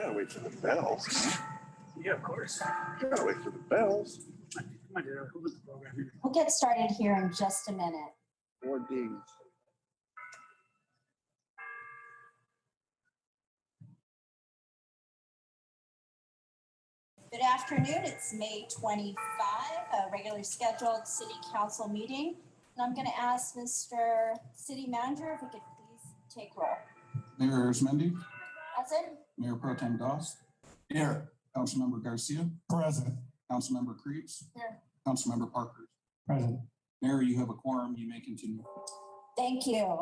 gotta wait for the bells. Yeah, of course. You gotta wait for the bells. We'll get started here in just a minute. More dings. Good afternoon. It's May 25, a regularly scheduled city council meeting. And I'm going to ask Mr. City Manager if he could please take roll. Mayor Arismendi. Present. Mayor Pro Tem Doss. Here. Councilmember Garcia. Present. Councilmember Creeps. Here. Councilmember Parker. Present. Mayor, you have a quorum. You may continue. Thank you.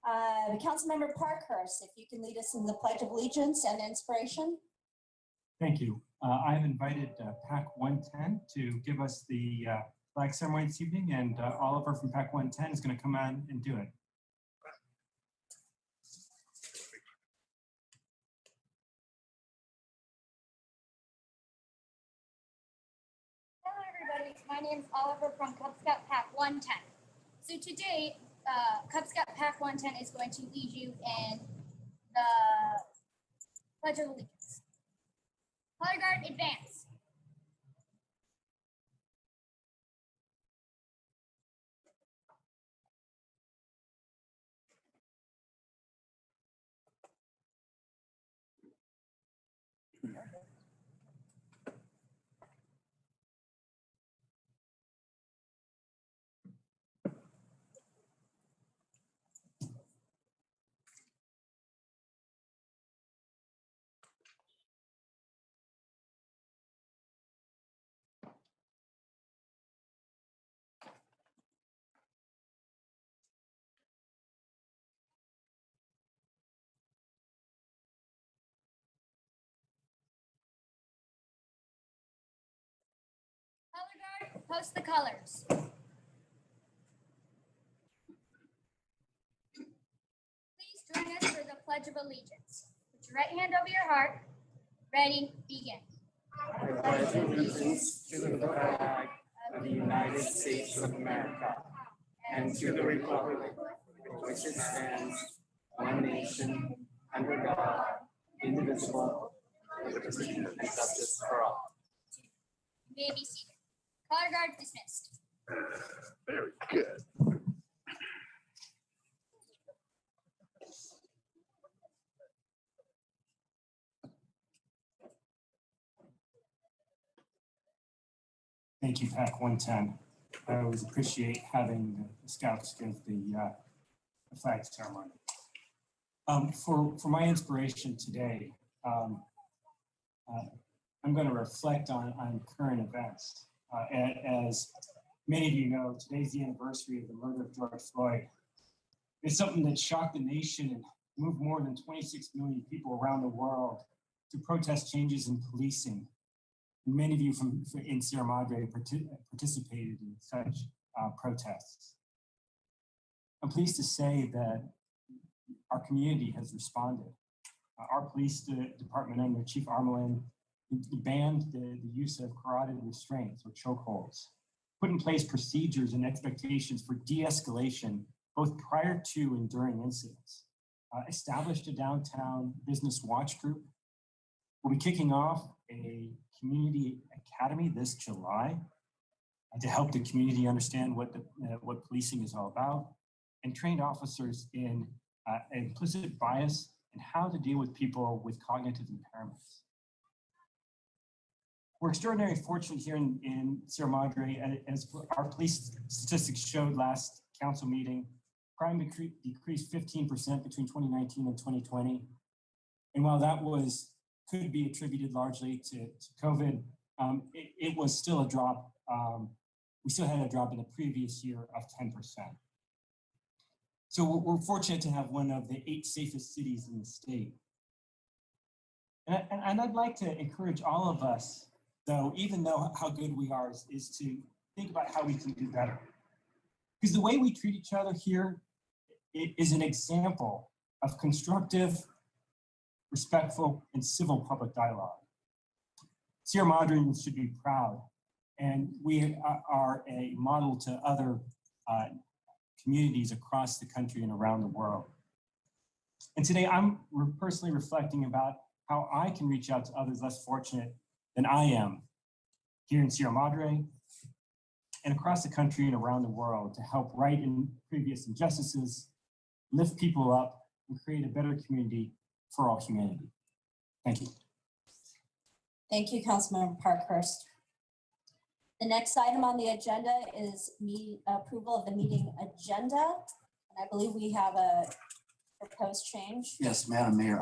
Councilmember Parkhurst, if you can lead us in the Pledge of Allegiance and inspiration. Thank you. I have invited PAC 110 to give us the flag ceremony this evening, and Oliver from PAC 110 is going to come on and do it. Hello everybody, my name is Oliver from Cub Scout PAC 110. So today, Cub Scout PAC 110 is going to lead you in the Pledge of Allegiance. Color Guard, advance. Color Guard, post the colors. Please join us for the Pledge of Allegiance. Put your right hand over your heart. Ready, begin. I pledge allegiance to the flag of the United States of America and to the republic for which it stands, one nation, under God, indivisible, with liberty and justice for all. You may be seated. Color Guard dismissed. Very good. Thank you, PAC 110. I always appreciate having the Scouts give the flag ceremony. For my inspiration today, I'm going to reflect on current events. As many of you know, today's the anniversary of the murder of George Floyd. It's something that shocked the nation and moved more than 26 million people around the world to protest changes in policing. Many of you in Sierra Madre participated in such protests. I'm pleased to say that our community has responded. Our police department under Chief Armelin banned the use of carotid restraints or chokeholds, put in place procedures and expectations for de-escalation, both prior to and during incidents, established a downtown business watch group. We'll be kicking off a community academy this July to help the community understand what policing is all about, and trained officers in implicit bias and how to deal with people with cognitive impairments. We're extraordinarily fortunate here in Sierra Madre, as our police statistics showed last council meeting, crime decreased 15% between 2019 and 2020. And while that could be attributed largely to COVID, it was still a drop. We still had a drop in the previous year of 10%. So we're fortunate to have one of the 8 safest cities in the state. And I'd like to encourage all of us, though, even though how good we are, is to think about how we can do better. Because the way we treat each other here is an example of constructive, respectful, and civil public dialogue. Sierra Madreans should be proud, and we are a model to other communities across the country and around the world. And today I'm personally reflecting about how I can reach out to others less fortunate than I am here in Sierra Madre and across the country and around the world to help right in previous injustices, lift people up, and create a better community for all humanity. Thank you. Thank you, Councilmember Parkhurst. The next item on the agenda is approval of the meeting agenda. And I believe we have a proposed change. Yes, Madam Mayor,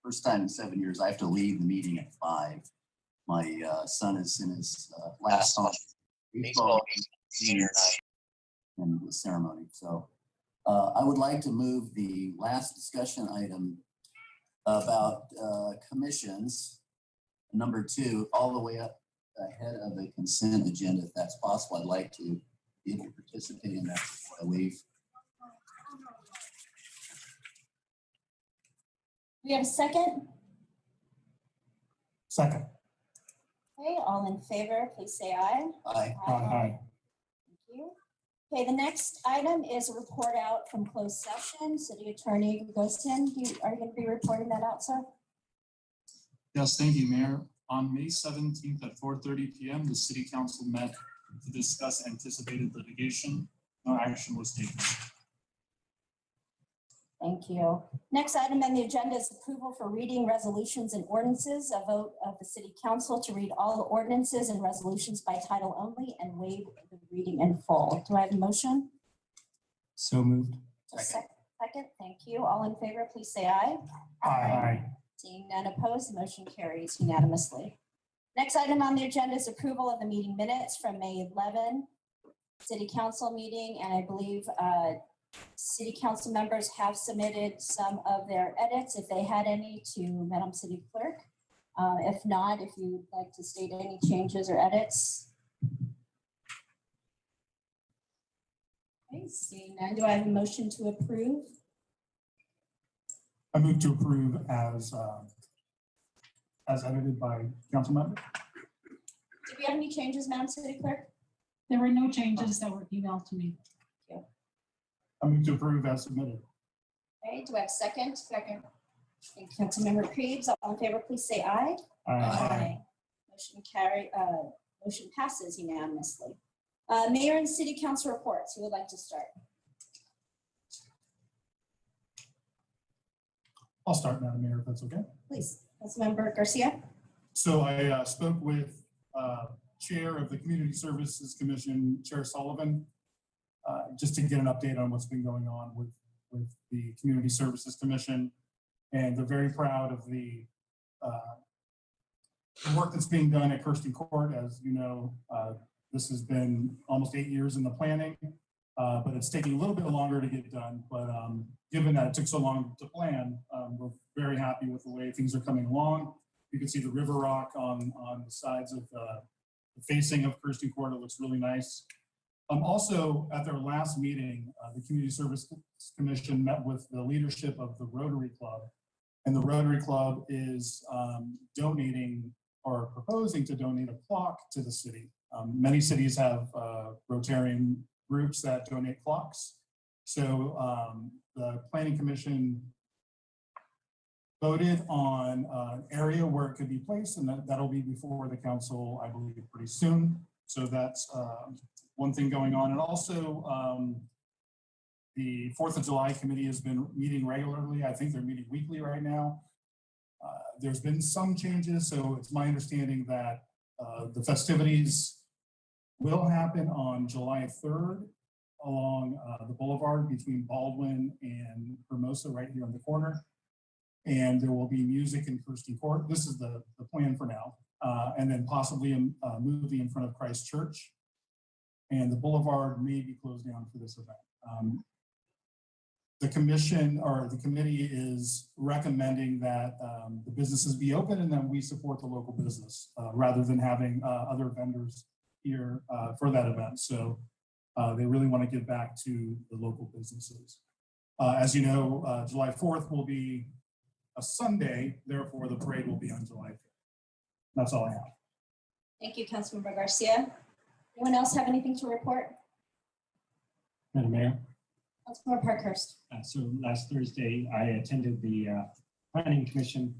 first time in 7 years, I have to leave the meeting at 5. My son is in his last baseball senior night and the ceremony. So I would like to move the last discussion item about commissions, number 2, all the way up ahead of the consent agenda. If that's possible, I'd like to be able to participate in that before I leave. We have a second? Second. Okay, all in favor, please say aye. Aye. Aye. Thank you. Okay, the next item is a report out from closed session. City Attorney Ghostin, are you going to be reporting that out, sir? Yes, thank you, Mayor. On May 17th at 4:30 p.m., the City Council met to discuss anticipated litigation. No action was taken. Thank you. Next item on the agenda is approval for reading resolutions and ordinances. A vote of the City Council to read all the ordinances and resolutions by title only and waive the reading in full. Do I have a motion? So moved. Second, thank you. All in favor, please say aye. Aye. Seeing none opposed, the motion carries unanimously. Next item on the agenda is approval of the meeting minutes from May 11 City Council meeting, and I believe City Council members have submitted some of their edits, if they had any, to Madam City Clerk. If not, if you'd like to state any changes or edits. Okay, seeing none, do I have a motion to approve? I move to approve as edited by council member. Do we have any changes, Madam City Clerk? There were no changes that were emailed to me. I move to approve as submitted. Okay, do I have a second? Second. And Councilmember Creeves, all in favor, please say aye. Motion passes unanimously. Mayor and City Council reports. Who would like to start? I'll start, Madam Mayor, if that's okay. Please, Councilmember Garcia. So I spoke with Chair of the Community Services Commission, Chair Sullivan, just to get an update on what's been going on with the Community Services Commission. And they're very proud of the work that's being done at Kirsten Court. As you know, this has been almost 8 years in the planning, but it's taking a little bit longer to get done. But given that it took so long to plan, we're very happy with the way things are coming along. You can see the river rock on the sides of the facing of Kirsten Court. It looks really nice. Also, at their last meeting, the Community Service Commission met with the leadership of the Rotary Club, and the Rotary Club is donating or proposing to donate a clock to the city. Many cities have Rotarian groups that donate clocks. So the Planning Commission voted on an area where it could be placed, and that'll be before the council, I believe, pretty soon. So that's one thing going on. And also the 4th of July committee has been meeting regularly. I think they're meeting weekly right now. There's been some changes. So it's my understanding that the festivities will happen on July 3rd along the boulevard between Baldwin and Hermosa, right here on the corner. And there will be music in Kirsten Court. This is the plan for now. And then possibly a movie in front of Christ Church. And the boulevard may be closed down for this event. The commission or the committee is recommending that the businesses be open and that we support the local business rather than having other vendors here for that event. So they really want to give back to the local businesses. As you know, July 4th will be a Sunday, therefore the parade will be on July 5th. That's all I have. Thank you, Councilmember Garcia. Anyone else have anything to report? Madam Mayor. Councilmember Parkhurst. So last Thursday, I attended the Planning Commission,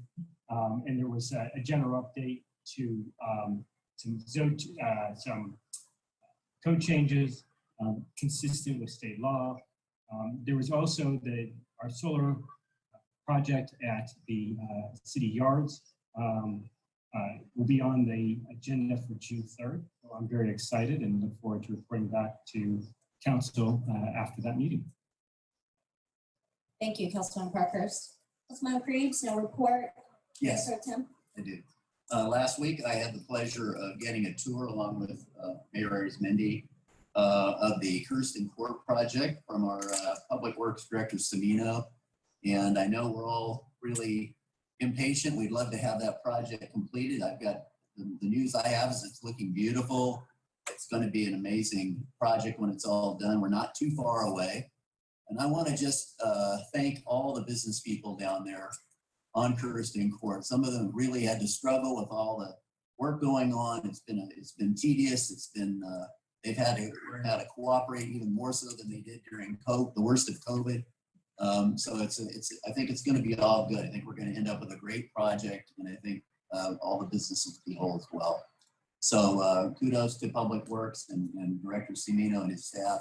and there was a general update to some code changes consistent with state law. There was also our solar project at the city yards will be on the agenda for June 3rd. So I'm very excited and look forward to reporting back to council after that meeting. Thank you, Councilman Parkhurst. Councilman Creeves, no report. Yes, Mayor Pro Tem. I did. Last week, I had the pleasure of getting a tour along with Mayor Arizmendi of the Kirsten Court project from our Public Works Director, Semino. And I know we're all really impatient. We'd love to have that project completed. I've got the news I have is it's looking beautiful. It's going to be an amazing project when it's all done. We're not too far away. And I want to just thank all the business people down there on Kirsten Court. Some of them really had to struggle with all the work going on. It's been tedious. It's been they've had to learn how to cooperate even more so than they did during the worst of COVID. So I think it's going to be all good. I think we're going to end up with a great project, and I think all the businesses will as well. So kudos to Public Works and Director Semino and his staff,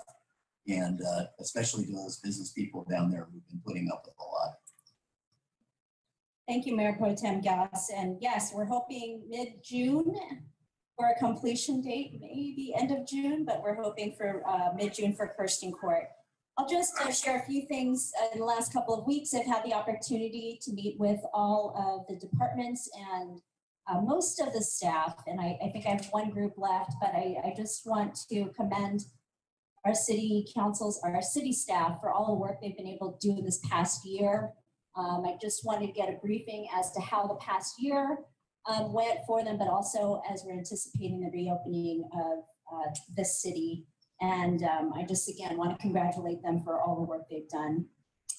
and especially to those business people down there who've been putting up with a lot. Thank you, Mayor Pro Tem Gass. And yes, we're hoping mid-June for a completion date, maybe end of June, but we're hoping for mid-June for Kirsten Court. I'll just share a few things. In the last couple of weeks, I've had the opportunity to meet with all of the departments and most of the staff, and I think I have one group left, but I just want to commend our city councils, our city staff for all the work they've been able to do this past year. I just wanted to get a briefing as to how the past year went for them, but also as we're anticipating the reopening of the city. And I just, again, want to congratulate them for all the work they've done.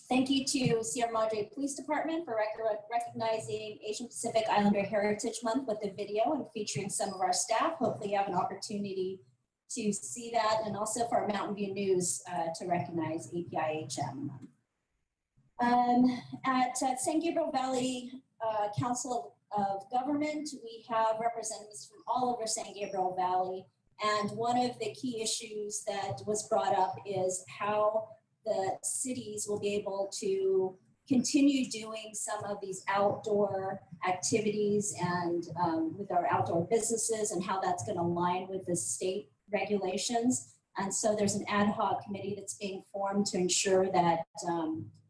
Thank you to Sierra Madre Police Department for recognizing Asian Pacific Islander Heritage Month with the video and featuring some of our staff. Hopefully you have an opportunity to see that, and also for our Mountain View News to recognize APIHM. At San Gabriel Valley Council of Government, we have representatives from all over San Gabriel Valley. And one of the key issues that was brought up is how the cities will be able to continue doing some of these outdoor activities and with our outdoor businesses, and how that's going to align with the state regulations. And so there's an ad hoc committee that's being formed to ensure that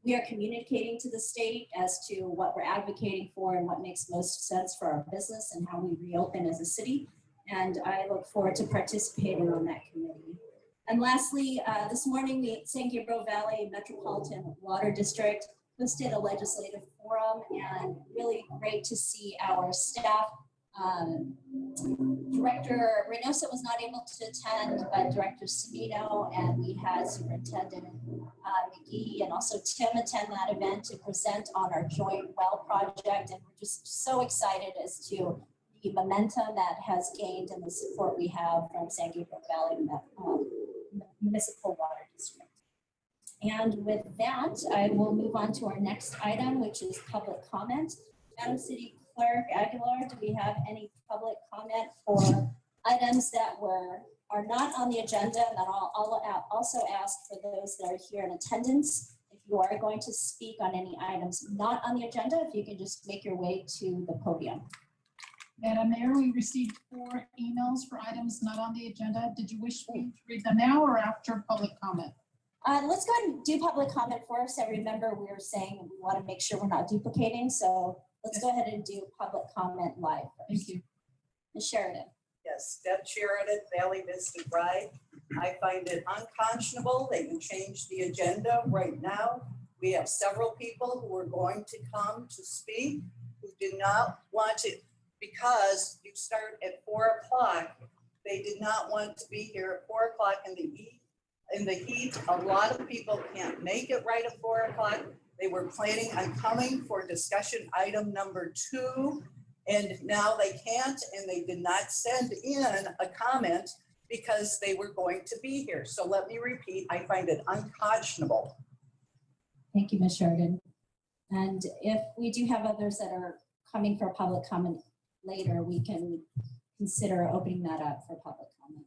we are communicating to the state as to what we're advocating for and what makes most sense for our business and how we reopen as a city. And I look forward to participating on that committee. And lastly, this morning, the San Gabriel Valley Metropolitan Water District hosted a legislative forum, and really great to see our staff. Director Reynosa was not able to attend, but Director Semino, and we had Superintendent McGee and also Tim attend that event to present on our joint well project. And we're just so excited as to the momentum that has gained and the support we have from San Gabriel Valley Municipal Water District. And with that, I will move on to our next item, which is public comment. Madam City Clerk Aguilar, do we have any public comment for items that are not on the agenda? And then I'll also ask for those that are here in attendance, if you are going to speak on any items not on the agenda, if you can just make your way to the podium. Madam Mayor, we received 4 emails for items not on the agenda. Did you wish me to read them now or after public comment? Let's go ahead and do public comment first. I remember we were saying we want to make sure we're not duplicating, so let's go ahead and do public comment live first. Thank you. Ms. Sheridan. Yes, Deb Sheridan, Valley Vista Drive. I find it unconscionable that you changed the agenda right now. We have several people who are going to come to speak who do not want to, because you start at 4 o'clock. They did not want to be here at 4 o'clock in the heat. A lot of people can't make it right at 4 o'clock. They were planning on coming for discussion item number 2, and now they can't, and they did not send in a comment because they were going to be here. So let me repeat, I find it unconscionable. Thank you, Ms. Sheridan. And if we do have others that are coming for public comment later, we can consider opening that up for public comment.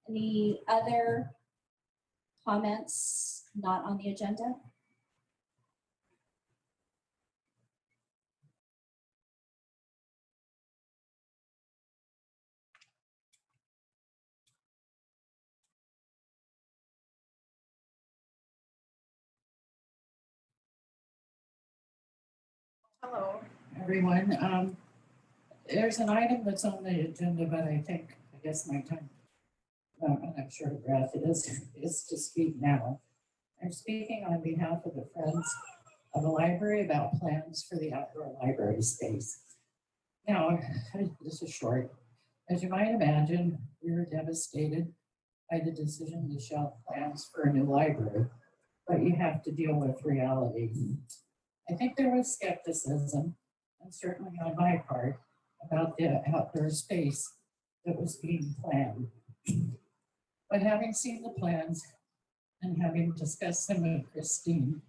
Any other comments not on the agenda? Hello, everyone. There's an item that's on the agenda, but I guess my time, and I'm short of breath, is to speak now. I'm speaking on behalf of the Friends of the Library about plans for the outdoor library space. Now, this is short. As you might imagine, we were devastated by the decision to shelve plans for a new library, but you have to deal with reality. I think there was skepticism, and certainly on my part, about the outdoor space that was being planned. But having seen the plans and having discussed them with Christine,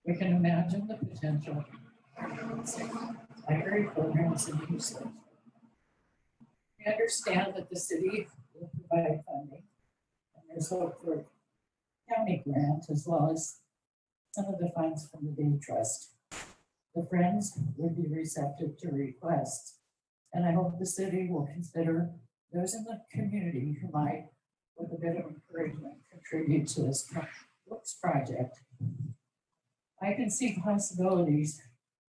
we can imagine the potential library programs and usage. We understand that the city will provide funding, and there's hope for county grant as well as some of the funds from the Day Trust. The Friends would be receptive to requests, and I hope the city will consider those in the community who might, with a bit of encouragement, contribute to this project. I can see possibilities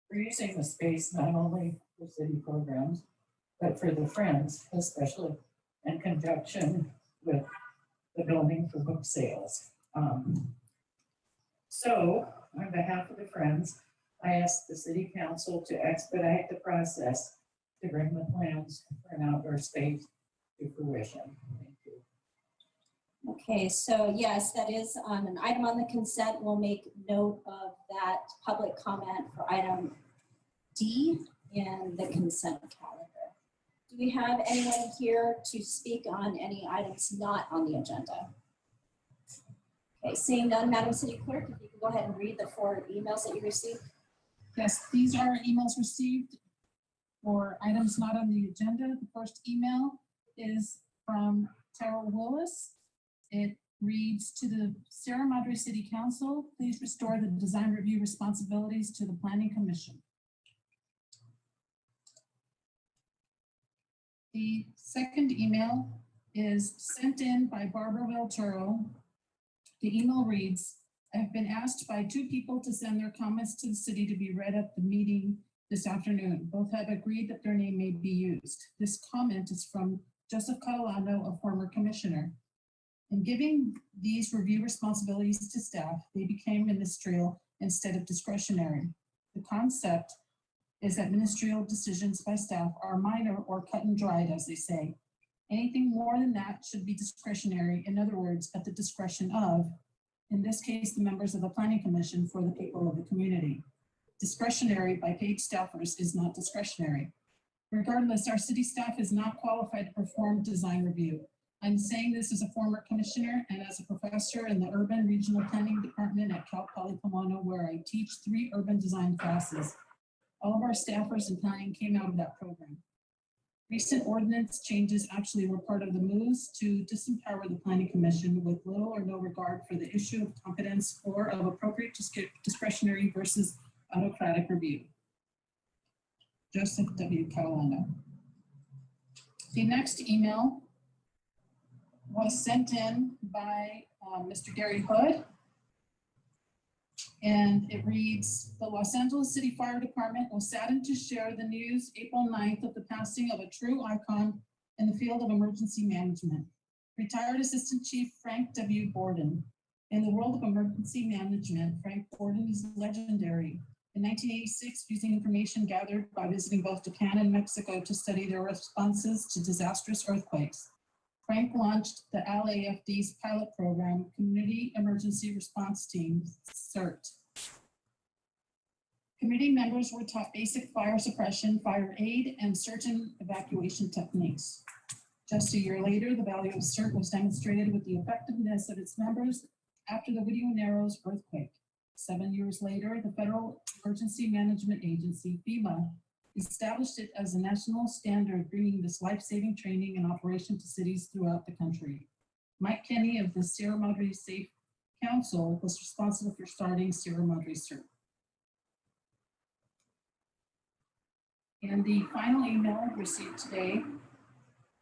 for using the space not only for city programs, but for the Friends, especially in conjunction with the building for book sales. So on behalf of the Friends, I asked the City Council to expedite the process to bring the plans for an outdoor space to fruition. Thank you. Okay, so yes, that is an item on the consent. We'll make note of that public comment for item D in the consent calendar. Do we have anyone here to speak on any items not on the agenda? Okay, seeing none, Madam City Clerk, if you could go ahead and read the 4 emails that you received. Yes, these are emails received for items not on the agenda. The first email is from Terrell Willis. It reads, to the Sierra Madre City Council, please restore the design review responsibilities to the Planning Commission. The second email is sent in by Barbara Vilturo. The email reads, I have been asked by 2 people to send their comments to the city to be read at the meeting this afternoon. Both have agreed that their name may be used. This comment is from Joseph Catalano, a former commissioner. In giving these review responsibilities to staff, they became ministerial instead of discretionary. The concept is that ministerial decisions by staff are minor or cut and dried, as they say. Anything more than that should be discretionary. In other words, at the discretion of, in this case, the members of the Planning Commission for the people of the community. Discretionary by paid staffers is not discretionary. Regardless, our city staff is not qualified to perform design review. I'm saying this as a former commissioner and as a professor in the Urban Regional Planning Department at Cal Poly Pomona, where I teach 3 urban design classes. All of our staffers in planning came out of that program. Recent ordinance changes actually were part of the moves to disempower the Planning Commission with little or no regard for the issue of competence or of appropriate discretionary versus autocratic review. Joseph W. Catalano. The next email was sent in by Mr. Gary Hood. And it reads, the Los Angeles City Fire Department was saddened to share the news April 9th of the passing of a true icon in the field of emergency management. Retired Assistant Chief Frank W. Borden. In the world of emergency management, Frank Borden is legendary. In 1986, using information gathered by visiting both Japan and Mexico to study their responses to disastrous earthquakes, Frank launched the LAFD's pilot program, Community Emergency Response Team, CERT. Committee members were taught basic fire suppression, fire aid, and search and evacuation techniques. Just a year later, the value of CERT was demonstrated with the effectiveness of its members after the Whittier Narrows earthquake. 7 years later, the Federal Emergency Management Agency, FEMA, established it as a national standard, bringing this life-saving training and operation to cities throughout the country. Mike Kenny of the Sierra Madre Safe Council was responsible for starting Sierra Madre CERT. And the final email received today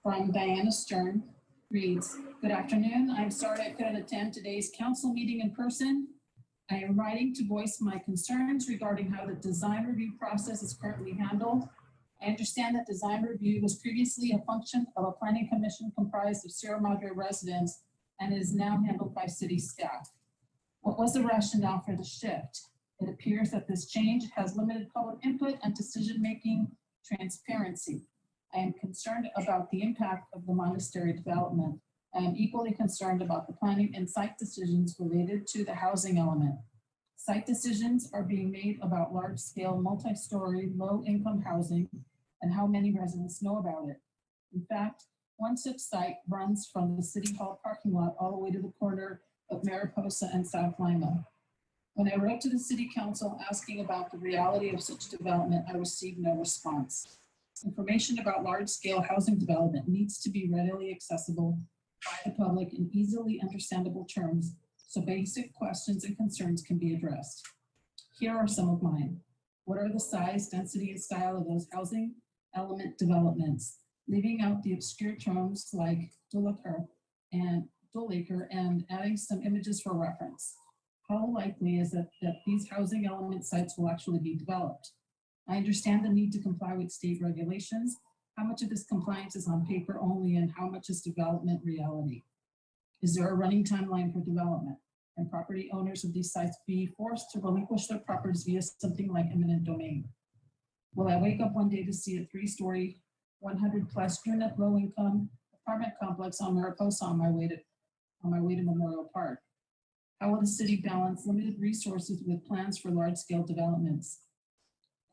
from Diana Stern reads, "Good afternoon. I'm sorry I couldn't attend today's council meeting in person. I am writing to voice my concerns regarding how the design review process is currently handled. I understand that design review was previously a function of a planning commission comprised of Sierra Madre residents and is now handled by city staff. What was the rationale for the shift? It appears that this change has limited public input and decision-making transparency. I am concerned about the impact of the monastery development. I am equally concerned about the planning and site decisions related to the housing element. Site decisions are being made about large-scale, multi-story, low-income housing and how many residents know about it. In fact, one such site runs from the City Hall parking lot all the way to the corner of Mariposa and South Lima. When I wrote to the City Council asking about the reality of such development, I received no response. Information about large-scale housing development needs to be readily accessible by the public in easily understandable terms so basic questions and concerns can be addressed. Here are some of mine. What are the size, density, and style of those housing element developments? Leaving out the obscure terms like dual-acre and adding some images for reference. How likely is it that these housing element sites will actually be developed? I understand the need to comply with state regulations. How much of this compliance is on paper only and how much is development reality? Is there a running timeline for development? And property owners of these sites be forced to relinquish their properties via something like eminent domain? Will I wake up one day to see a 3-story, 100+ unit low-income apartment complex on Mariposa on my way to Memorial Park? How will the city balance limited resources with plans for large-scale developments?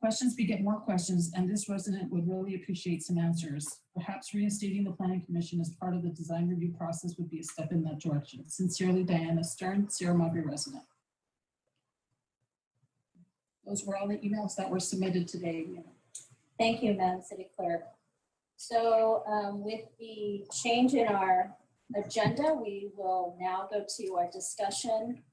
Questions beget more questions, and this resident would really appreciate some answers. Perhaps reinstating the Planning Commission as part of the design review process would be a step in that direction. Sincerely, Diana Stern, Sierra Madre resident." Those were all the emails that were submitted today. Thank you, Madam City Clerk. So with the change in our agenda, we will now go to our discussion.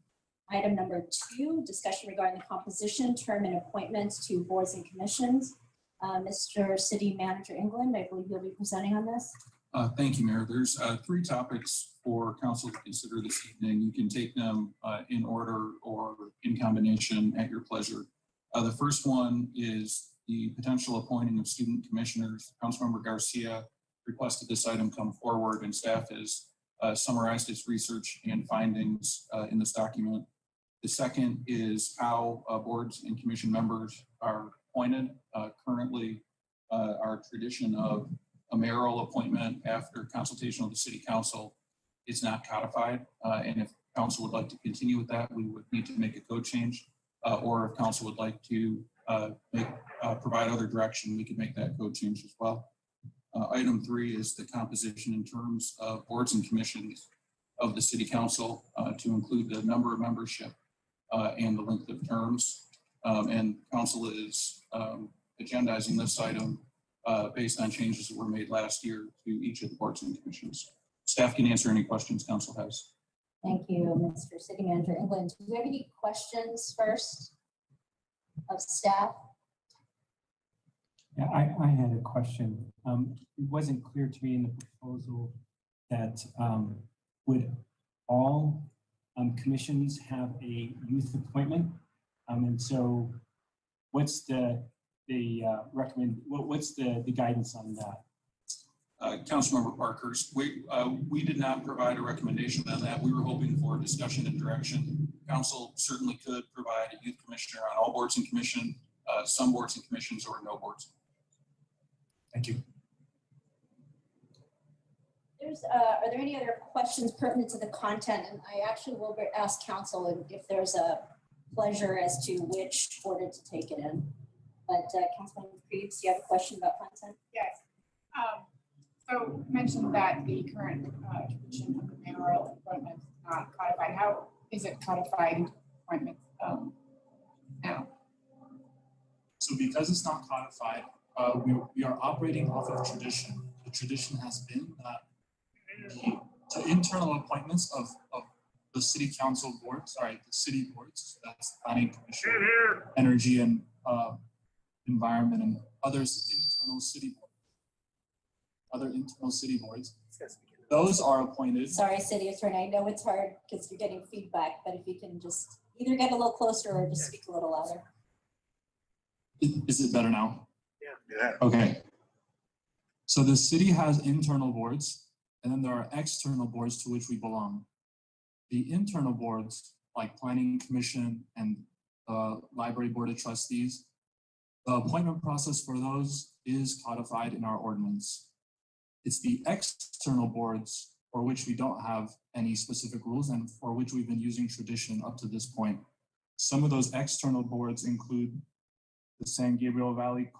Item number 2, discussion regarding the composition, term, and appointments to boards and commissions. Mr. City Manager England, I believe you'll be presenting on this. Thank you, Mayor. There's 3 topics for council to consider this evening. You can take them in order or in combination at your pleasure. The first one is the potential appointing of student commissioners. Councilmember Garcia requested this item come forward, and staff has summarized its research and findings in this document. The second is how boards and commission members are appointed. Currently, our tradition of a mayoral appointment after consultation with the city council is not codified. And if council would like to continue with that, we would need to make a code change. Or if council would like to provide other direction, we could make that code change as well. Item 3 is the composition in terms of boards and commissions of the city council to include the number of membership and the length of terms. And council is agendizing this item based on changes that were made last year to each of the boards and commissions. Staff can answer any questions council has. Thank you, Mr. City Manager England. Do you have any questions first of staff? Yeah, I had a question. It wasn't clear to me in the proposal that would all commissions have a youth appointment? And so what's the guidance on that? Councilmember Parkhurst, we did not provide a recommendation on that. We were hoping for discussion and direction. Council certainly could provide a youth commissioner on all boards and commission, some boards and commissions, or no boards. Thank you. Are there any other questions pertinent to the content? And I actually will ask council if there's a pleasure as to which order to take it in. But Councilman Creeves, do you have a question about content? Yes. So mentioned that the current tradition of the mayoral appointments is not codified. How is it codified appointments because it's not codified, we are operating off of tradition. The tradition has been that the internal appointments of the city council boards, the city boards, that's planning commission, energy and environment, and others internal city boards. Those are appointed. Sorry, city attorney, I know it's hard because you're getting feedback, but if you can just either get a little closer or just speak a little louder. Is it better now? Yeah. Okay. So the city has internal boards, and then there are external boards to which we belong. The internal boards, like Planning Commission and Library Board of Trustees, the appointment process for those is codified in our ordinance. It's the external boards for which we don't have any specific rules and for which we've been using tradition up to this point. Some of those external boards include the San Gabriel Valley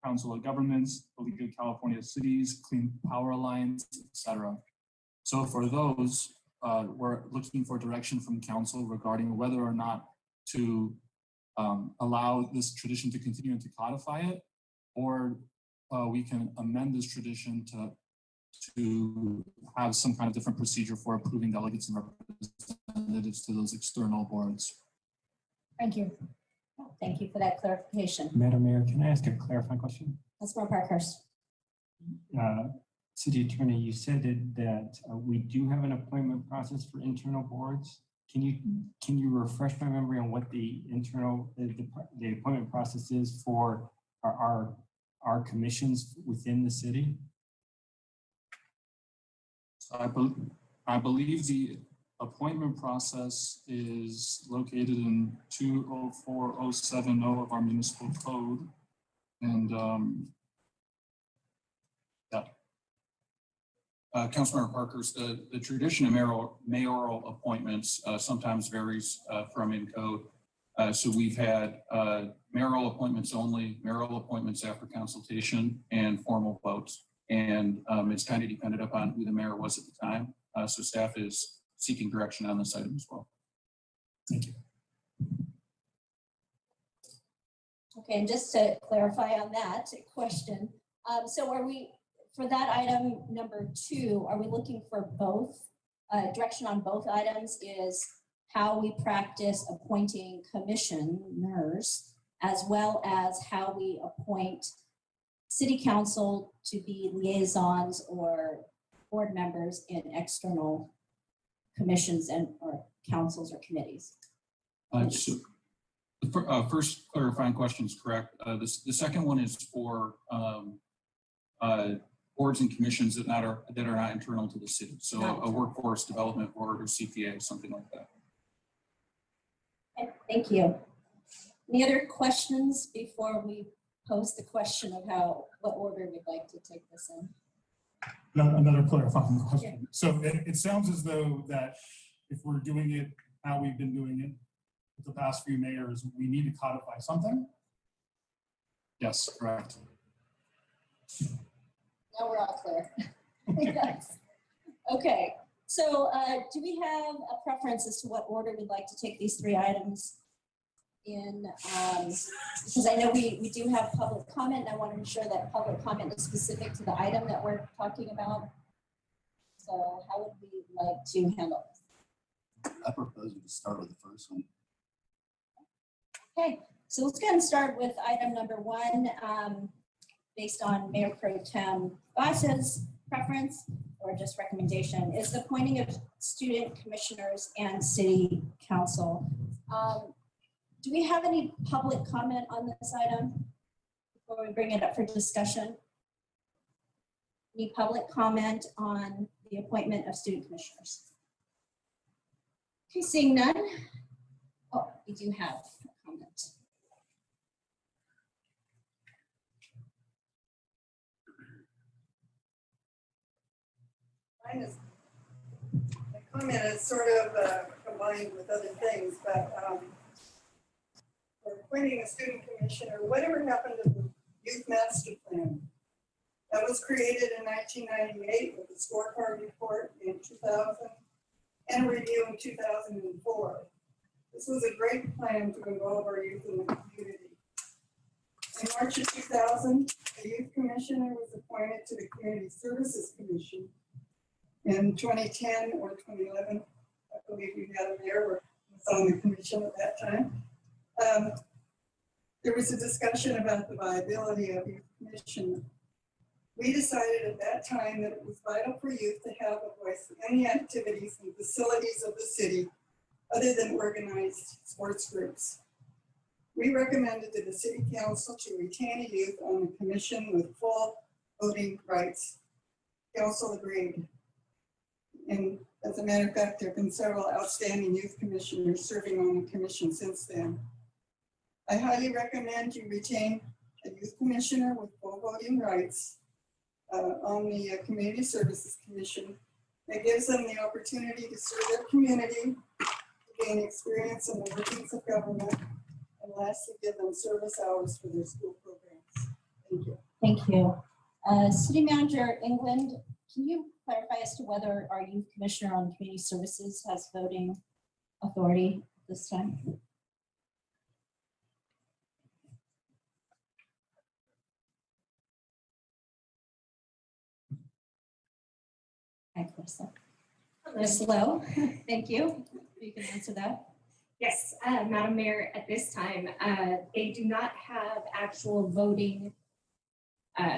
Council of Governments, the League of California Cities, Clean Power Alliance, etc. So for those, we're looking for direction from council regarding whether or not to allow this tradition to continue and to codify it, or we can amend this tradition to have some kind of different procedure for approving delegates and representatives to those external boards. Thank you. Thank you for that clarification. Madam Mayor, can I ask a clarifying question? Councilmember Parkhurst. City Attorney, you said that we do have an appointment process for internal boards. Can you refresh my memory on what the the appointment process is for our commissions within the city? I believe the appointment process is located in 204070 of our municipal code. And Councilmember Parkhurst, the tradition of mayoral appointments sometimes varies from in code. So we've had mayoral appointments only, mayoral appointments after consultation, and formal votes. And it's kind of dependent upon who the mayor was at the time. So staff is seeking direction on this item as well. Thank you. Okay, and just to clarify on that question, so are we, for that item number 2, are we looking for both, direction on both items is how we practice appointing commissioners, as well as how we appoint city council to be liaisons or board members in external commissions and or councils or committees? So the first clarifying question is correct. The second one is for boards and commissions that are not internal to the city. So a workforce development board or CPA, something like that. Okay, thank you. Any other questions before we pose the question of what order we'd like to take this in? Another clarifying question. Yeah. So it sounds as though that if we're doing it how we've been doing it with the past few mayors, we need to codify something? Yes, correct. Now we're all clear. Yes. Okay, so do we have a preference as to what order we'd like to take these 3 items in? Because I know we do have public comment, and I want to ensure that public comment is specific to the item that we're talking about. So how would we like to handle this? I propose we start with the first one. Okay, so let's go ahead and start with item number 1, based on Mayor Pro Tem Vaz's preference or just recommendation, is the appointing of student commissioners and city council. Do we have any public comment on this item before we bring it up for discussion? Any public comment on the appointment of student commissioners? Okay, seeing none. Oh, we do have a comment. My comment is sort of combined with other things, but for appointing a student commissioner, whatever happened to the youth master plan? That was created in 1998 with a scorecard report in 2000 and a review in 2004. This was a great plan to involve our youth in the community. In March of 2000, a youth commissioner was appointed to the Community Services Commission. In 2010 or 2011, I believe you had a mayor or was on the commission at that time. There was a discussion about the viability of youth commission. We decided at that time that it was vital for youth to have a voice in any activities and facilities of the city other than organized sports groups. We recommended to the city council to retain a youth on the commission with full voting rights. Council agreed. And as a matter of fact, there have been several outstanding youth commissioners serving on the commission since then. I highly recommend you retain a youth commissioner with full voting rights on the Community Services Commission. It gives them the opportunity to serve their community, to gain experience in the workings of government, and lastly, give them service hours for their school programs. Thank you. Thank you. City Manager England, can you clarify as to whether our youth commissioner on community services has voting authority this time? Hi, Clarissa. Ms. Lowe, thank you. You can answer that. Yes, Madam Mayor, at this time, they do not have actual voting.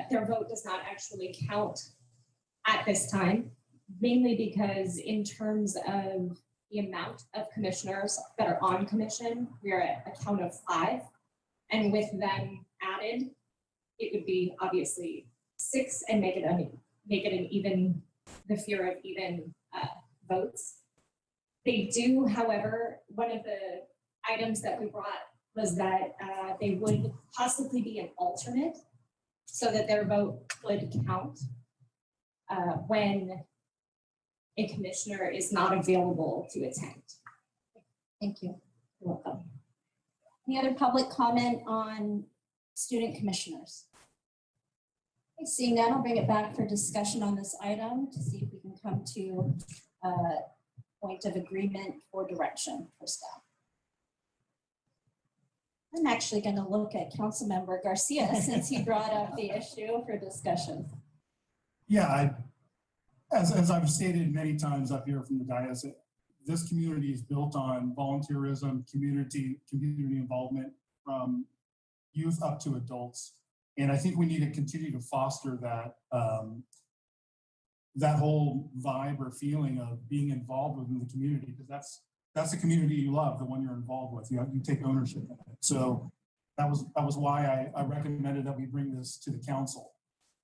Their vote does not actually count at this time, mainly because in terms of the amount of commissioners that are on commission, we are at a count of 5. And with them added, it would be obviously 6 and make it an even, the fear of even votes. They do, however, one of the items that we brought was that they would possibly be an alternate so that their vote would count when a commissioner is not available to attend. Thank you. You're welcome. Any other public comment on student commissioners? Okay, seeing none, I'll bring it back for discussion on this item to see if we can come to a point of agreement or direction for staff. I'm actually going to look at Councilmember Garcia since he brought up the issue for discussion. Yeah, as I've stated many times up here from the dais, this community is built on volunteerism, community involvement from youth up to adults. And I think we need to continue to foster that, that whole vibe or feeling of being involved within the community, because that's the community you love, the one you're involved with. You take ownership in it. So that was why I recommended that we bring this to the council.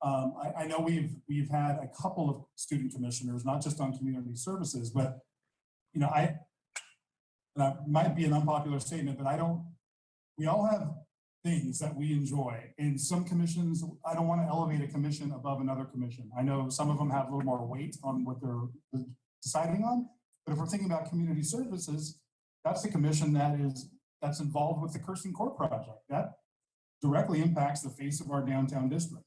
I know we've had a couple of student commissioners, not just on community services, but you know, that might be an unpopular statement, but we all have things that we enjoy. And some commissions, I don't want to elevate a commission above another commission. I know some of them have a little more weight on what they're deciding on, but if we're thinking about community services, that's the commission that's involved with the Kirsten Court project. That directly impacts the face of our downtown district.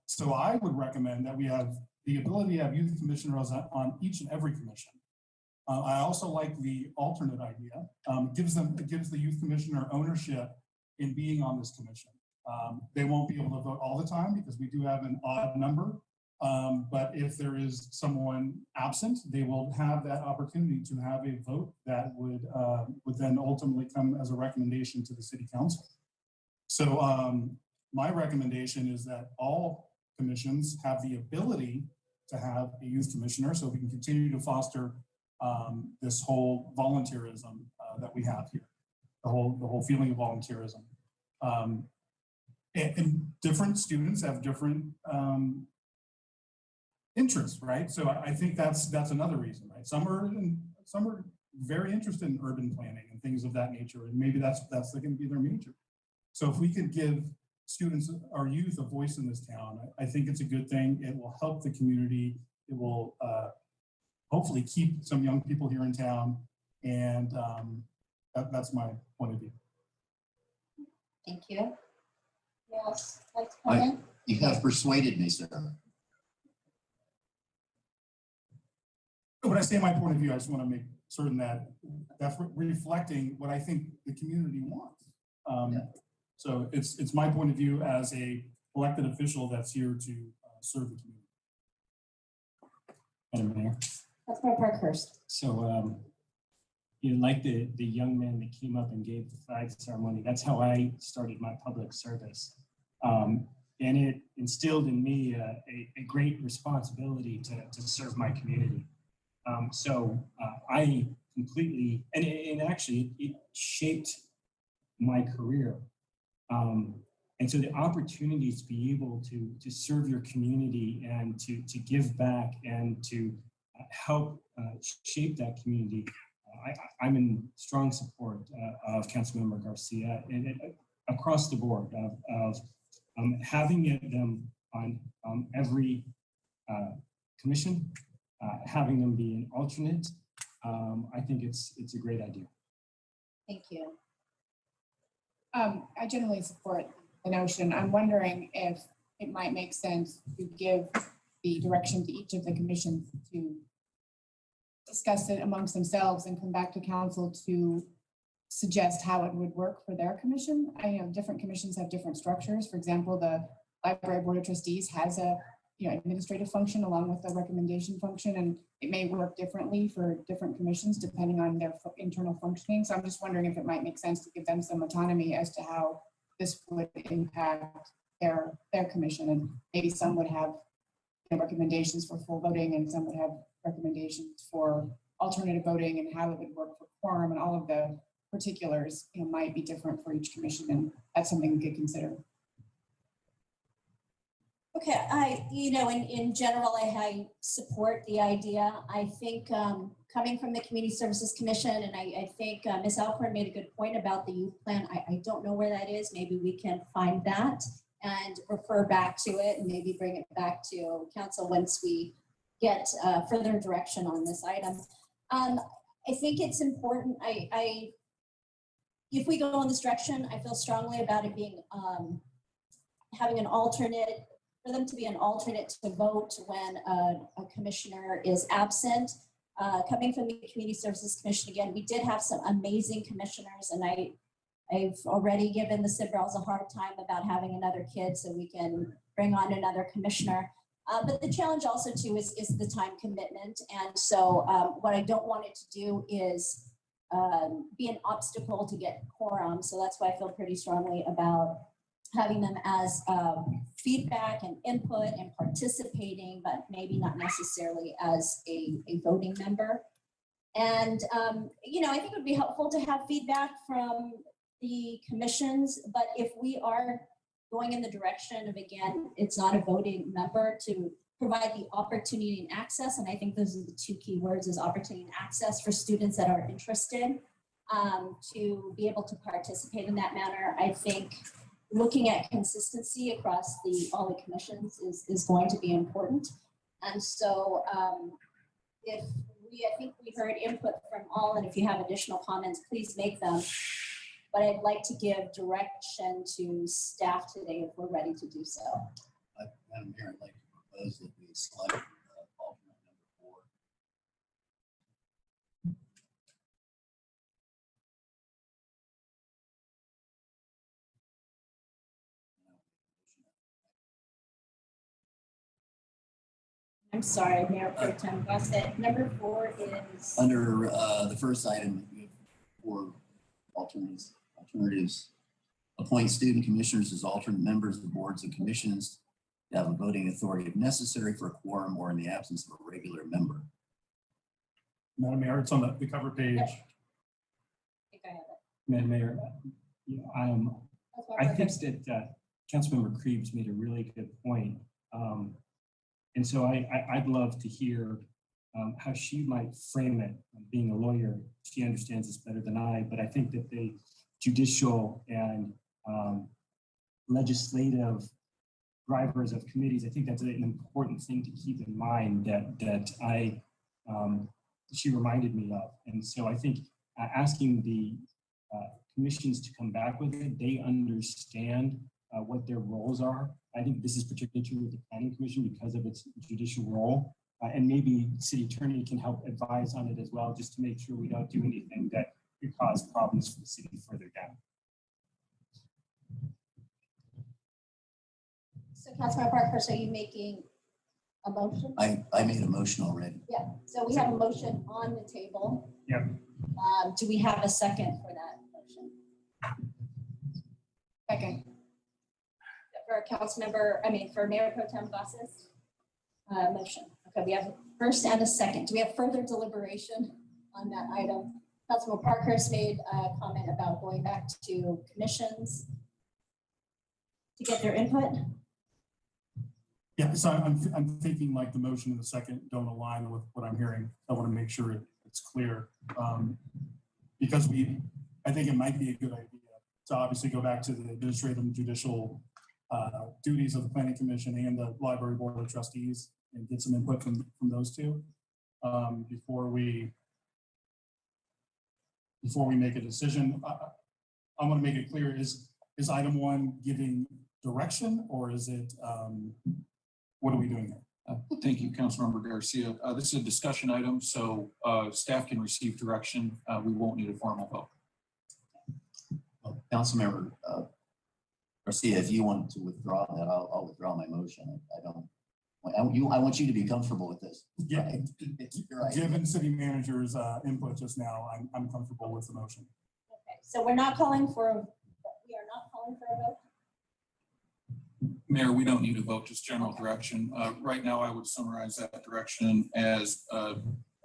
So I would recommend that we have the ability to have youth commissioners on each and every commission. I also like the alternate idea. It gives the youth commissioner ownership in being on this commission. They won't be able to vote all the time because we do have an odd number. But if there is someone absent, they will have that opportunity to have a vote that would then ultimately come as a recommendation to the city council. So my recommendation is that all commissions have the ability to have a youth commissioner so we can continue to foster this whole volunteerism that we have here, the whole feeling of volunteerism. And different students have different interests, right? So I think that's another reason, right? Some are very interested in urban planning and things of that nature, and maybe that's going to be their major. So if we could give students, our youth, a voice in this town, I think it's a good thing. It will help the community. It will hopefully keep some young people here in town, and that's my point of view. Thank you. Yes, like to comment? You have persuaded me, sir. When I say my point of view, I just want to make certain that that's reflecting what I think the community wants. So it's my point of view as a elected official that's here to serve the community. Madam Mayor. Councilmember Parkhurst. So, you know, like the young man that came up and gave the flag ceremony, that's how I started my public service. And it instilled in me a great responsibility to serve my community. I completely, and actually it shaped my career. And so the opportunity to be able to serve your community and to give back and to help shape that community, I'm in strong support of Councilmember Garcia and across the board of having them on every commission, having them be an alternate. I think it's a great idea. Thank you. I generally support the notion. I'm wondering if it might make sense to give the direction to each of the commissions to discuss it amongst themselves and come back to council to suggest how it would work for their commission. I know different commissions have different structures. For example, the Library Board of Trustees has a administrative function along with the recommendation function, and it may work differently for different commissions depending on their internal functioning. So I'm just wondering if it might make sense to give them some autonomy as to how this would impact their commission, and maybe some would have recommendations for full voting and some would have recommendations for alternative voting and how it would work for quorum, and all of the particulars might be different for each commission, and that's something we could consider. Okay, in general, I support the idea. I think coming from the Community Services Commission, and I think Ms. Alcorn made a good point about the youth plan. I don't know where that is. Maybe we can find that and refer back to it and maybe bring it back to council once we get further direction on this item. I think it's important. If we go in this direction, I feel strongly about it being having an alternate, for them to be an alternate to vote when a commissioner is absent. Coming from the Community Services Commission, again, we did have some amazing commissioners, and I've already given the Sibrels a hard time about having another kid so we can bring on another commissioner. But the challenge also too is the time commitment. And so what I don't want it to do is be an obstacle to get quorum. So that's why I feel pretty strongly about having them as feedback and input and participating, but maybe not necessarily as a voting member. And, I think it would be helpful to have feedback from the commissions, but if we are going in the direction of, again, it's not a voting member, to provide the opportunity and access, and I think those are the two key words, is opportunity and access for students that are interested to be able to participate in that manner. I think looking at consistency across all the commissions is going to be important. And so I think we heard input from all, and if you have additional comments, please make them. But I'd like to give direction to staff today if we're ready to do so. Madam Mayor, I'd like to propose that we select alternate number 4. I'm sorry, Mayor Pro Tem Gossett. Number 4 is Under the first item, we have 4 alternatives. Appoint student commissioners as alternate members of the boards and commissions to have a voting authority if necessary for a quorum or in the absence of a regular member. Madam Mayor, it's on the cover page. I think I have it. Madam Mayor, I think that Councilmember Krebs made a really good point. And so I'd love to hear how she might frame it. Being a lawyer, she understands this better than I, but I think that the judicial and legislative drivers of committees, I think that's an important thing to keep in mind that she reminded me of. And so I think asking the commissions to come back with it, they understand what their roles are. I think this is particularly true with the Planning Commission because of its judicial role. And maybe City Attorney can help advise on it as well, just to make sure we don't do anything that could cause problems for the city further down. So Councilmember Parker, so are you making a motion? I made a motion already. Yeah, so we have a motion on the table. Yep. Do we have a second for that motion? Second. For Mayor Pro Tem Glasses? Motion. Okay, we have a first and a second. Do we have further deliberation on that item? Councilman Parkhurst made a comment about going back to commissions to get their input. Yeah, so I'm thinking like the motion and the second don't align with what I'm hearing. I want to make sure it's clear. Because I think it might be a good idea to obviously go back to the administrative and judicial duties of the planning commission and the library board of trustees and get some input from those two before we make a decision. I want to make it clear, is item one giving direction, or is it, what are we doing there? Thank you, Councilmember Garcia. This is a discussion item, so staff can receive direction. We won't need a formal vote. Well, Councilmember Garcia, if you want to withdraw that, I'll withdraw my motion. I want you to be comfortable with this. Yeah, Right. given city manager's input just now, I'm comfortable with the motion. Okay, so we are not calling for a vote. Mayor, we don't need a vote, just general direction. Right now, I would summarize that direction as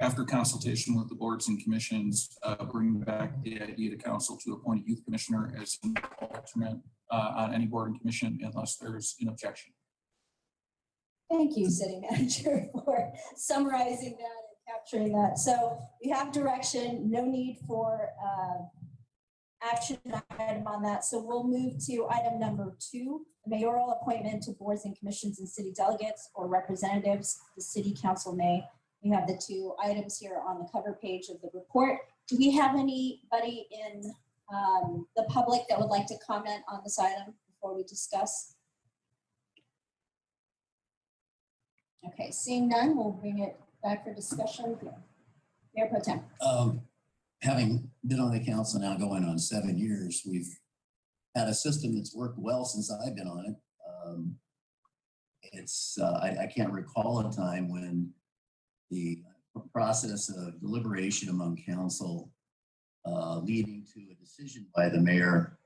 after consultation with the boards and commissions, bring back the idea to council to appoint a youth commissioner as an alternate on any board and commission unless there's an objection. Thank you, city manager, for summarizing that and capturing that. So we have direction, no need for action item on that. So we'll move to item number 2, mayoral appointment to boards and commissions and city delegates or representatives. The city council may. We have the 2 items here on the cover page of the report. Do we have anybody in the public that would like to comment on this item before we discuss? Okay, seeing none, we'll bring it back for discussion. Mayor Pro Tem. Having been on the council now going on 7 years, we've had a system that's worked well since I've been on it. I can't recall a time when the process of deliberation among council leading to a decision by the mayor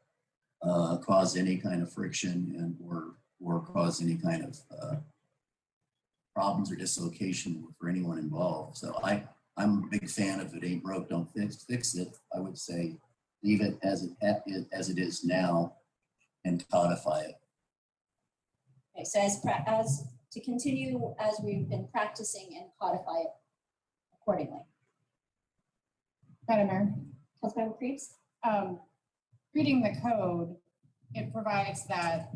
caused any kind of friction or caused any kind of problems or dislocation for anyone involved. So I'm a big fan of it ain't broke, don't fix it. I would say leave it as it is now and codify it. Okay, so as to continue as we've been practicing and codify it accordingly. Madam Mayor, Councilmember Creeps? Reading the code, it provides that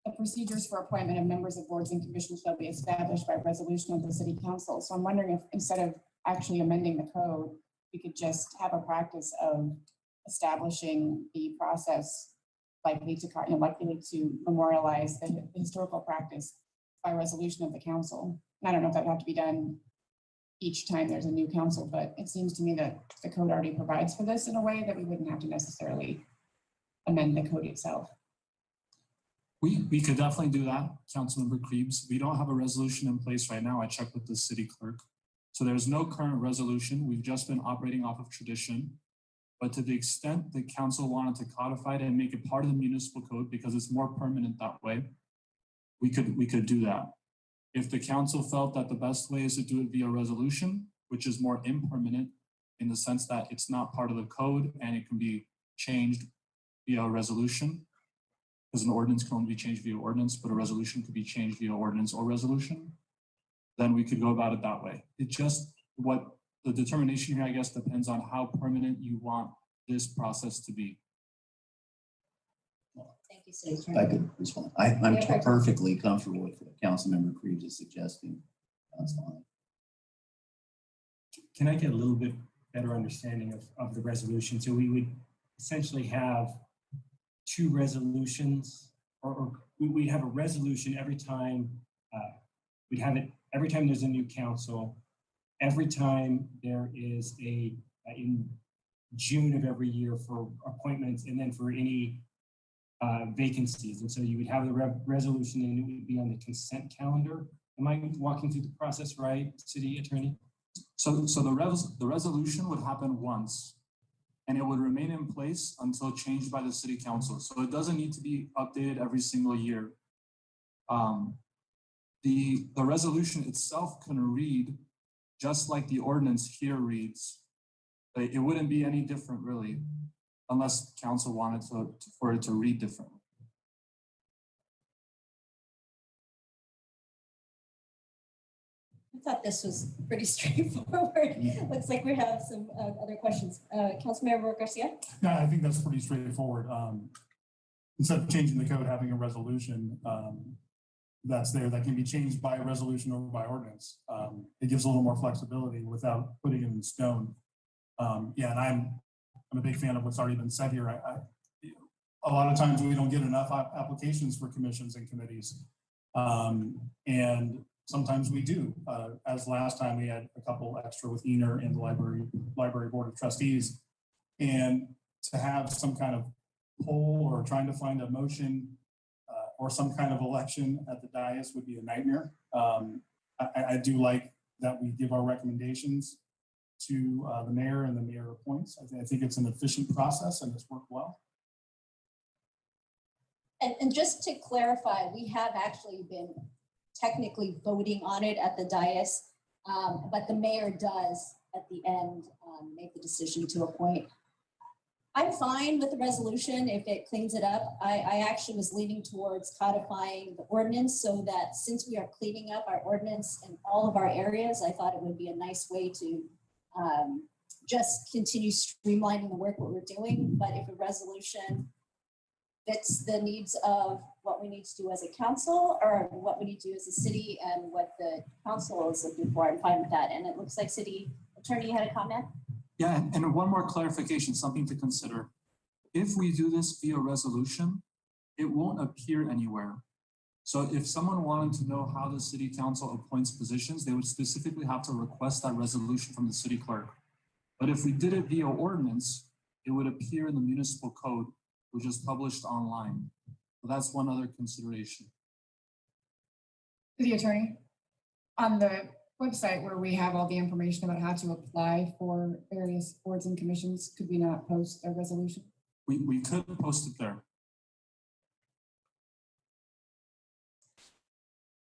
the procedures for appointment of members of boards and commissions shall be established by resolution of the city council. So I'm wondering if instead of actually amending the code, we could just have a practice of establishing the process likely to memorialize the historical practice by resolution of the council. And I don't know if that would have to be done each time there's a new council, but it seems to me that the code already provides for this in a way that we wouldn't have to necessarily amend the code itself. We could definitely do that, Councilmember Krebs. We don't have a resolution in place right now. I checked with the city clerk. So there's no current resolution. We've just been operating off of tradition. But to the extent the council wanted to codify it and make it part of the municipal code because it's more permanent that way, we could do that. If the council felt that the best way is to do it via resolution, which is more impermanent in the sense that it's not part of the code and it can be changed via resolution, because an ordinance can only be changed via ordinance, but a resolution could be changed via ordinance or resolution, then we could go about it that way. It just, what the determination here, I guess, depends on how permanent you want this process to be. Thank you, City If I Attorney. could respond. I'm perfectly comfortable with what Councilmember Creeves is suggesting. That's fine. Can I get a little bit better understanding of the resolution? So we would essentially have 2 resolutions, or we'd have a resolution every time, we'd have it every time there's a new council, every time there is in June of every year for appointments, and then for any vacancies. And so you would have the resolution and it would be on the consent calendar. Am I walking through the process right, City Attorney? So the resolution would happen once and it would remain in place until changed by the city council. So it doesn't need to be updated every single year. The resolution itself can read just like the ordinance here reads. It wouldn't be any different really, unless council wanted for it to read differently. I thought this was pretty straightforward. Looks like we have some other questions. Councilmember Garcia? No, I think that's pretty straightforward. Instead of changing the code, having a resolution that's there that can be changed by a resolution or by ordinance. It gives a little more flexibility without putting it in stone. Yeah, and I'm a big fan of what's already been said here. A lot of times we don't get enough applications for commissions and committees. And sometimes we do. As last time we had a couple extra with Ener and the library board of trustees. And to have some kind of poll or trying to find a motion or some kind of election at the dais would be a nightmare. I do like that we give our recommendations to the mayor and the mayor appoints. I think it's an efficient process and it's worked well. And just to clarify, we have actually been technically voting on it at the dais, but the mayor does at the end make the decision to appoint. I'm fine with the resolution if it cleans it up. I actually was leaning towards codifying the ordinance so that since we are cleaning up our ordinance in all of our areas, I thought it would be a nice way to just continue streamlining the work what we're doing. But if a resolution fits the needs of what we need to do as a council or what we need to do as a city and what the council is looking for, I'm fine with that. And it looks like City Attorney had a comment. Yeah, and one more clarification, something to consider. If we do this via resolution, it won't appear anywhere. So if someone wanted to know how the city council appoints positions, they would specifically have to request that resolution from the city clerk. But if we did it via ordinance, it would appear in the municipal code, which is published online. So that's one other consideration. The attorney, on the website where we have all the information about how to apply for various boards and commissions, could we not post a resolution? We could post it there.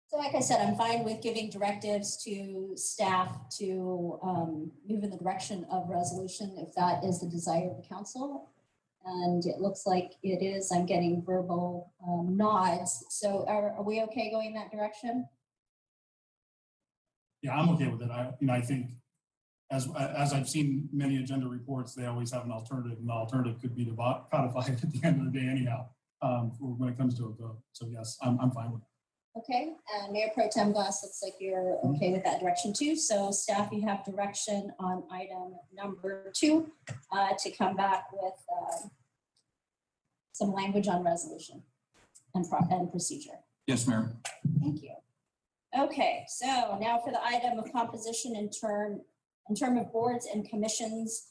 So like I said, I'm fine with giving directives to staff to move in the direction of resolution if that is the desire of the council. And it looks like it is. I'm getting verbal nods. So are we okay going that direction? Yeah, I'm okay with it. I think as I've seen many agenda reports, they always have an alternative, and the alternative could be to codify it at the end of the day anyhow, when it comes to a vote. So yes, I'm fine with it. Okay, and Mayor Pro Tem Glass, looks like you're okay with that direction too. So staff, you have direction on item number 2 to come back with some language on resolution and procedure. Yes, Mayor. Thank you. Okay, so now for the item of composition in term of boards and commissions.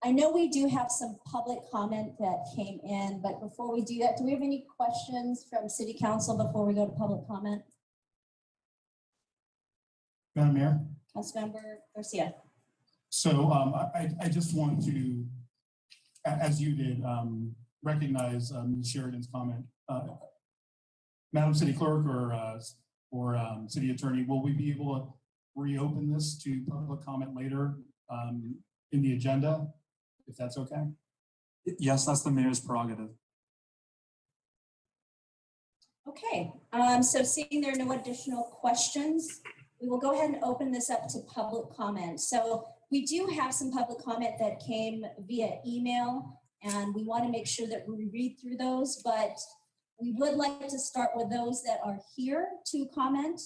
I know we do have some public comment that came in, but before we do that, do we have any questions from City Council before we go to public comment? Madam Mayor? Councilmember Garcia. So I just want to, as you did, recognize Ms. Sheridan's comment. Madam City Clerk or City Attorney, will we be able to reopen this to public comment later in the agenda, if that's okay? Yes, that's the mayor's prerogative. Okay, so seeing there are no additional questions, we will go ahead and open this up to public comment. So we do have some public comment that came via email, and we want to make sure that we read through those, but we would like to start with those that are here to comment.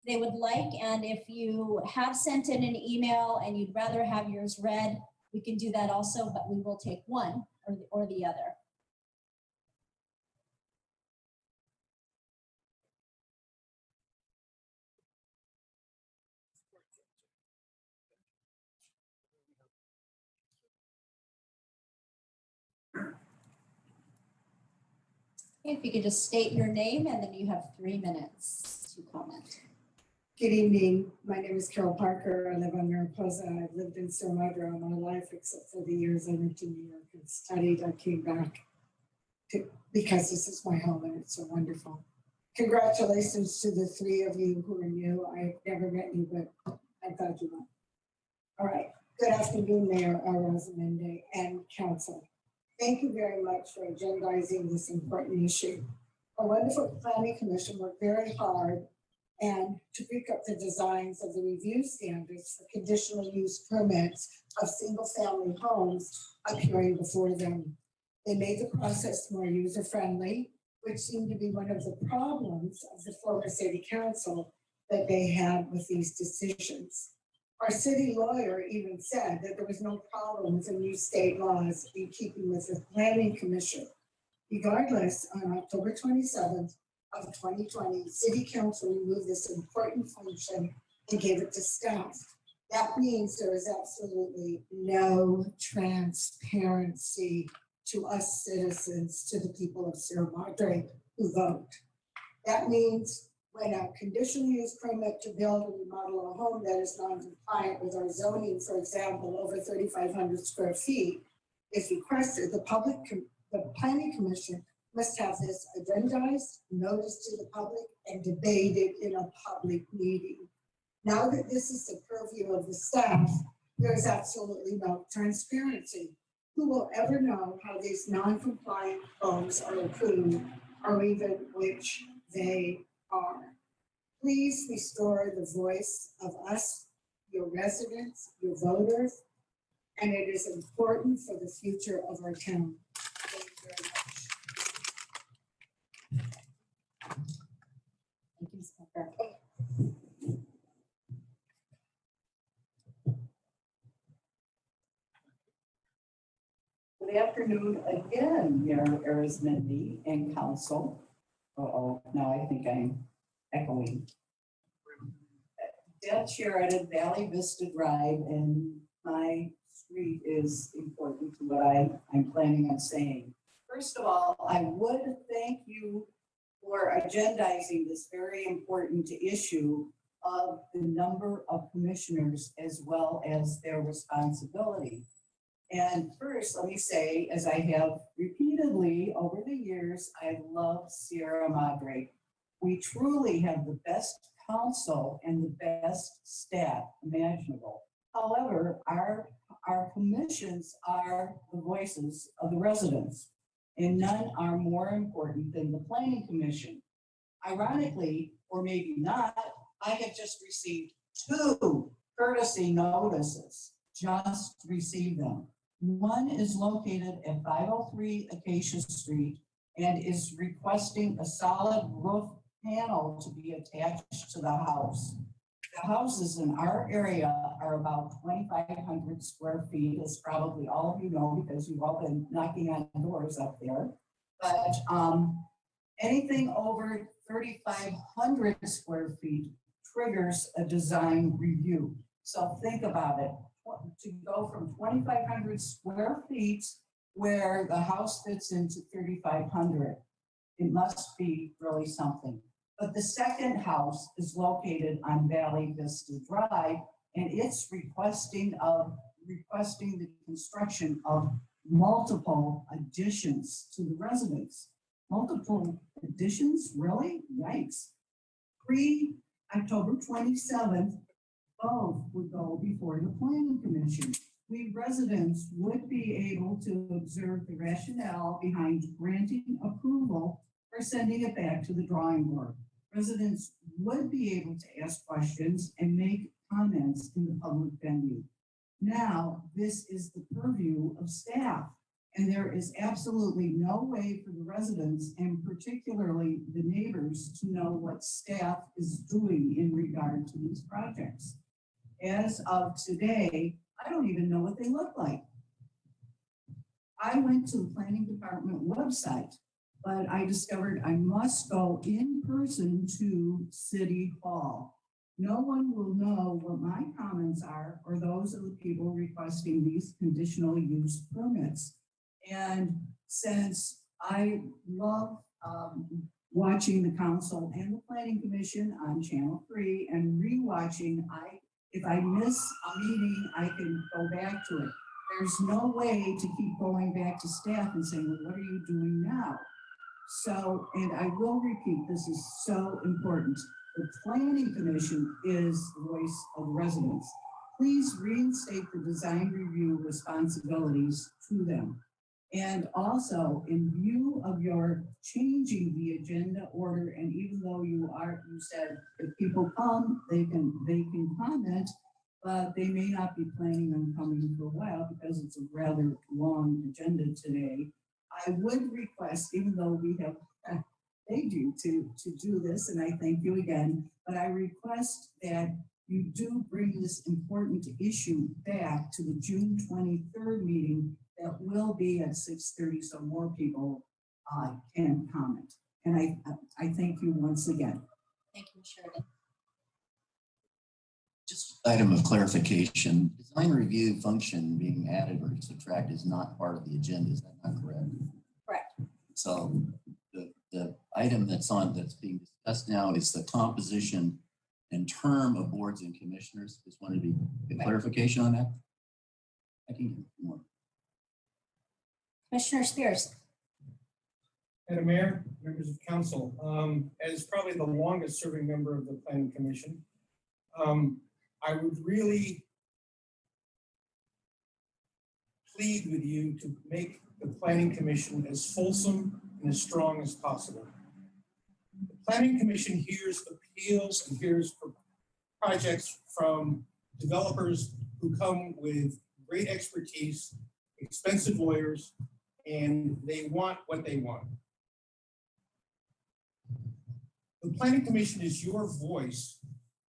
They would like, and if you have sent in an email and you'd rather have yours read, we can do that also, but we will take one or the other. If you could just state your name and then you have 3 minutes to comment. Good evening. My name is Carol Parker. I live on Mariposa. I've lived in Sierra Madre all my life, except for the years I went to New York and studied. I came back because this is my home and it's so wonderful. Congratulations to the 3 of you who are new. I've never met you, but I thought you were. All right. Good afternoon, Mayor Rosamende and Council. Thank you very much for agendizing this important issue. Our wonderful planning commission worked very hard and to pick up the designs of the review standards for conditional use permits of single-family homes appearing before them. They made the process more user-friendly, which seemed to be one of the problems of the former city council that they had with these decisions. Our city lawyer even said that there was no problem with the new state laws in keeping with the planning commission. Regardless, on October 27th of 2020, city council removed this important function and gave it to staff. That means there is absolutely no transparency to us citizens, to the people of Sierra Madre who vote. That means when a conditional use permit to build or remodel a home that is non-compliant with our zoning, for example, over 3,500 square feet, is requested, the planning commission must have this agendized, noticed to the public, and debated in a public meeting. Now that this is the purview of the staff, there is absolutely no transparency. Who will ever know how these non-compliant homes are approved or even which they are? Please restore the voice of us, your residents, your voters, and it is important for the future of our town. Thank you very much. Thank you, Speaker. Good afternoon again, Mayor Arizmendi and Council. Now I think I'm echoing. Dead Sheridan Valley Vista Drive, and my street is important to what I'm planning on saying. First of all, I would thank you for agendizing this very important issue of the number of commissioners as well as their responsibility. And first, let me say, as I have repeatedly over the years, I love Sierra Madre. We truly have the best council and the best staff imaginable. However, our commissions are the voices of the residents, and none are more important than the planning commission. Ironically, or maybe not, I have just received 2 courtesy notices, just received them. One is located at 503 Acacia Street and is requesting a solid roof panel to be attached to the house. The houses in our area are about 2,500 square feet, as probably all of you know, because you've all been knocking on doors up there. But anything over 3,500 square feet triggers a design review. So think about it. To go from 2,500 square feet where the house fits into 3,500, it must be really something. But the second house is located on Valley Vista Drive, and it's requesting the construction of multiple additions to the residence. Multiple additions, really? Yikes. Pre-October 27th, both would go before the planning commission. We residents would be able to observe the rationale behind granting approval or sending it back to the drawing board. Residents would be able to ask questions and make comments in the public venue. Now, this is the purview of staff, and there is absolutely no way for the residents, and particularly the neighbors, to know what staff is doing in regard to these projects. As of today, I don't even know what they look like. I went to the planning department website, but I discovered I must go in person to City Hall. No one will know what my comments are or those of the people requesting these conditional use permits. And since I love watching the council and the planning commission on Channel 3 and rewatching. If I miss a meeting, I can go back to it. There's no way to keep going back to staff and saying, well, what are you doing now? So, and I will repeat, this is so important. The planning commission is the voice of residents. Please reinstate the design review responsibilities to them. And also, in view of your changing the agenda order, and even though you said if people come, they can comment, but they may not be planning on coming for a while because it's a rather long agenda today. I would request, even though we have begged you to do this, and I thank you again, but I request that you do bring this important issue back to the June 23rd meeting that will be at 6:30, so more people can comment. And I thank you once again. Thank you, Sheridan. Just item of clarification, design review function being added or subtracted is not part of the agenda, is that not correct? Correct. So the item that's being discussed now is the composition and term of boards and commissioners. Just wanted to get clarification on that. I can get more. Commissioner Spears. Madam Mayor, members of council, as probably the longest serving member of the Planning Commission, I would really plead with you to make the Planning Commission as fulsome and as strong as possible. The Planning Commission hears appeals and hears projects from developers who come with great expertise, expensive lawyers, and they want what they want. The Planning Commission is your voice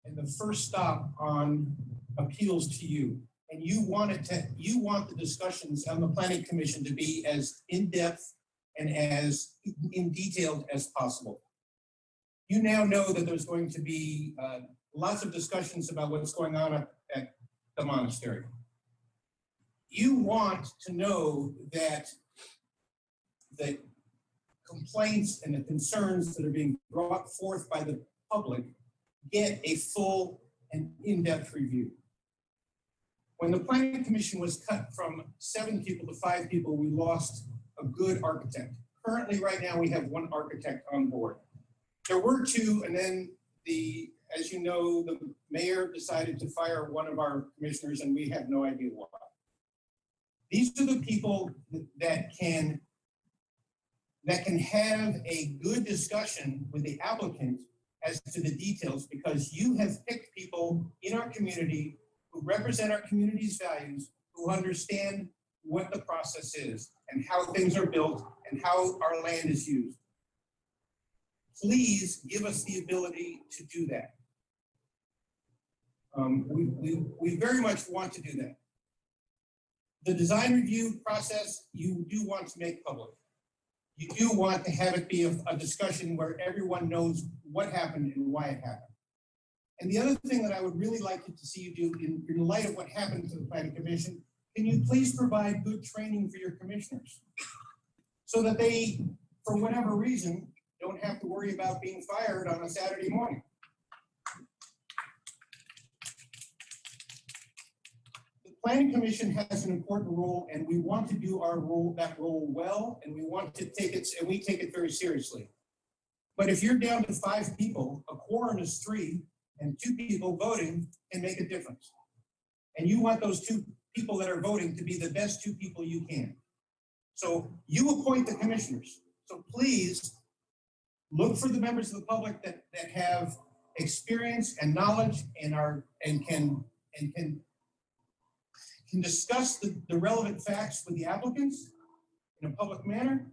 and the first stop on appeals to you. And you want the discussions on the Planning Commission to be as in-depth and as in detailed as possible. You now know that there's going to be lots of discussions about what's going on at the monastery. You want to know that the complaints and the concerns that are being brought forth by the public get a full and in-depth review. When the Planning Commission was cut from 7 people to 5 people, we lost a good architect. Currently, right now, we have 1 architect on board. There were 2, and then as you know, the mayor decided to fire one of our commissioners, and we have no idea why. These are the people that can have a good discussion with the applicant as to the details, because you have picked people in our community who represent our community's values, who understand what the process is and how things are built and how our land is used. Please give us the ability to do that. We very much want to do that. The design review process, you do want to make public. You do want to have it be a discussion where everyone knows what happened and why it happened. And the other thing that I would really like to see you do in light of what happened to the Planning Commission, can you please provide good training for your commissioners so that they, for whatever reason, don't have to worry about being fired on a Saturday morning. The Planning Commission has an important role, and we want to do that role well, and we want to take it very seriously. But if you're down to 5 people, a quorum is 3, and 2 people voting can make a difference. And you want those 2 people that are voting to be the best 2 people you can. So you appoint the commissioners. So please look for the members of the public that have experience and knowledge and can discuss the relevant facts with the applicants in a public manner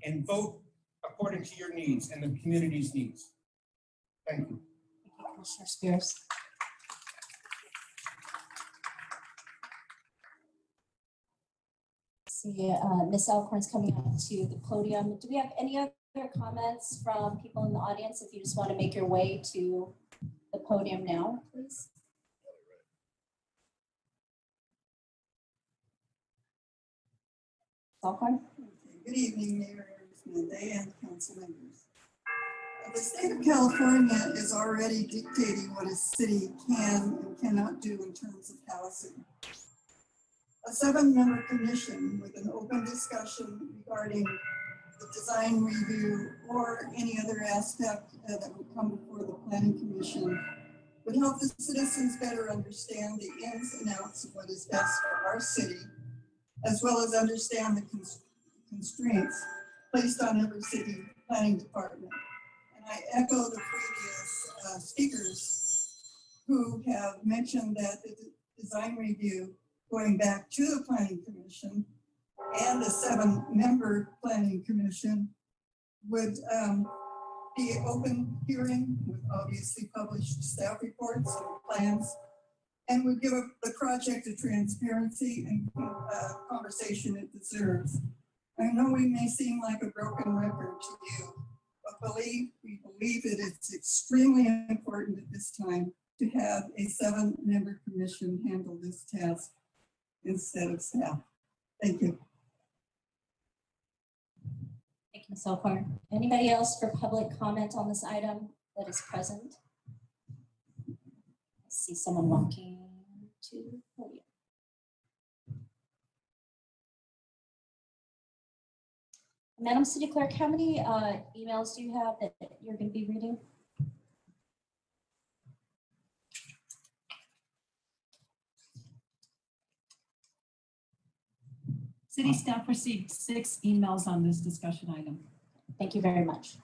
and vote according to your needs and the community's needs. Thank you. Thank you, Commissioner Spears. See, Ms. Alcorn's coming up to the podium. Do we have any other comments from people in the audience? If you just want to make your way to the podium now, please. Alcorn. Good evening, Mayor, Madre and council members. The state of California is already dictating what a city can and cannot do in terms of housing. A 7-member commission with an open discussion regarding the design review or any other aspect that would come before the planning commission would help the citizens better understand the ins and outs of what is best for our city, as well as understand the constraints placed on every city planning department. And I echo the previous speakers who have mentioned that the design review going back to the planning commission and the 7-member planning commission would be open hearing with obviously published staff reports and plans, and would give the project the transparency and conversation it deserves. I know we may seem like a broken record to you, but we believe that it's extremely important at this time to have a 7-member commission handle this task instead of staff. Thank you. Thank you, Ms. Elkhorn. Anybody else for public comment on this item that is present? I see someone walking to the podium. Madam City Clerk, how many emails do you have that you're going to be reading? City staff received 6 emails on this discussion item. Thank you very much.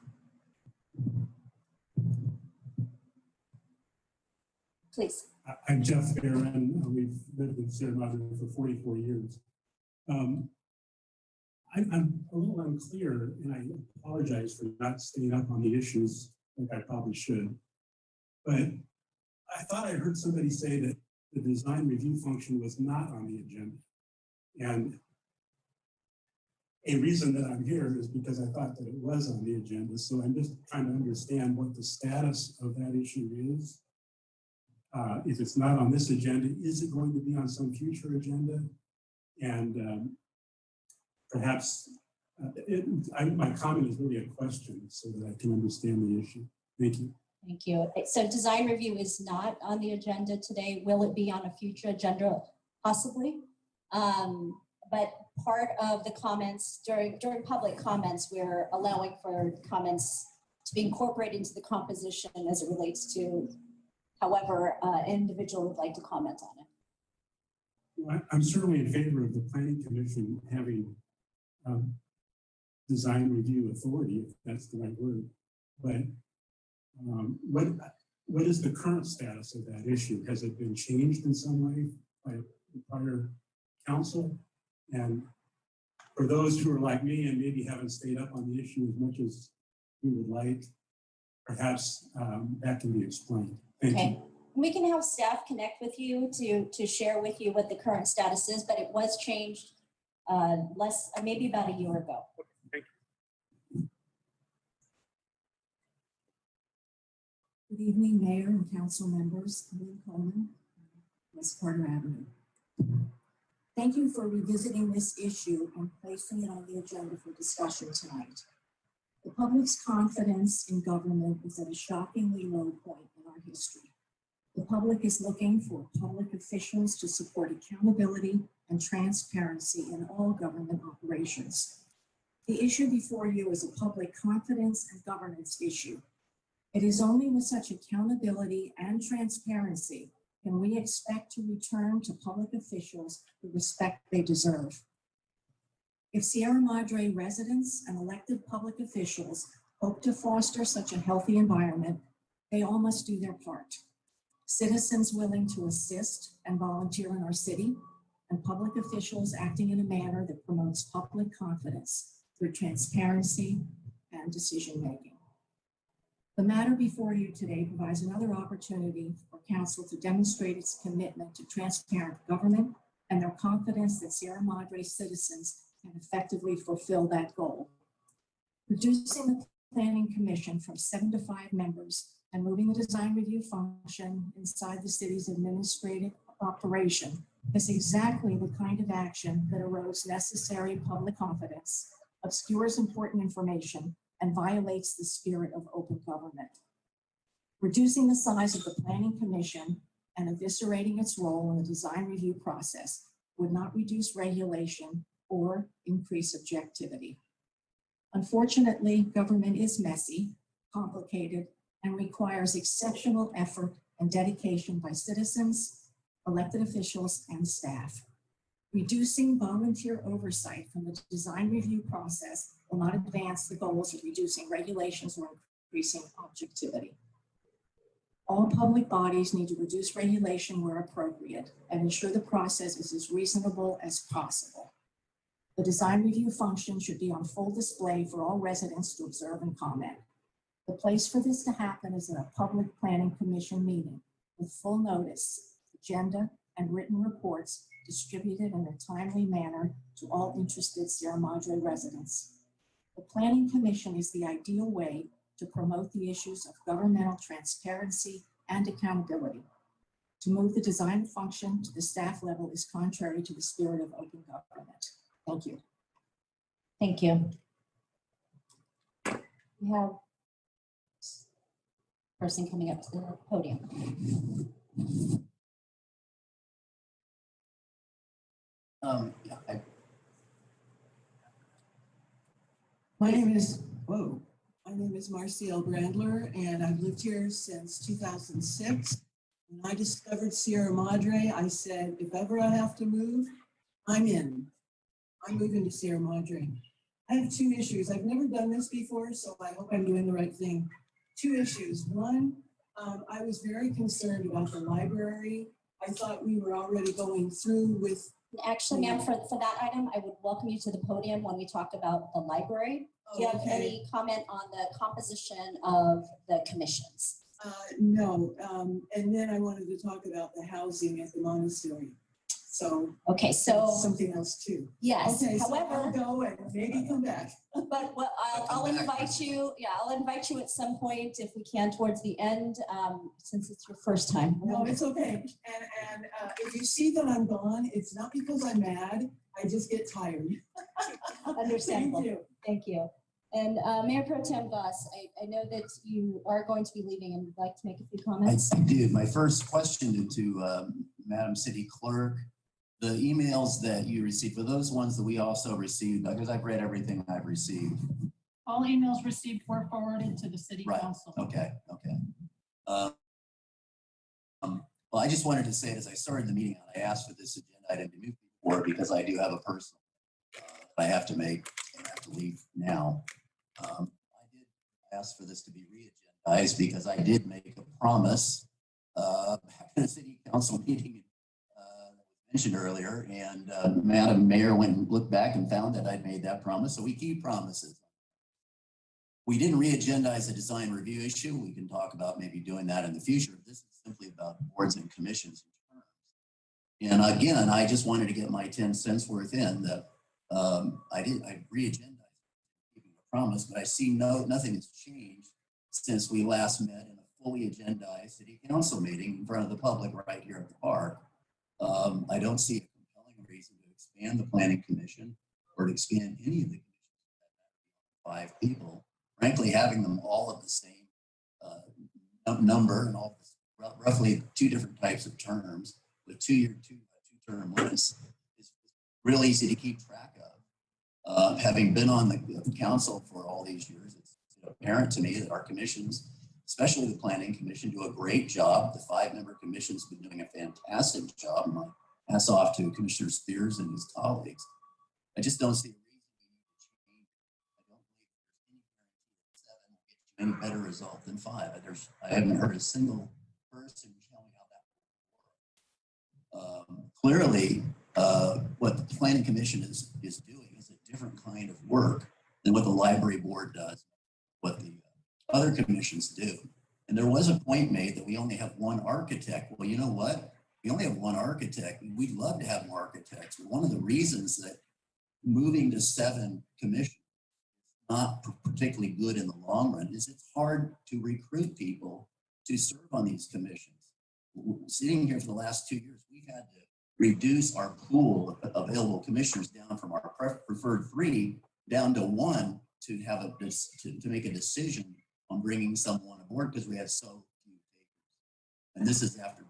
Please. I'm Jeff Barron. We've lived with Sierra Madre for 44 years. I'm a little unclear, and I apologize for not staying up on the issues like I probably should. But I thought I heard somebody say that the design review function was not on the agenda. And a reason that I'm here is because I thought that it was on the agenda. So I'm just trying to understand what the status of that issue is. If it's not on this agenda, is it going to be on some future agenda? And perhaps my comment is really a question so that I can understand the issue. Thank you. Thank you. So design review is not on the agenda today. Will it be on a future agenda? Possibly. But part of the comments during public comments, we're allowing for comments to be incorporated into the composition as it relates to however an individual would like to comment on it. Well, I'm certainly in favor of the Planning Commission having design review authority, if that's the right word. But what is the current status of that issue? Has it been changed in some way by the prior council? And for those who are like me and maybe haven't stayed up on the issue as much as we would like, perhaps that can be explained. Thank you. We can have staff connect with you to share with you what the current status is, but it was changed maybe about a year ago. Good evening, Mayor and Council members. Lynn Coleman, West Porter Avenue. Thank you for revisiting this issue and placing it on the agenda for discussion tonight. The public's confidence in government is at a shockingly low point in our history. The public is looking for public officials to support accountability and transparency in all government operations. The issue before you is a public confidence and governance issue. It is only with such accountability and transparency can we expect to return to public officials the respect they deserve. If Sierra Madre residents and elected public officials hope to foster such a healthy environment, they all must do their part. Citizens willing to assist and volunteer in our city, and public officials acting in a manner that promotes public confidence through transparency and decision-making. The matter before you today provides another opportunity for Council to demonstrate its commitment to transparent government and their confidence that Sierra Madre citizens can effectively fulfill that goal. Reducing the Planning Commission from 7 to 5 members and moving the design review function inside the city's administrative operation is exactly the kind of action that erodes necessary public confidence obscures important information, and violates the spirit of open government. Reducing the size of the Planning Commission and eviscerating its role in the design review process would not reduce regulation or increase objectivity. Unfortunately, government is messy, complicated, and requires exceptional effort and dedication by citizens, elected officials, and staff. Reducing volunteer oversight from the design review process will not advance the goals of reducing regulations or increasing objectivity. All public bodies need to reduce regulation where appropriate and ensure the process is as reasonable as possible. The design review function should be on full display for all residents to observe and comment. The place for this to happen is in a public planning commission meeting with full notice, agenda, and written reports distributed in a timely manner to all interested Sierra Madre residents. The Planning Commission is the ideal way to promote the issues of governmental transparency and accountability. To move the design function to the staff level is contrary to the spirit of open government. Thank you. Thank you. We have a person coming up to the podium. My name is Marciel Brandler, and I've lived here since 2006. When I discovered Sierra Madre, I said, if ever I have to move, I'm in. I'm moving to Sierra Madre. I have two issues. I've never done this before, so I hope I'm doing the right thing. Two issues. One, I was very concerned about the library. I thought we were already going through with. Actually, ma'am, for that item, I would welcome you to the podium when we talk about the library. Do you have any comment on the composition of the commissions? No, and then I wanted to talk about the housing at the monastery. So okay, so something else too. Yes. Okay, however, so I'll go and maybe come back. But what I'll invite you. Yeah, I'll invite you at some point if we can towards the end, since it's your first time. No, it's okay. And if you see that I'm gone, it's not because I'm mad. I just get tired. Understandable. Thank you. Thank you. And Mayor Pro Tem Goss, I know that you are going to be leaving and would like to make a few comments. I do. My first question to Madam City Clerk, the emails that you received, for those ones that we also received, because I've read everything I've received. All emails received were forwarded to the city council. Okay. Well, I just wanted to say, as I started the meeting, I asked for this agenda item to move forward because I do have a personal I have to make and I have to leave now. I did ask for this to be re-agendized because I did make a promise back in a city council meeting mentioned earlier, and Madam Mayor went and looked back and found that I'd made that promise. So we keep promises. We didn't re-agendize the design review issue. We can talk about maybe doing that in the future. This is simply about boards and commissions and terms. And again, I just wanted to get my 10 cents worth in that I re-agendized keeping a promise, but I see nothing has changed since we last met in a fully agendized city council meeting in front of the public right here at the park. I don't see a compelling reason to expand the planning commission or to expand any of the commissions. 5 people, frankly, having them all of the same number and all roughly 2 different types of terms with 2-term limits is real easy to keep track of. Having been on the council for all these years, it's apparent to me that our commissions, especially the planning commission, do a great job. The 5-member commission's been doing a fantastic job. My hats off to Commissioner Spears and his colleagues. I just don't see a reason we need to change. I don't believe there's any guarantee that 7 will get you any better result than 5. I haven't heard a single person tell me how that will work. Clearly, what the planning commission is doing is a different kind of work than what the library board does, what the other commissions do. And there was a point made that we only have 1 architect. Well, you know what? We only have 1 architect. We'd love to have more architects. But one of the reasons that moving to 7 commissions is not particularly good in the long run is it's hard to recruit people to serve on these commissions. Sitting here for the last 2 years, we've had to reduce our pool of available commissioners down from our preferred 3 down to one to have to make a decision on bringing someone aboard because we have so few takers. And this is after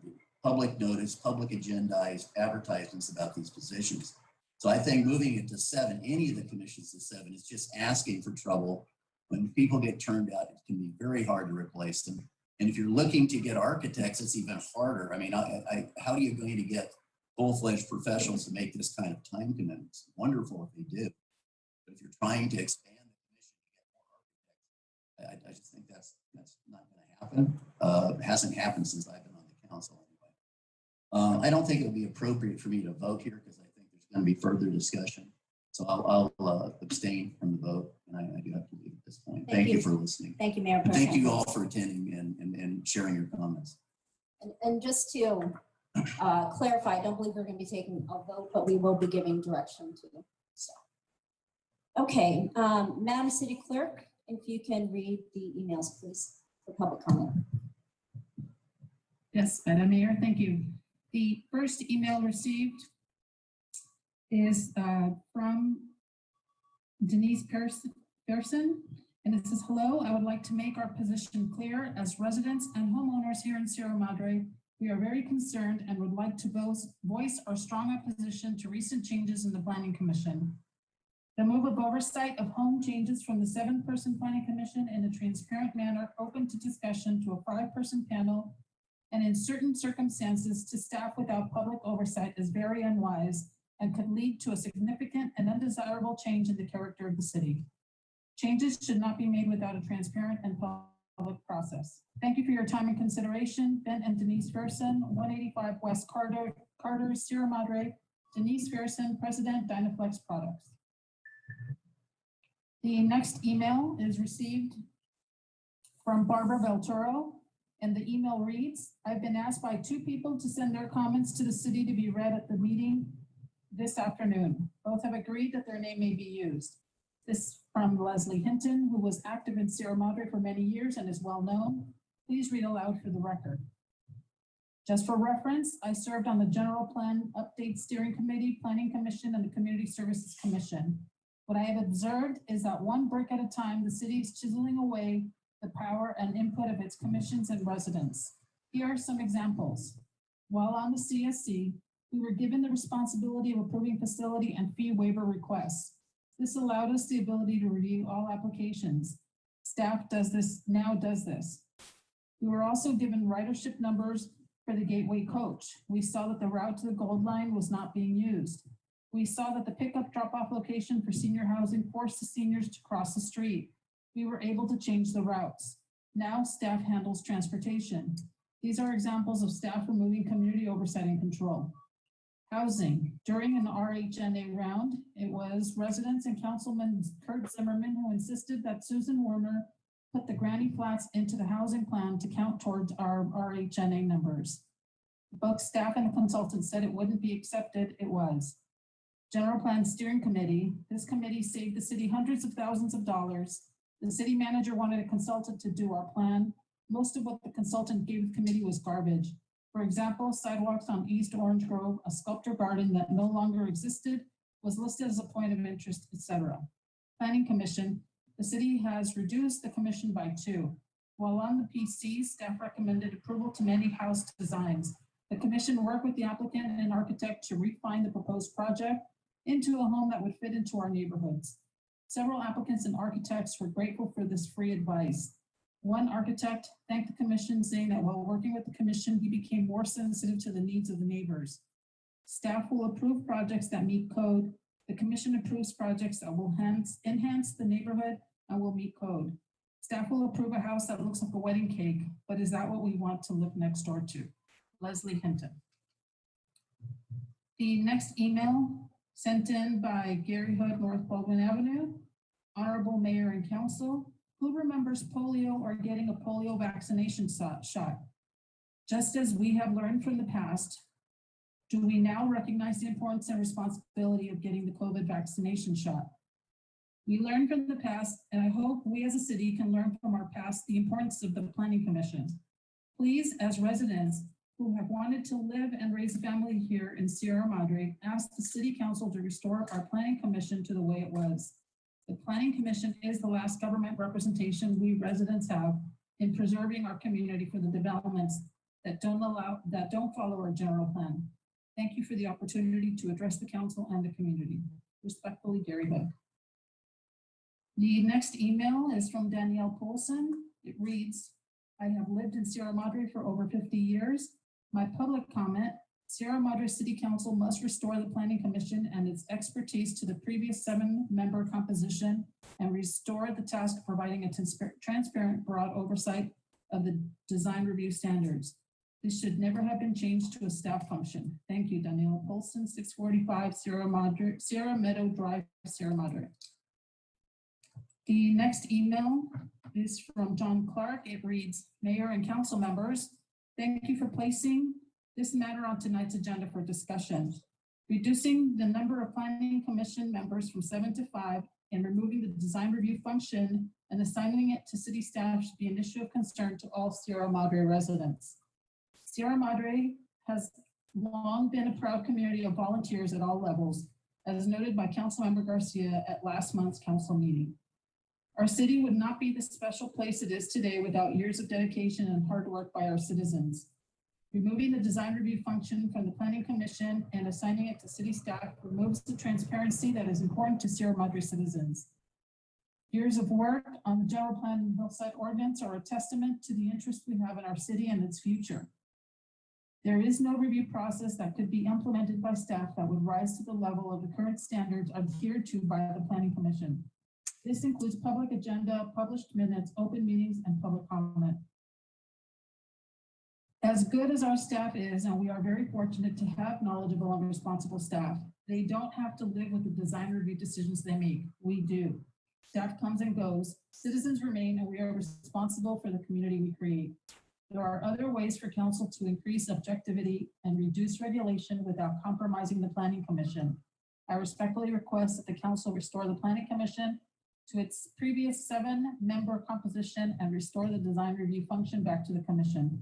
public notice, public agendized advertisements about these positions. So I think moving it to 7, any of the commissions to 7 is just asking for trouble. When people get turned out, it can be very hard to replace them. And if you're looking to get architects, it's even harder. I mean, how are you going to get full-fledged professionals to make this kind of time commitment? It's wonderful if they do. But if you're trying to expand the commission to get more architects, I just think that's not going to happen. It hasn't happened since I've been on the council anyway. I don't think it'll be appropriate for me to vote here because I think there's going to be further discussion. So I'll abstain from the vote, and I do have to leave at this point. Thank you for listening. Thank you, Mayor. And thank you all for attending and sharing your comments. And just to clarify, I don't believe we're going to be taking a vote, but we will be giving direction to the staff. Okay, Madam City Clerk, if you can read the emails, please, for public comment. Yes, Madam Mayor, thank you. The first email received is from Denise Pearson, and it says, hello, I would like to make our position clear. As residents and homeowners here in Sierra Madre, we are very concerned and would like to voice our strong opposition to recent changes in the Planning Commission. The move of oversight of home changes from the 7-person Planning Commission in a transparent manner open to discussion to a 5-person panel, and in certain circumstances to staff without public oversight is very unwise and could lead to a significant and undesirable change in the character of the city. Changes should not be made without a transparent and public process. Thank you for your time and consideration. Ben and Denise Ferson, 185 West Carter, Sierra Madre. Denise Ferson, President, Dynaflex Products. The next email is received from Barbara Velturo, and the email reads, I've been asked by 2 people to send their comments to the city to be read at the meeting this afternoon. Both have agreed that their name may be used. This from Leslie Hinton, who was active in Sierra Madre for many years and is well known. Please read aloud for the record. Just for reference, I served on the General Plan Update Steering Committee, Planning Commission, and the Community Services Commission. What I have observed is that one brick at a time, the city is chiseling away the power and input of its commissions and residents. Here are some examples. While on the CSC, we were given the responsibility of approving facility and fee waiver requests. This allowed us the ability to review all applications. Staff now does this. We were also given ridership numbers for the Gateway Coach. We saw that the route to the Gold Line was not being used. We saw that the pickup drop-off location for senior housing forced the seniors to cross the street. We were able to change the routes. Now staff handles transportation. These are examples of staff removing community oversight and control. Housing. During an RHNA round, it was residents and Councilman Kurt Zimmerman who insisted that Susan Werner put the Granny Flats into the housing plan to count towards our RHNA numbers. Both staff and the consultant said it wouldn't be accepted. It was. General Plan Steering Committee. This committee saved the city hundreds of thousands of dollars. The city manager wanted a consultant to do our plan. Most of what the consultant gave the committee was garbage. For example, sidewalks on East Orange Grove, a sculpture garden that no longer existed, was listed as a point of interest, etc. Planning Commission, the city has reduced the commission by 2. While on the PC, staff recommended approval to many house designs. The commission worked with the applicant and architect to refine the proposed project into a home that would fit into our neighborhoods. Several applicants and architects were grateful for this free advice. One architect thanked the commission, saying that while working with the commission, he became more sensitive to the needs of the neighbors. Staff will approve projects that meet code. The commission approves projects that will enhance the neighborhood and will meet code. Staff will approve a house that looks like a wedding cake, but is that what we want to live next door to? Leslie Hinton. The next email sent in by Gary Hood, North Baldwin Avenue. Honorable Mayor and Council, who remembers polio or getting a polio vaccination shot? Just as we have learned from the past, do we now recognize the importance and responsibility of getting the COVID vaccination shot? We learned from the past, and I hope we as a city can learn from our past the importance of the Planning Commission. Please, as residents who have wanted to live and raise a family here in Sierra Madre, ask the City Council to restore our Planning Commission to the way it was. The Planning Commission is the last government representation we residents have in preserving our community for the developments that don't follow our general plan. Thank you for the opportunity to address the council and the community. Respectfully, Gary Hook. The next email is from Danielle Polson. It reads, I have lived in Sierra Madre for over 50 years. My public comment, Sierra Madre City Council must restore the Planning Commission and its expertise to the previous 7-member composition and restore the task of providing a transparent, broad oversight of the design review standards. This should never have been changed to a staff function. Thank you, Danielle Polson, 645 Sierra Meadow Drive, Sierra Madre. The next email is from John Clark. It reads, Mayor and council members, thank you for placing this matter on tonight's agenda for discussion. Reducing the number of Planning Commission members from 7 to 5 and removing the design review function and assigning it to city staff should be an issue of concern to all Sierra Madre residents. Sierra Madre has long been a proud community of volunteers at all levels, as noted by Councilmember Garcia at last month's council meeting. Our city would not be the special place it is today without years of dedication and hard work by our citizens. Removing the design review function from the Planning Commission and assigning it to city staff removes the transparency that is important to Sierra Madre citizens. Years of work on the general plan and hillside ordinance are a testament to the interest we have in our city and its future. There is no review process that could be implemented by staff that would rise to the level of the current standards adhered to by the Planning Commission. This includes public agenda, published minutes, open meetings, and public comment. As good as our staff is, and we are very fortunate to have knowledgeable and responsible staff, they don't have to live with the design review decisions they make. We do. Staff comes and goes, citizens remain, and we are responsible for the community we create. There are other ways for council to increase objectivity and reduce regulation without compromising the Planning Commission. I respectfully request that the council restore the Planning Commission to its previous 7-member composition and restore the design review function back to the commission.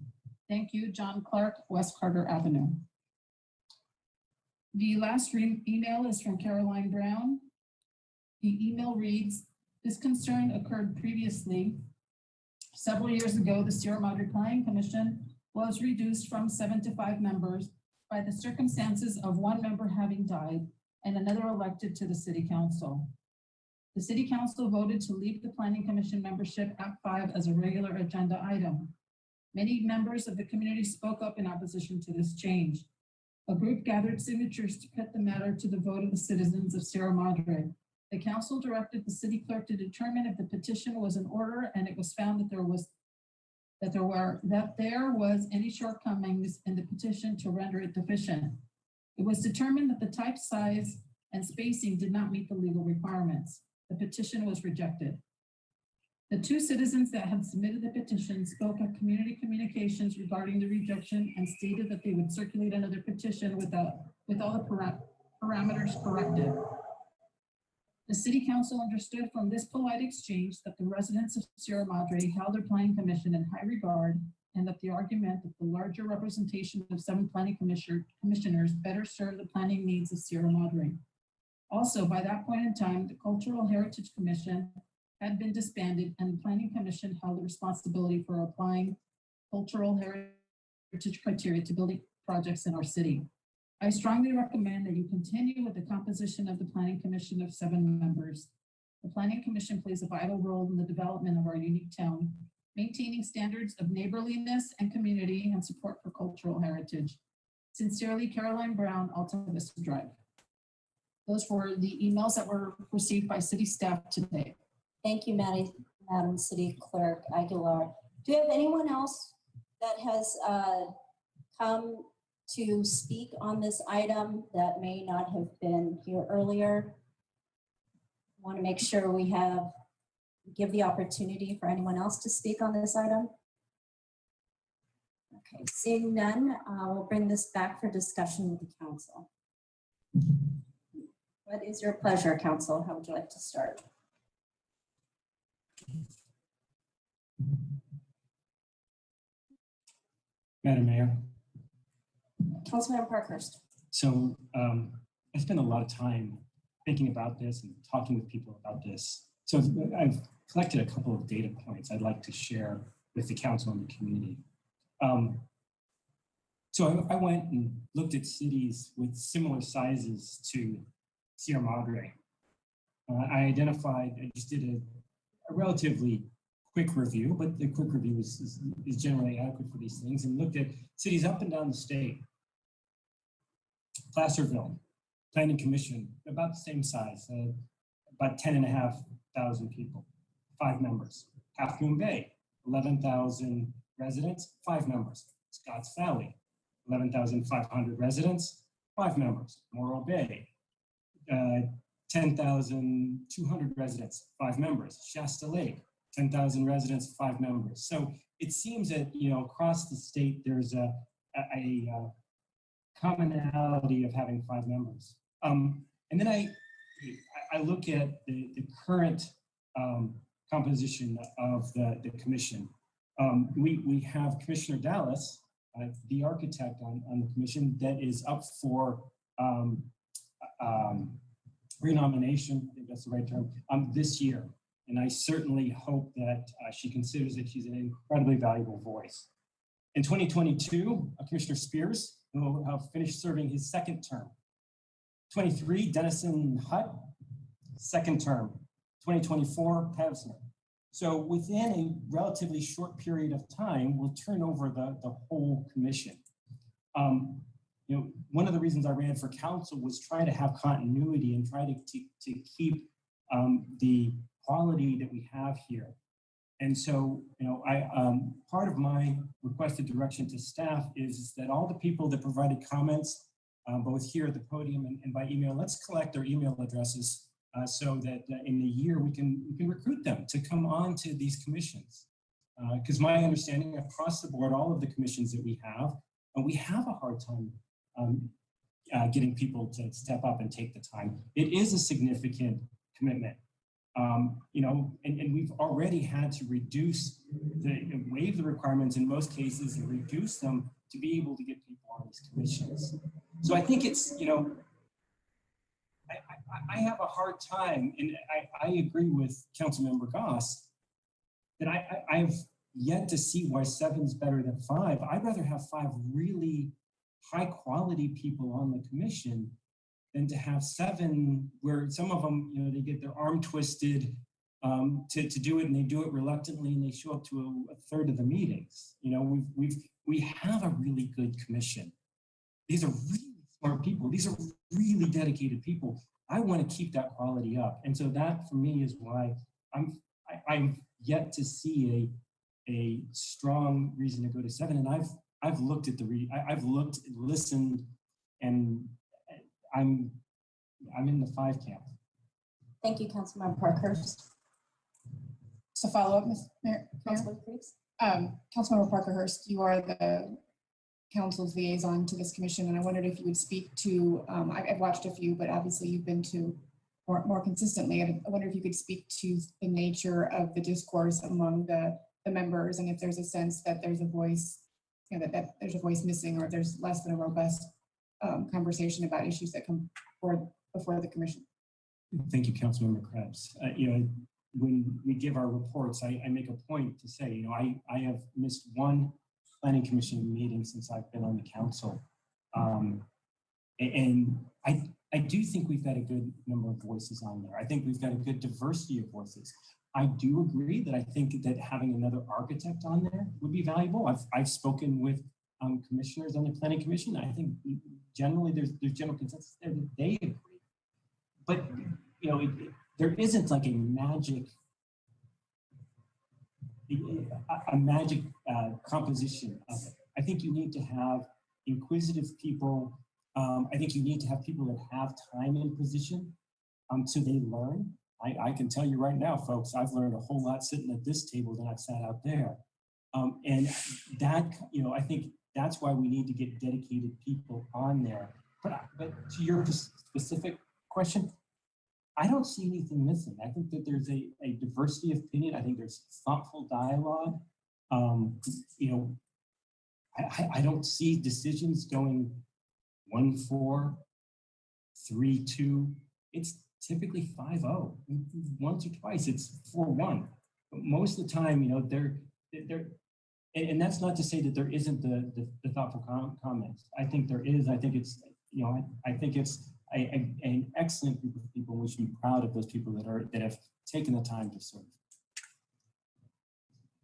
Thank you, John Clark, West Carter Avenue. The last email is from Caroline Brown. The email reads, this concern occurred previously. Several years ago, the Sierra Madre Planning Commission was reduced from 7 to 5 members by the circumstances of one member having died and another elected to the city council. The city council voted to leave the Planning Commission membership at 5 as a regular agenda item. Many members of the community spoke up in opposition to this change. A group gathered signatures to put the matter to the vote of the citizens of Sierra Madre. The council directed the city clerk to determine if the petition was in order, and it was found that there was any shortcomings in the petition to render it deficient. It was determined that the type, size, and spacing did not meet the legal requirements. The petition was rejected. The 2 citizens that had submitted the petition spoke at community communications regarding the rejection and stated that they would circulate another petition with all the parameters corrected. The city council understood from this polite exchange that the residents of Sierra Madre held their planning commission in high regard, and that the argument that the larger representation of 7 planning commissioners better serve the planning needs of Sierra Madre. Also, by that point in time, the Cultural Heritage Commission had been disbanded, and the Planning Commission held the responsibility for applying cultural heritage criteria to building projects in our city. I strongly recommend that you continue with the composition of the Planning Commission of 7 members. The Planning Commission plays a vital role in the development of our unique town, maintaining standards of neighborliness and community and support for cultural heritage. Sincerely, Caroline Brown, Alta Vista Drive. Those were the emails that were received by city staff today. Thank you, Madam City Clerk Aguilar. Do you have anyone else that has come to speak on this item that may not have been here earlier? I want to make sure we give the opportunity for anyone else to speak on this item. Okay, seeing none, we'll bring this back for discussion with the council. What is your pleasure, council? How would you like to start? Madam Mayor. Councilmember Parkhurst. So I spent a lot of time thinking about this and talking with people about this. So I've collected a couple of data points I'd like to share with the council and the community. So I went and looked at cities with similar sizes to Sierra Madre. I just did a relatively quick review, but the quick review is generally adequate for these things, and looked at cities up and down the state. Placerville, Planning Commission, about the same size, about 10,500 people, 5 members. Half Moon Bay, 11,000 residents, 5 members. Scotts Valley, 11,500 residents, 5 members. Morro Bay, 10,200 residents, 5 members. Shasta Lake, 10,000 residents, 5 members. So it seems that, across the state, there's a commonality of having 5 members. And then I look at the current composition of the commission. We have Commissioner Dallas, the architect on the commission, that is up for renomination, I think that's the right term, this year. And I certainly hope that she considers that she's an incredibly valuable voice. In 2022, Commissioner Spears will have finished serving his 2nd term. 23, Dennison Hutt, 2nd term. 2024, Pevsner. So within a relatively short period of time, we'll turn over the whole commission. One of the reasons I ran for council was trying to have continuity and try to keep the quality that we have here. And so, part of my requested direction to staff is that all the people that provided comments, both here at the podium and by email, let's collect their email addresses so that in the year we can recruit them to come on to these commissions. Because my understanding across the board, all of the commissions that we have a hard time getting people to step up and take the time. It is a significant commitment. And we've already had to waive the requirements in most cases and reduce them to be able to get people on these commissions. So I think it's, I have a hard time, and I agree with Councilmember Goss that I've yet to see why 7 is better than 5. I'd rather have 5 really high quality people on the commission than to have 7 where some of them, they get their arm twisted to do it, and they do it reluctantly, and they show up to a third of the meetings. We have a really good commission. These are really smart people. These are really dedicated people. I want to keep that quality up. And so that for me is why I'm yet to see a strong reason to go to 7. And I've looked at I've looked, listened, and I'm in the 5 camp. Thank you, Councilmember Parkhurst. So follow up, Ms. Mayor. Councilmember Creeks. Councilmember Parkhurst, you are the council's liaison to this commission, and I wondered if you would speak to, I've watched a few, but obviously you've been to more consistently. I wonder if you could speak to the nature of the discourse among the members, and if there's a sense that there's a voice, that there's a voice missing, or if there's less than a robust conversation about issues that come forward before the commission. Thank you, Councilmember Krebs. When we give our reports, I make a point to say, I have missed 1 planning commission meeting since I've been on the council. And I do think we've got a good number of voices on there. I think we've got a good diversity of voices. I do agree that I think that having another architect on there would be valuable. I've spoken with commissioners on the planning commission. I think generally there's general consensus there that they agree. But there isn't like a magic composition of it. I think you need to have inquisitive people. I think you need to have people that have time in position so they learn. I can tell you right now, folks, I've learned a whole lot sitting at this table than I've sat out there. And that, I think that's why we need to get dedicated people on there. But to your specific question, I don't see anything missing. I think that there's a diversity of opinion. I think there's thoughtful dialogue. I don't see decisions going 1-4, 3-2. typically 5-0. Once or twice, it's 4-1. But most of the time, you know, they're and that's not to say that there isn't the thoughtful comments. I think there is. I think it's, you know, I think it's an excellent group of people. We should be proud of those people that have taken the time to serve.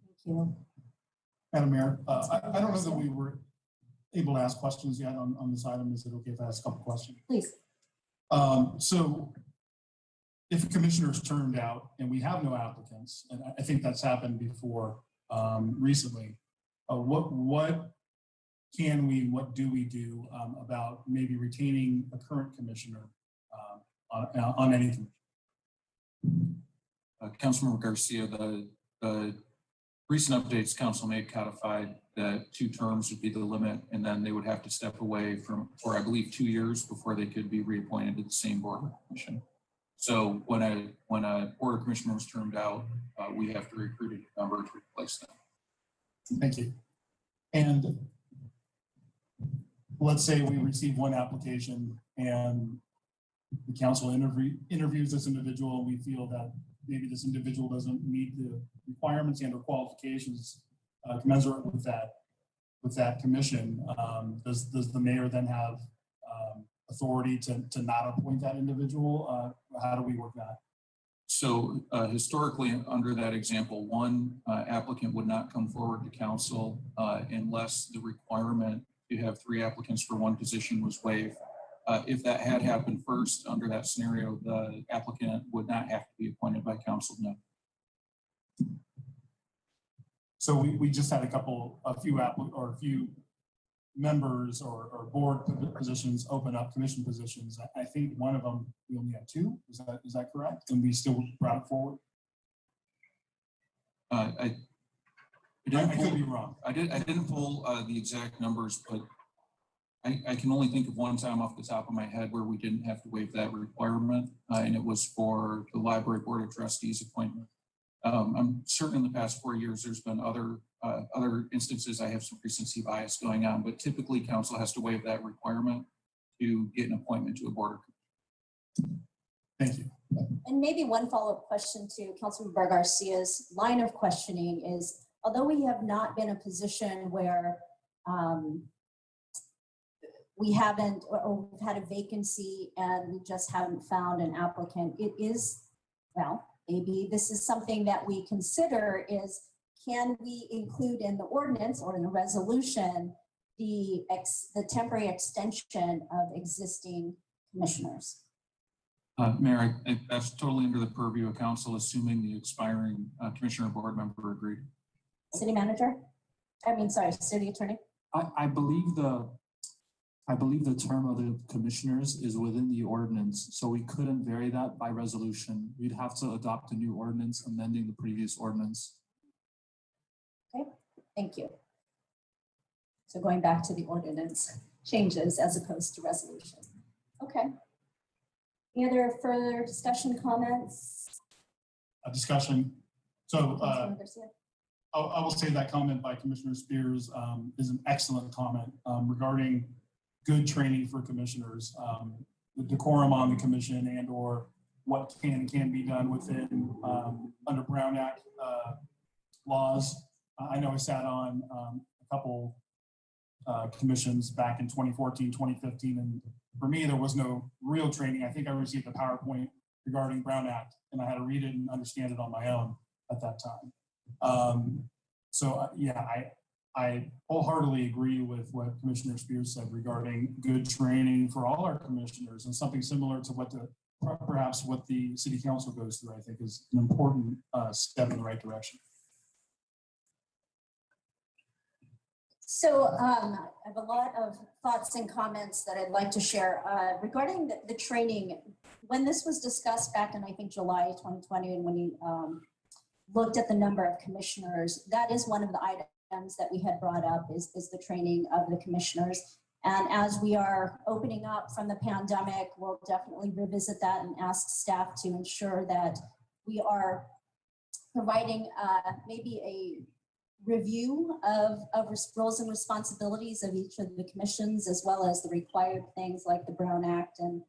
Thank you. Madam Mayor, I don't know that we were able to ask questions yet on this item. Is it okay if I ask a couple questions? Please. So if a commissioner is termed out and we have no applicants, and I think that's happened before recently, what do we do about maybe retaining a current commissioner on anything? Councilmember Garcia, the recent updates council made codified that 2 terms would be the limit, and then they would have to step away for I believe 2 years before they could be reappointed to the same board or commission. So when a board of commissioners is termed out, we have to recruit a member to replace them. Thank you. And let's say we receive one application and the council interviews this individual, and we feel that maybe this individual doesn't meet the requirements and or qualifications commensurate with that commission. Does the mayor then have authority to not appoint that individual? How do we work that? So historically, under that example, one applicant would not come forward to council unless the requirement to have 3 applicants for one position was waived. If that had happened first, under that scenario, the applicant would not have to be appointed by council, no. So we just had a few members or board positions open up, commission positions. I think one of them, we only had 2. Is that correct? And we still brought it forward? I could be wrong. I didn't pull the exact numbers, but I can only think of one time off the top of my head where we didn't have to waive that requirement, and it was for the library board of trustees appointment. I'm certain in the past 4 years there's been other instances. I have some recency bias going on, but typically council has to waive that requirement to get an appointment to a board. Thank you. And maybe one follow-up question to Councilmember Garcia's line of questioning is, although we have not been in a position where we haven't, or we've had a vacancy and we just haven't found an applicant, it is, well, maybe this is something that we consider is, can we include in the ordinance or in the resolution the temporary extension of existing commissioners? Mayor, that's totally under the purview of council, assuming the expiring commissioner board member agreed. City attorney. I believe the term of the commissioners is within the ordinance, so we couldn't vary that by resolution. We'd have to adopt a new ordinance amending the previous ordinance. Okay, thank you. So going back to the ordinance changes as opposed to resolution. Okay. Any other further discussion, comments? A discussion. So I will say that comment by Commissioner Spears is an excellent comment regarding good training for commissioners, the decorum on the commission and or what can be done within under Brown Act laws. I know I sat on a couple commissions back in 2014, 2015, and for me, there was no real training. I think I received a PowerPoint regarding Brown Act, and I had to read it and understand it on my own at that time. I wholeheartedly agree with what Commissioner Spears said regarding good training for all our commissioners, and something similar to perhaps what the city council goes through, I think is an important step in the right direction. So I have a lot of thoughts and comments that I'd like to share regarding the training. When this was discussed back in, I think, July 2020, and when you looked at the number of commissioners, that is one of the items that we had brought up is the training of the commissioners. And as we are opening up from the pandemic, we'll definitely revisit that and ask staff to ensure that we are providing maybe a review of roles and responsibilities of each of the commissions, as well as the required things like the Brown Act and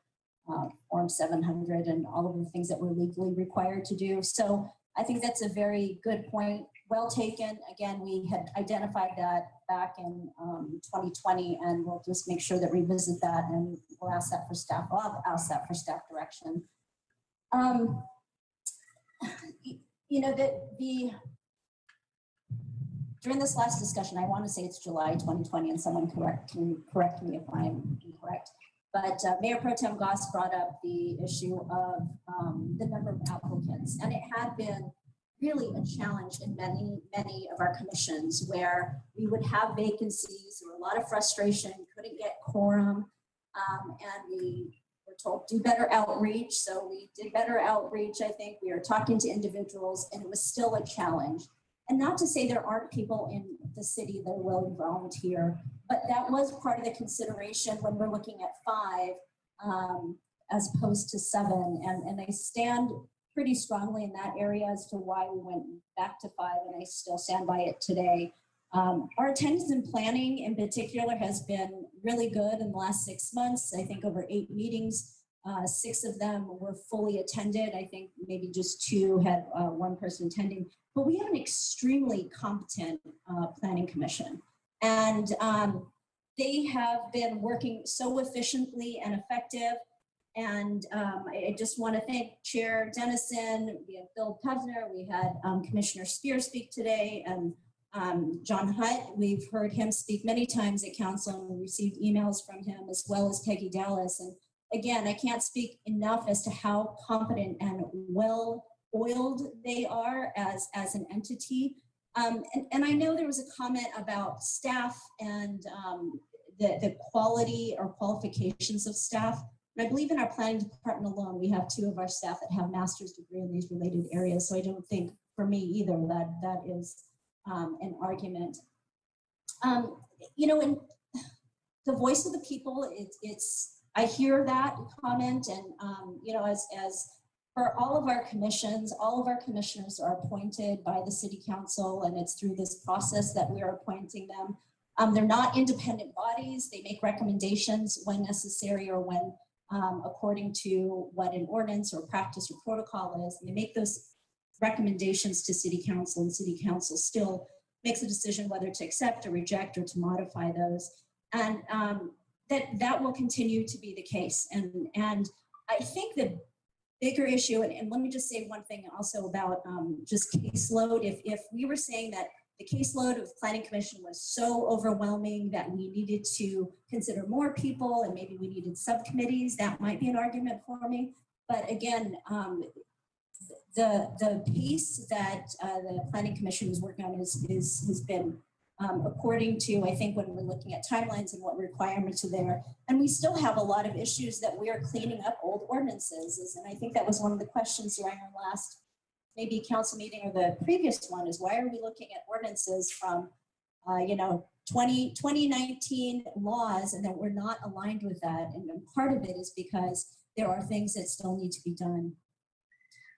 Form 700 and all of the things that we're legally required to do. So I think that's a very good point. Well taken. Again, we had identified that back in 2020, and we'll just make sure that we revisit that, and we'll ask that for staff. I'll ask that for staff direction. You know, during this last discussion, I want to say it's July 2020, and someone can correct me if I'm incorrect. But Mayor Pro Tem Goss brought up the issue of the number of applicants, and it had been really a challenge in many of our commissions where we would have vacancies. There were a lot of frustration, couldn't get quorum, and we were told do better outreach. So we did better outreach. I think we were talking to individuals, and it was still a challenge. And not to say there aren't people in the city that are willing to volunteer, but that was part of the consideration when we're looking at 5 as opposed to 7. And I stand pretty strongly in that area as to why we went back to 5, and I still stand by it today. Our attendance and planning in particular has been really good in the last 6 months. I think over 8 meetings, 6 of them were fully attended. I think maybe just 2 had 1 person attending. But we have an extremely competent planning commission. And they have been working so efficiently and effective. And I just want to thank Chair Dennison, we have Bill Pevner, we had Commissioner Spear speak today, and John Hutt. We've heard him speak many times at council, and we received emails from him, as well as Peggy Dallas. And again, I can't speak enough as to how competent and well-oiled they are as an entity. And I know there was a comment about staff and the quality or qualifications of staff. And I believe in our planning department alone, we have 2 of our staff that have master's degree in these related areas. So I don't think for me either that is an argument. You know, and the voice of the people, I hear that comment, and you know, as for all of our commissions, all of our commissioners are appointed by the city council, and it's through this process that we are appointing them. They're not independent bodies. They make recommendations when necessary or when according to what an ordinance or practice or protocol is. And they make those recommendations to city council, and city council still makes a decision whether to accept or reject or to modify those. And that will continue to be the case. And I think the bigger issue, and let me just say one thing also about just caseload. If we were saying that the caseload of the planning commission was so overwhelming that we needed to consider more people and maybe we needed subcommittees, that might be an argument for me. But again, the piece that the planning commission is working on has been according to, I think, when we're looking at timelines and what requirements are there. And we still have a lot of issues that we are cleaning up old ordinances. And I think that was one of the questions during our last maybe council meeting or the previous one, is why are we looking at ordinances from, you know, 2019 laws, and that we're not aligned with that. And part of it is because there are things that still need to be done.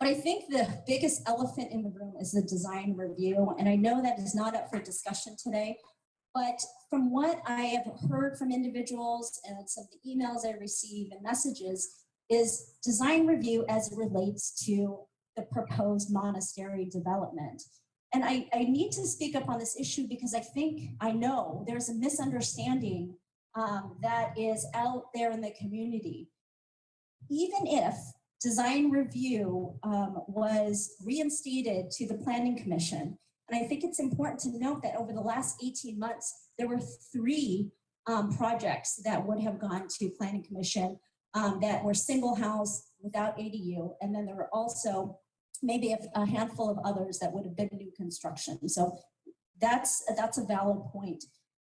But I think the biggest elephant in the room is the design review. And I know that is not up for discussion today, but from what I have heard from individuals and some of the emails I receive and messages, is design review as it relates to the proposed monastery development. And I need to speak up on this issue because I know there's a misunderstanding that is out there in the community. Even if design review was reinstated to the planning commission, and I think it's important to note that over the last 18 months, there were 3 projects that would have gone to planning commission that were single house without ADU. And then there were also maybe a handful of others that would have been new construction. So that's a valid point.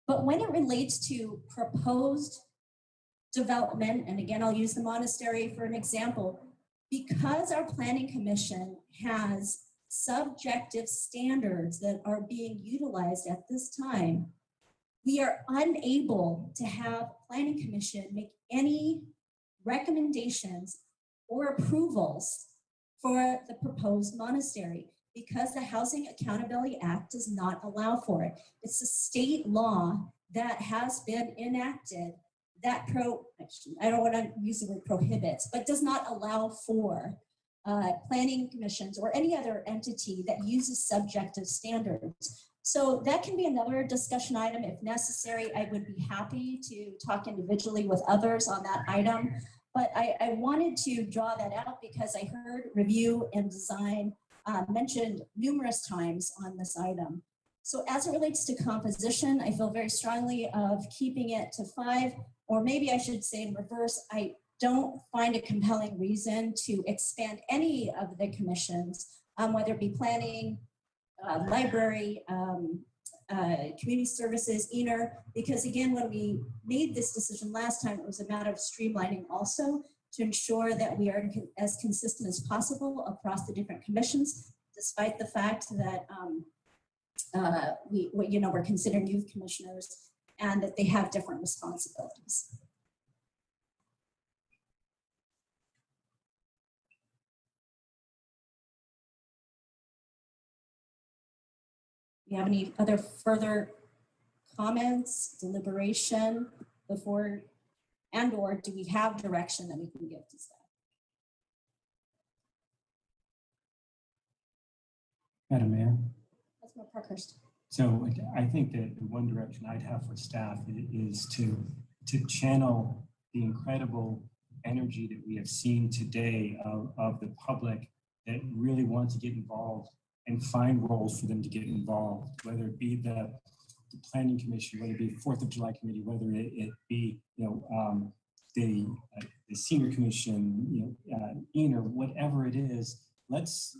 But when it relates to proposed development, and again, I'll use the monastery for an example, because our planning commission has subjective standards that are being utilized at this time, we are unable to have planning commission make any recommendations or approvals for the proposed monastery because the Housing Accountability Act does not allow for it. It's a state law that has been enacted that I don't want to use the word prohibits, but does not allow for planning commissions or any other entity that uses subjective standards. So that can be another discussion item if necessary. I would be happy to talk individually with others on that item. But I wanted to draw that out because I heard review and design mentioned numerous times on this item. So as it relates to composition, I feel very strongly of keeping it to 5, or maybe I should say in reverse, I don't find a compelling reason to expand any of the commissions, whether it be planning, library, community services, because again, when we made this decision last time, it was a matter of streamlining also to ensure that we are as consistent as possible across the different commissions, despite the fact that we're considering youth commissioners and that they have different responsibilities. Do you have any other further comments, deliberation before, or do we have direction that we can give to staff? Madam Mayor. Councilmember Parkhurst. So I think that the one direction I'd have for staff is to channel the incredible energy that we have seen today of the public that really want to get involved and find roles for them to get involved, whether it be the Planning Commission, whether it be the 4th of July Committee, whether it be the Senior Commission, or whatever it is. Let's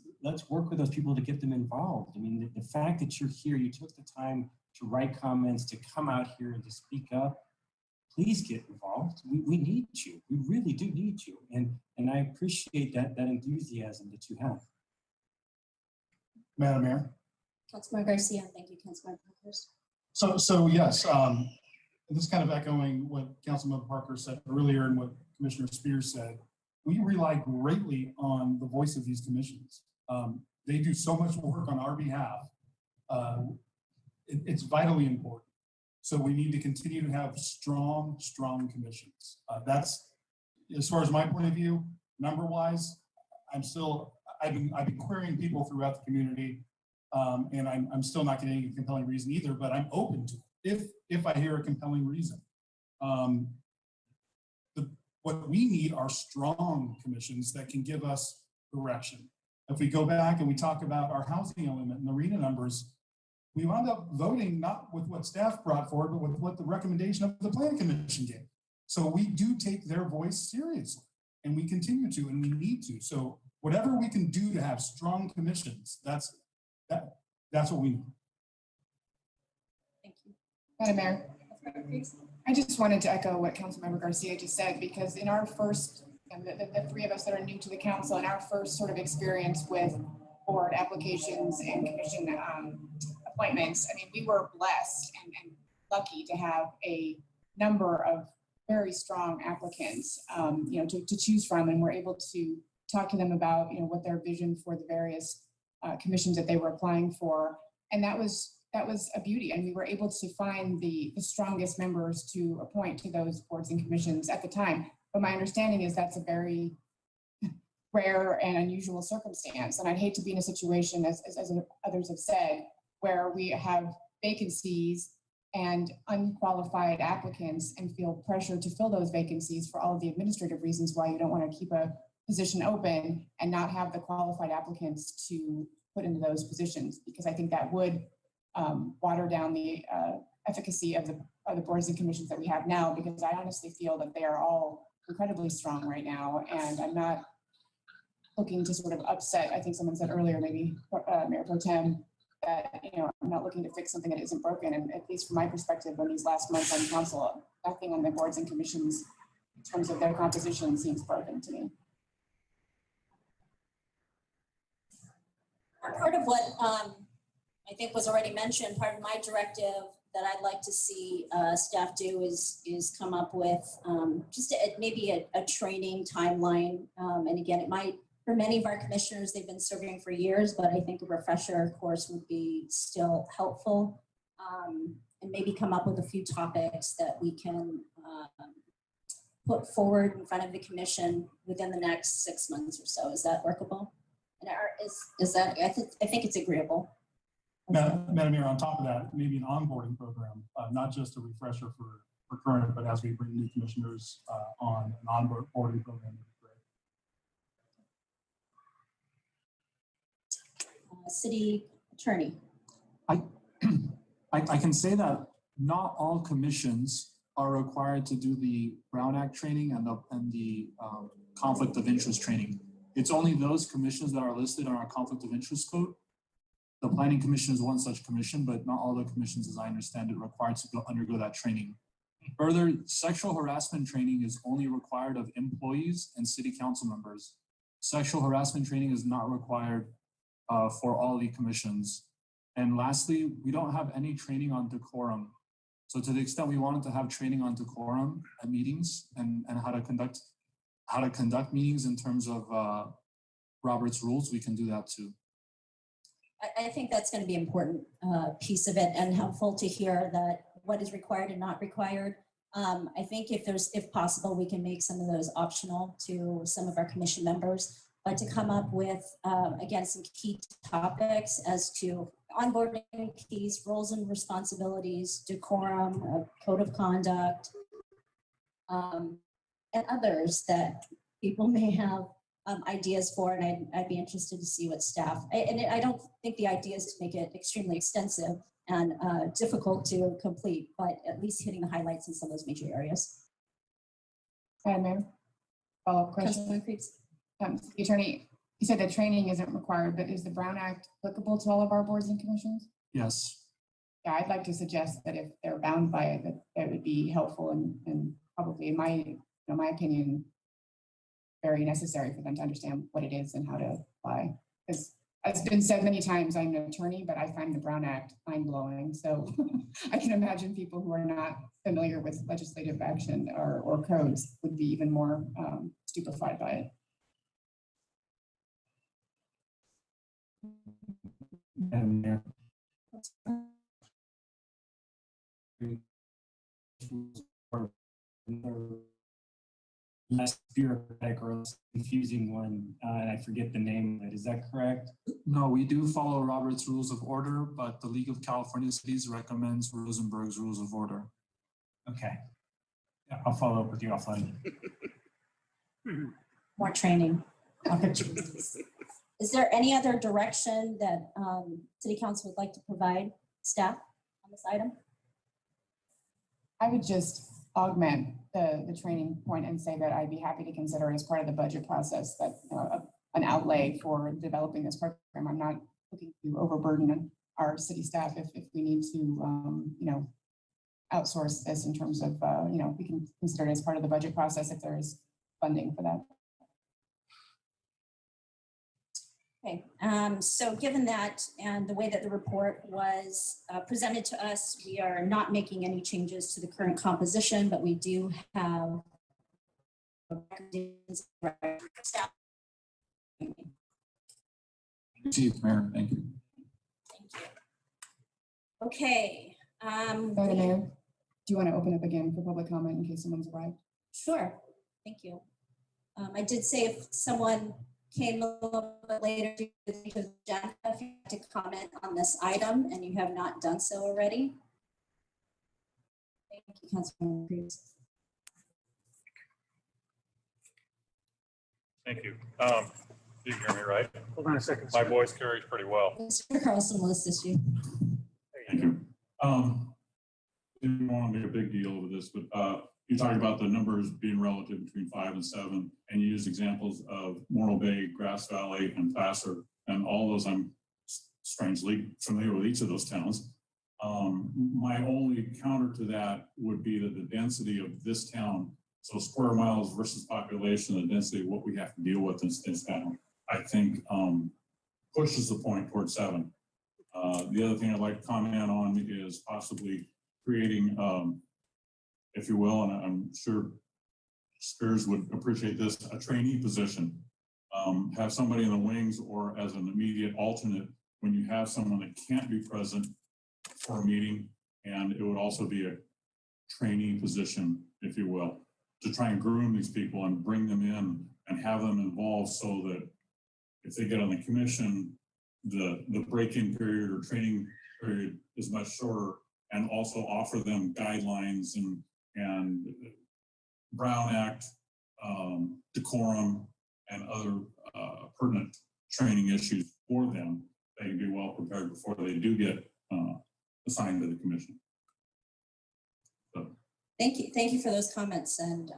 work with those people to get them involved. I mean, the fact that you're here, you took the time to write comments, to come out here and to speak up. Please get involved. We need you. We really do need you, and I appreciate that enthusiasm that you have. Madam Mayor. Councilmember Garcia, thank you, Councilmember Parkhurst. So yes, this is kind of echoing what Councilmember Parker said earlier and what Commissioner Spears said. We rely greatly on the voice of these commissions. They do so much work on our behalf. It's vitally important. So we need to continue to have strong commissions. That's, as far as my point of view, number-wise, I've been querying people throughout the community, and I'm still not getting a compelling reason either, but I'm open to it if I hear a compelling reason. What we need are strong commissions that can give us direction. If we go back and we talk about our housing element and the RENA numbers, we wound up voting not with what staff brought forward, but with what the recommendation of the Planning Commission gave. So we do take their voice seriously, and we continue to, and we need to. So whatever we can do to have strong commissions, that's what we need. Thank you. Madam Mayor, I just wanted to echo what Councilmember Garcia just said, because in our first, the 3 of us that are new to the council, in our first sort of experience with board applications and commission appointments, I mean, we were blessed and lucky to have a number of very strong applicants, to choose from, and we're able to talk to them about, what their vision for the various commissions that they were applying for, and that was a beauty, and we were able to find the strongest members to appoint to those boards and commissions at the time. But my understanding is that's a very rare and unusual circumstance, and I'd hate to be in a situation, as others have said, where we have vacancies and unqualified applicants and feel pressure to fill those vacancies for all of the administrative reasons why you don't want to keep a position open and not have the qualified applicants to put into those positions, because I think that would water down the efficacy of the boards and commissions that we have now, because I honestly feel that they are all incredibly strong right now, and I'm not looking to sort of upset. I think someone said earlier, maybe Mayor Pro Tem, that I'm not looking to fix something that isn't broken, and at least from my perspective, in these last months on council, nothing on the boards and commissions in terms of their composition seems broken to me. Part of what I think was already mentioned, part of my directive that I'd like to see staff do is come up with just maybe a training timeline. And again, it might, for many of our commissioners, they've been serving for years, but I think a refresher course would be still helpful. And maybe come up with a few topics that we can put forward in front of the commission within the next 6 months or so. Is that workable? And is that, I think it's agreeable. Madam Mayor, on top of that, maybe an onboarding program, not just a refresher for current, but as we bring new commissioners on, an onboarding program would be great. City attorney. I can say that not all commissions are required to do the Brown Act training and the conflict of interest training. It's only those commissions that are listed on our conflict of interest code. The Planning Commission is one such commission, but not all the commissions, as I understand it, required to undergo that training. Further, sexual harassment training is only required of employees and city council members. Sexual harassment training is not required for all the commissions. And lastly, we don't have any training on decorum. So to the extent we wanted to have training on decorum at meetings and how to conduct meetings in terms of Robert's rules, we can do that too. I think that's going to be an important piece of it and helpful to hear that what is required and not required. I think if possible, we can make some of those optional to some of our commission members, but to come up with, again, some key topics as to onboarding keys, roles and responsibilities, decorum, code of conduct, and others that people may have ideas for, and I'd be interested to see what staff, and I don't think the idea is to make it extremely extensive and difficult to complete, but at least hitting the highlights in some of those major areas. Madam Mayor, follow-up question. The attorney, you said that training isn't required, but is the Brown Act applicable to all of our boards and commissions? Yes. Yeah, I'd like to suggest that if they're bound by it, that would be helpful and probably, in my opinion, very necessary for them to understand what it is and how to apply. Because as been said many times, I'm an attorney, but I find the Brown Act mind-blowing. So I can imagine people who are not familiar with legislative action or codes would be even more stupefied by it. And less bureaucratic or less confusing one, and I forget the name of it. Is that correct? No, we do follow Robert's Rules of Order, but the League of California Cities recommends Rosenberg's Rules of Order. Okay. Yeah, I'll follow up with you offline. More training opportunities. Is there any other direction that City Council would like to provide staff on this item? I would just augment the training point and say that I'd be happy to consider as part of the budget process that an outlay for developing this program. I'm not looking to overburden our city staff if we need to, outsource this in terms of, we can consider it as part of the budget process if there is funding for that. Okay, so given that and the way that the report was presented to us, we are not making any changes to the current composition, but we do have recommendations for staff. Chief Mayor, thank you. Thank you. Okay. Madam Mayor, do you want to open up again for public comment in case someone's arrived? Sure, thank you. I did say if someone came a little bit later to the agenda, if you have to comment on this item and you have not done so already. Thank you, Councilman Cruz. Thank you. You can hear me right? Hold on a second. My voice carries pretty well. Mr. Carlson will assist you. Thank you. Didn't want to make a big deal of this, but you talked about the numbers being relative between 5 and 7, and you used examples of Morro Bay, Grass Valley, and Vassar, and all those I'm strangely familiar with each of those towns. My only counter to that would be that the density of this town, so square miles versus population, the density of what we have to deal with in this town, I think pushes the point towards 7. The other thing I'd like to comment on is possibly creating, if you will, and I'm sure Spears would appreciate this, a trainee position. Have somebody in the wings or as an immediate alternate when you have someone that can't be present for a meeting, and it would also be a trainee position, if you will. to try and groom these people and bring them in and have them involved so that if they get on the commission, the break-in period or training period is much shorter, and also offer them guidelines and Brown Act, decorum, and other pertinent training issues for them. They can be well prepared before they do get assigned to the commission. So. Thank you for those comments, and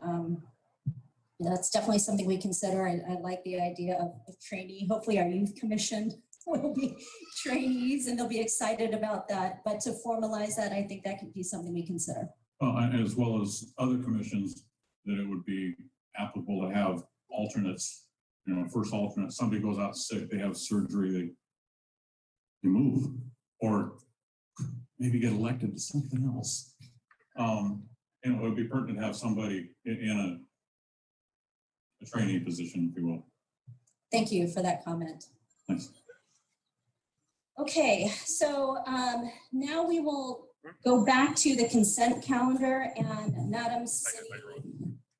that's definitely something we consider. I like the idea of trainee. Hopefully our youth commission will be trainees and they'll be excited about that. But to formalize that, I think that could be something we consider. As well as other commissions, that it would be applicable to have alternates. You know, first alternate, somebody goes out sick, they have surgery, they move, or maybe get elected to something else. And it would be pertinent to have somebody in a trainee position, if you will. Thank you for that comment. Thanks. Okay, so now we will go back to the consent calendar, and Madam City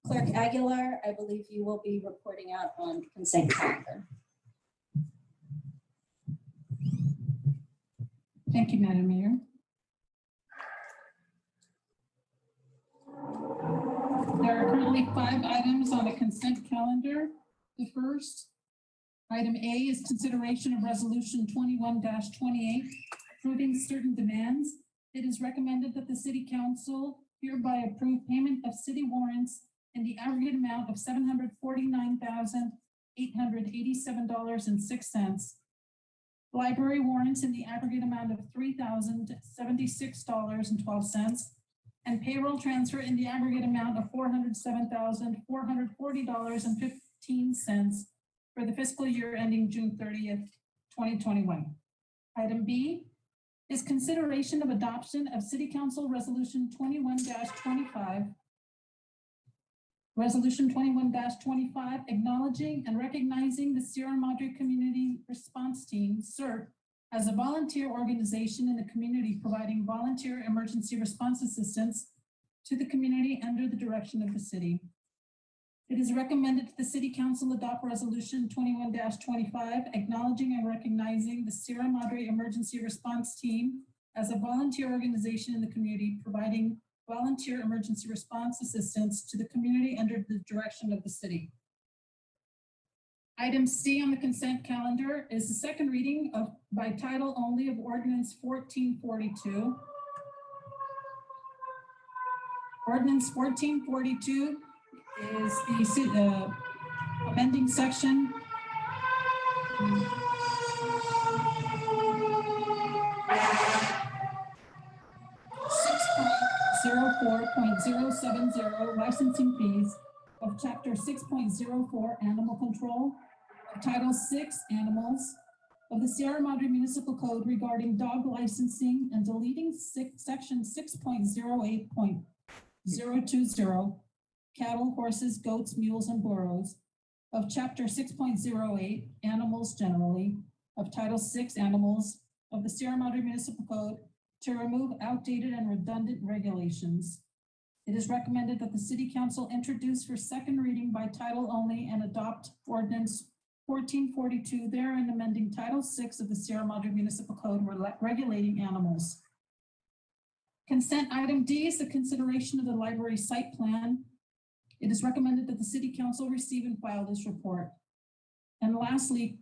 Clerk Aguilar, I believe you will be reporting out on consent calendar. Thank you, Madam Mayor. There are currently 5 items on the consent calendar. The first, item A, is consideration of resolution 21-28, approving certain demands. It is recommended that the City Council hereby approve payment of city warrants in the aggregate amount of $749,887.06. Library warrants in the aggregate amount of $3,076.12, and payroll transfer in the aggregate amount of $407,440.15 for the fiscal year ending June 30th, 2021. Item B is consideration of adoption of City Council Resolution 21-25. Resolution 21-25, acknowledging and recognizing the Sierra Madre Community Response Team, CERT, as a volunteer organization in the community providing volunteer emergency response assistance to the community under the direction of the city. It is recommended that the City Council adopt Resolution 21-25, acknowledging and recognizing the Sierra Madre Emergency Response Team as a volunteer organization in the community providing volunteer emergency response assistance to the community under the direction of the city. Item C on the consent calendar is the second reading of by title only of Ordinance 1442. Ordinance 1442 is the amending section 6.04.070 licensing fees of Chapter 6.04 Animal Control of Title 6 Animals of the Sierra Madre Municipal Code regarding dog licensing and deleting Section 6.08.020 cattle, horses, goats, mules, and burros of Chapter 6.08 Animals generally of Title 6 Animals of the Sierra Madre Municipal Code to remove outdated and redundant regulations. It is recommended that the City Council introduce for second reading by title only and adopt Ordinance 1442, therein amending Title 6 of the Sierra Madre Municipal Code regulating animals. Consent item D is the consideration of the library site plan. It is recommended that the City Council receive and file this report. And lastly,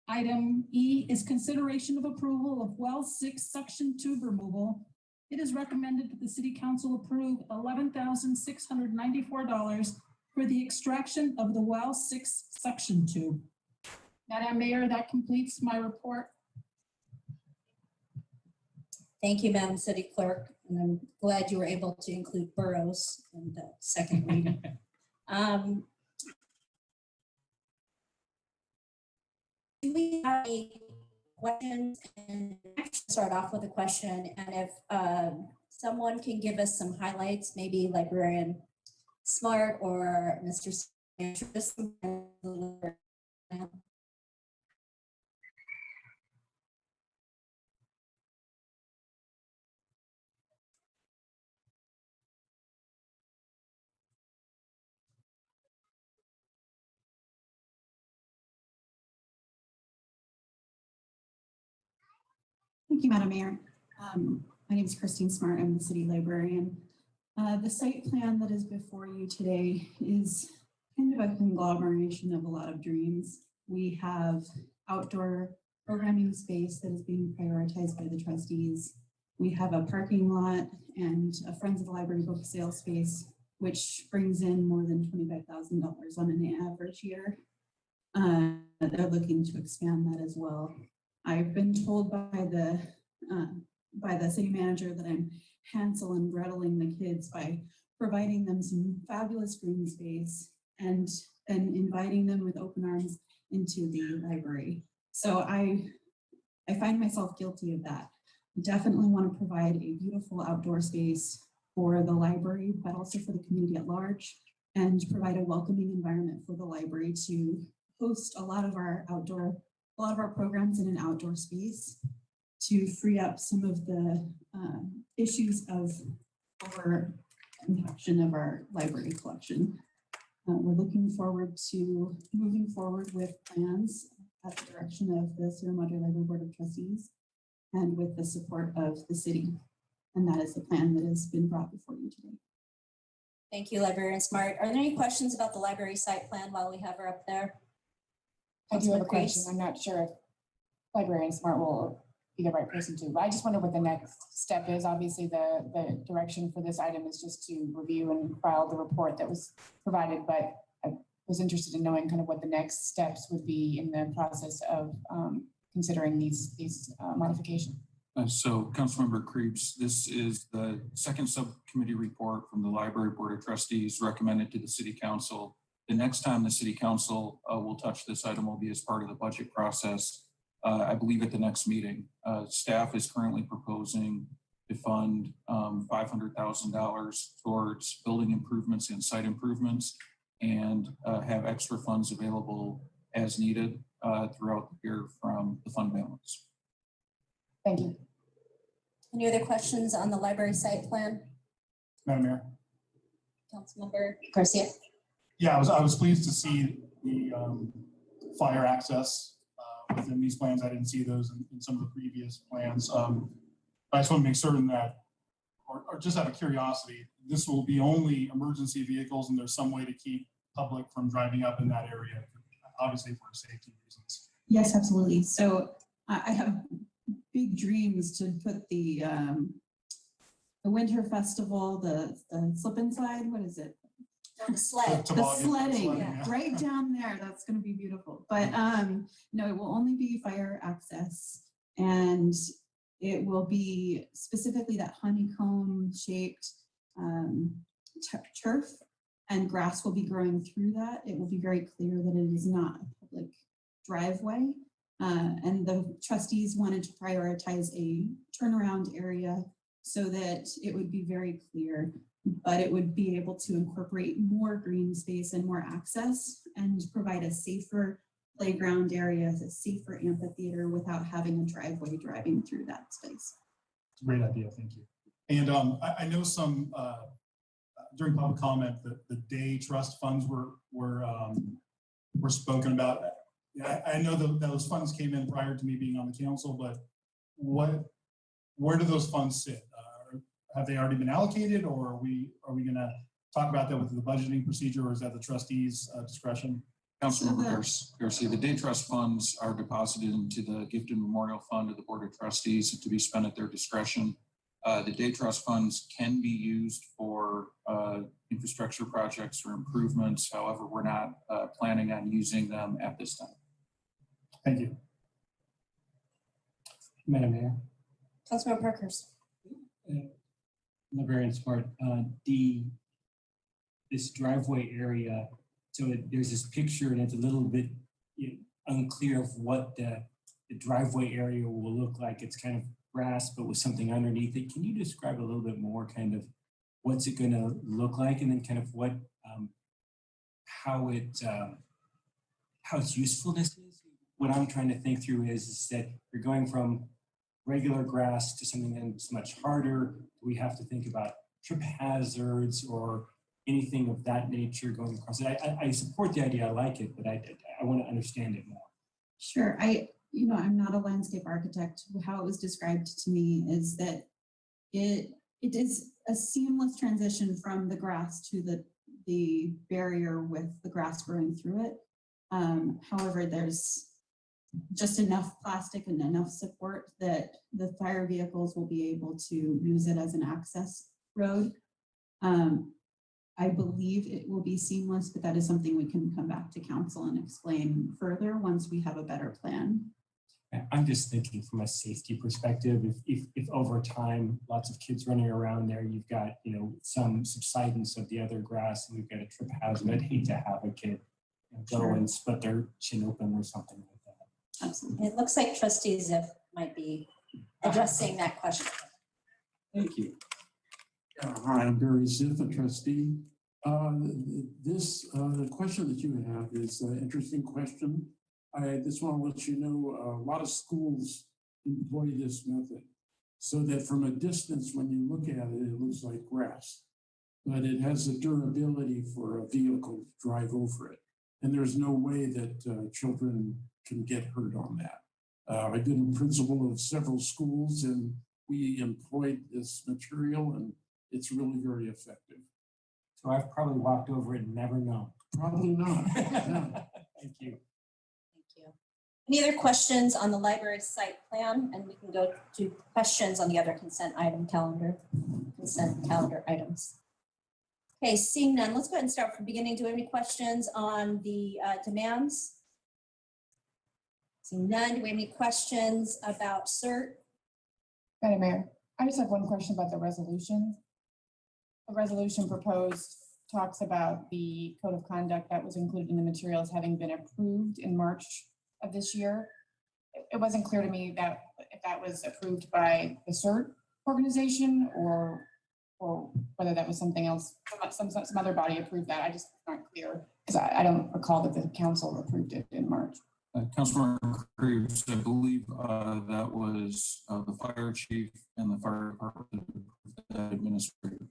item E is consideration of approval of well 6 suction tube removal. It is recommended that the City Council approve $11,694 for the extraction of the well 6 suction tube. Madam Mayor, that completes my report. Thank you, Madam City Clerk, and I'm glad you were able to include burros in the second reading. Do we have any questions? And I can start off with a question, and if someone can give us some highlights, maybe Librarian Smart or Mr. Sanchez. Thank you, Madam Mayor. My name is Christine Smart. I'm the city librarian. The site plan that is before you today is kind of a conglomeration of a lot of dreams. We have outdoor programming space that is being prioritized by the trustees. We have a parking lot and a Friends of the Library book sale space, which brings in more than $25,000 on an average year. They're looking to expand that as well. I've been told by the city manager that I'm Hansel and Greteling the kids by providing them some fabulous green space and inviting them with open arms into the library. So I find myself guilty of that. I definitely want to provide a beautiful outdoor space for the library, but also for the community at large, and provide a welcoming environment for the library to host a lot of our programs in an outdoor space to free up some of the issues of over compaction of our library collection. We're looking forward to moving forward with plans at the direction of the Sierra Madre Library Board of Trustees and with the support of the city. And that is the plan that has been brought before you today. Thank you, Librarian Smart. Are there any questions about the library site plan while we have her up there? I do have a question. I'm not sure if Librarian Smart will be the right person to, but I just wonder what the next step is. Obviously, the direction for this item is just to review and file the report that was provided, but I was interested in knowing kind of what the next steps would be in the process of considering these modifications. So Councilmember Creeps, this is the second subcommittee report from the Library Board of Trustees recommended to the City Council. The next time the City Council will touch this item will be as part of the budget process, I believe at the next meeting. Staff is currently proposing to fund $500,000 towards building improvements and site improvements and have extra funds available as needed throughout the year from the fund balance. Thank you. Any other questions on the library site plan? Madam Mayor. Councilmember Garcia. Yeah, I was pleased to see the fire access within these plans. I didn't see those in some of the previous plans. I just want to make certain that, or just out of curiosity, this will be only emergency vehicles and there's some way to keep public from driving up in that area, obviously for safety reasons. Yes, absolutely. So I have big dreams to put the winter festival, the slip inside, what is it? The sled. The sledding, yeah. Right down there. That's going to be beautiful. But no, it will only be fire access, and it will be specifically that honeycomb shaped turf, and grass will be growing through that. It will be very clear that it is not a public driveway. And the trustees wanted to prioritize a turnaround area so that it would be very clear, but it would be able to incorporate more green space and more access and provide a safer playground area, a safer amphitheater without having a driveway driving through that space. It's a great idea, thank you. And I know some, during public comment, the day trust funds were spoken about. I know that those funds came in prior to me being on the council, but where do those funds sit? Have they already been allocated, or are we going to talk about that with the budgeting procedure, or is that the trustees' discretion? Councilmember Garcia, the day trust funds are deposited into the Gift and Memorial Fund of the Board of Trustees to be spent at their discretion. The day trust funds can be used for infrastructure projects or improvements. However, we're not planning on using them at this time. Thank you. Madam Mayor. Councilmember Parkhurst. Librarian Smart, this driveway area, so there's this picture and it's a little bit unclear of what the driveway area will look like. It's kind of grass, but with something underneath it. Can you describe a little bit more kind of what's it going to look like, and then kind of what, how its usefulness is? What I'm trying to think through is that you're going from regular grass to something that's much harder. We have to think about trip hazards or anything of that nature going across it. I support the idea, I like it, but I want to understand it more. Sure, I you know, I'm not a landscape architect. How it was described to me is that it is a seamless transition from the grass to the barrier with the grass growing through it. However, there's just enough plastic and enough support that the fire vehicles will be able to use it as an access road. I believe it will be seamless, but that is something we can come back to council and explain further once we have a better plan. I'm just thinking from a safety perspective, if over time, lots of kids running around there, you've got, you know, some subsidence of the other grass and we've got a trip hazard, I'd hate to have a kid go and split their chin open or something like that. Absolutely. It looks like Trustee Ziff might be addressing that question. Thank you. Hi, I'm Barry Ziff, a trustee. This question that you have is an interesting question. I just want to let you know a lot of schools employ this method so that from a distance, when you look at it, it looks like grass, but it has the durability for a vehicle to drive over it. And there's no way that children can get hurt on that. I've been principal of several schools and we employed this material and it's really very effective. So I've probably walked over it and never known. Probably not. Yeah. Thank you. Thank you. Any other questions on the library site plan? And we can go to questions on the other consent calendar items. Okay, seeing none, let's go ahead and start from the beginning. Do we have any questions on the demands? Seeing none, do we have any questions about CERT? Madam Mayor, I just have one question about the resolution. The resolution proposed talks about the code of conduct that was included in the materials having been approved in March of this year. It wasn't clear to me that if that was approved by the CERT organization or whether that was something else, some other body approved that. I just aren't clear because I don't recall that the council approved it in March. Councilmember Cruz, I believe that was the fire chief and the fire department administrator.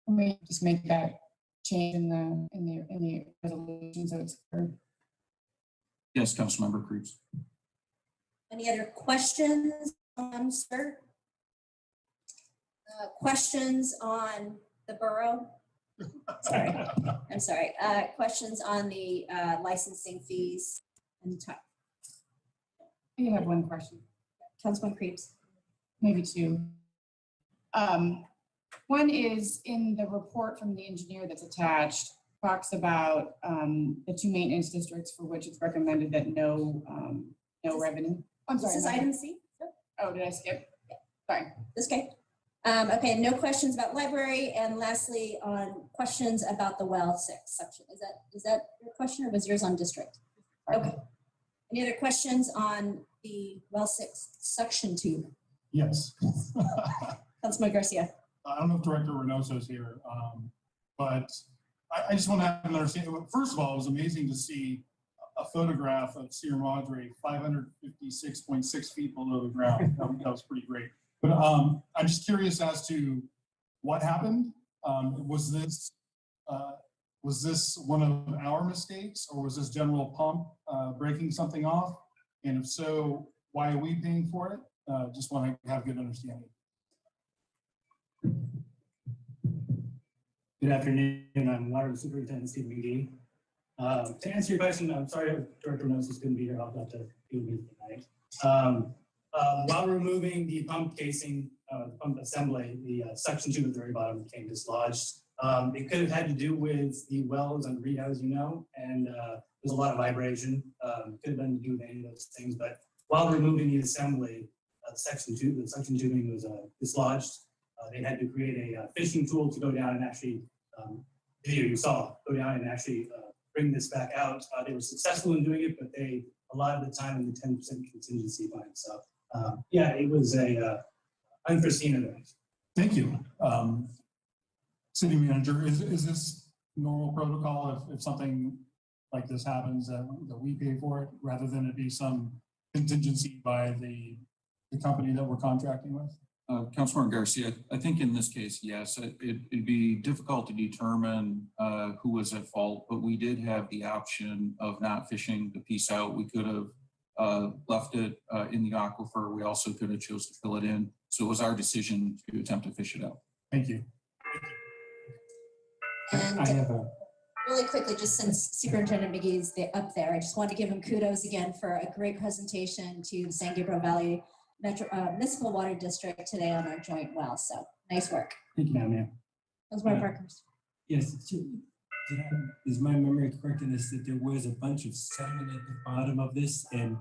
Can we just make that change in the resolution so it's clear? Yes, Councilmember Cruz. Any other questions on CERT? Questions on the borough? Sorry, I'm sorry. Questions on the licensing fees and time? You have one question. Councilman Creeps. Maybe two. One is in the report from the engineer that's attached, talks about the two maintenance districts for which it's recommended that no revenue. I'm sorry. This is item C. Oh, did I skip? Sorry. This okay. Okay, no questions about library. And lastly, on questions about the well 6 section. Is that your question or was yours on district? Okay. Any other questions on the well 6 section 2? Yes. Councilman Garcia. I don't know if Director Reynoso is here, but I just want to have an understanding. First of all, it was amazing to see a photograph of Sierra Madre 556.6 feet below the ground. That was pretty great. But I'm just curious as to what happened. Was this one of our mistakes, or was this general pump breaking something off? And if so, why are we paying for it? Just want to have a good understanding. Good afternoon. I'm Water Superintendent Steve McGee. To answer your question, I'm sorry Director Reynoso couldn't be here. I'll have to do me tonight. While removing the pump casing, pump assembly, the section 2 at the very bottom became dislodged. It could have had to do with the wells on Reed, as you know, and there's a lot of vibration. Could have been to do with any of those things, but while removing the assembly, the section tubing was dislodged. They had to create a fishing tool to go down and actually, video you saw, go down and actually bring this back out. They were successful in doing it, but they allotted the time in the 10% contingency fund. So yeah, it was a unforeseen event. Thank you. City manager, is this normal protocol if something like this happens that we pay for it rather than it be some contingency by the company that we're contracting with? Councilmember Garcia, I think in this case, yes, it'd be difficult to determine who was at fault, but we did have the option of not fishing the piece out. We could have left it in the aquifer. We also could have chose to fill it in. So it was our decision to attempt to fish it out. Thank you. And I have a, really quickly, just since Superintendent McGee's up there, I just want to give him kudos again for a great presentation to the San Gabriel Valley Municipal Water District today on our joint well. So nice work. thank you, Madam Mayor. Councilmember Parkhurst. Yes, is my memory correct in this, that there was a bunch of sediment at the bottom of this, and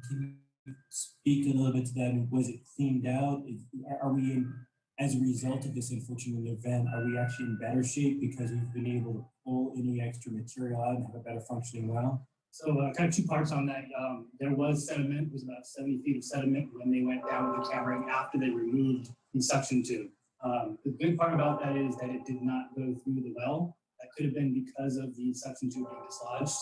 can you speak a little bit to that, and was it cleaned out? Are we in, as a result of this unfortunate event, are we actually in better shape because we've been able to pull any extra material out and have a better functioning well? So kind of two parts on that. There was sediment, it was about 70 feet of sediment when they went down with the cammering after they removed the suction tube. The good part about that is that it did not go through the well. That could have been because of the suction tube being dislodged.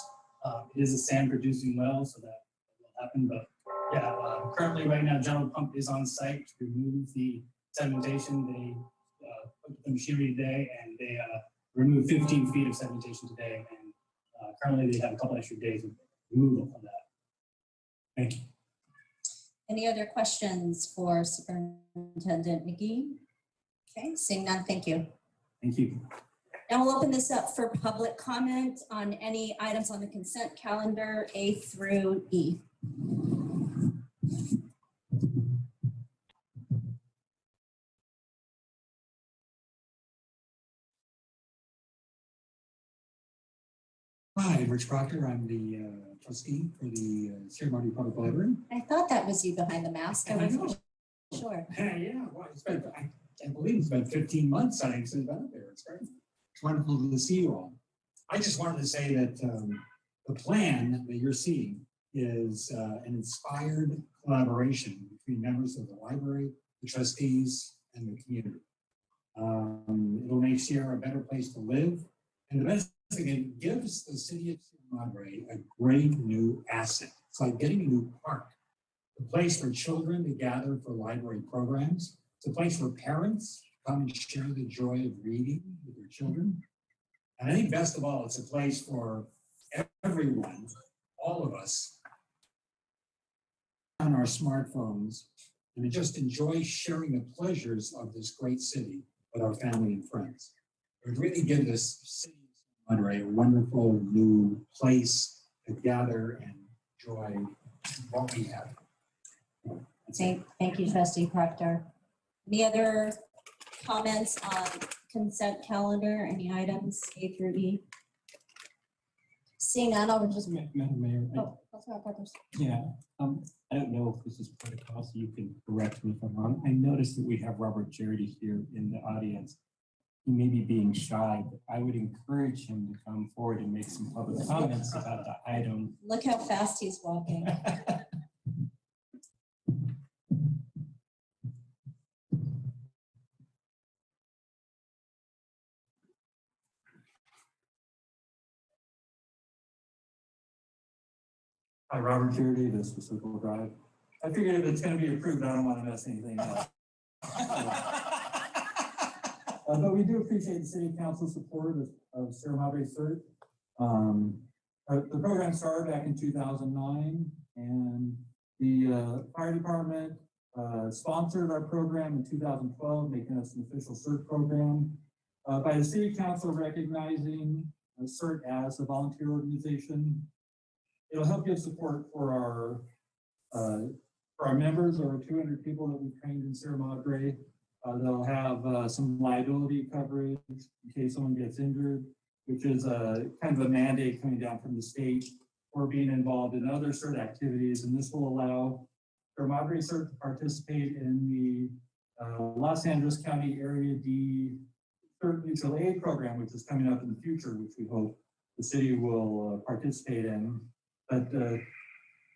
It is a sand producing well, so that will happen. But yeah, currently right now, General Pump is on site to remove the sedimentation. They put the machinery today and they removed 15 feet of sedimentation today. And currently they have a couple extra days of removal of that. Thank you. Any other questions for Superintendent McGee? Okay, seeing none, thank you. Thank you. Now we'll open this up for public comment on any items on the consent calendar, A through E. Hi, Rich Proctor. I'm the trustee for the Sierra Madre Public Library. I thought that was you behind the mask. I wasn't sure. Yeah, well, I believe it's been 15 months since I've been out there. It's great. It's wonderful to see you all. I just wanted to say that the plan that you're seeing is an inspired collaboration between members of the library, the trustees, and the community. It'll make Sierra a better place to live. And the best thing, it gives the city of Sierra Madre a great new asset. It's like getting a new park, a place for children to gather for library programs. It's a place for parents to come and share the joy of reading with their children. And I think best of all, it's a place for everyone, all of us, on our smartphones, and to just enjoy sharing the pleasures of this great city with our family and friends. It would really give this city of Madre a wonderful new place to gather and enjoy what we have. Thank you, Trustee Proctor. Any other comments on consent calendar? Any items A through E? Seeing none, I'll just. Madam Mayor. Oh, Councilmember Parkhurst. Yeah, I don't know if this is protocol, so you can correct me if I'm wrong. I noticed that we have Robert Jarity here in the audience. He may be being shy, but I would encourage him to come forward and make some public comments about the item. Look how fast he's walking. Hi, Robert Jarity, this was Circle Drive. I figured if it's going to be approved, I don't want to mess anything up. But we do appreciate the City Council support of Sierra Madre CERT. The program started back in 2009, and the fire department sponsored our program in 2012, making us an official CERT program. By the City Council recognizing CERT as a volunteer organization, it'll help give support for our members, over 200 people that we've trained in Sierra Madre. They'll have some liability coverage in case someone gets injured, which is kind of a mandate coming down from the state for being involved in other CERT activities. And this will allow Sierra Madre CERT to participate in the Los Angeles County Area D CERT Mutual Aid Program, which is coming up in the future, which we hope the city will participate in. But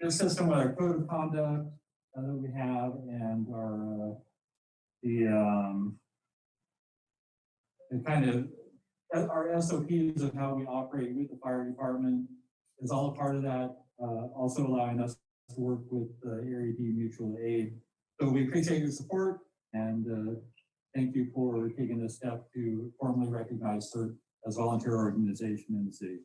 this system with our code of conduct that we have and our kind of our SOPs of how we operate with the fire department is all a part of that, also allowing us to work with Area D Mutual Aid. So we appreciate your support and thank you for taking this step to formally recognize CERT as a volunteer organization in the city.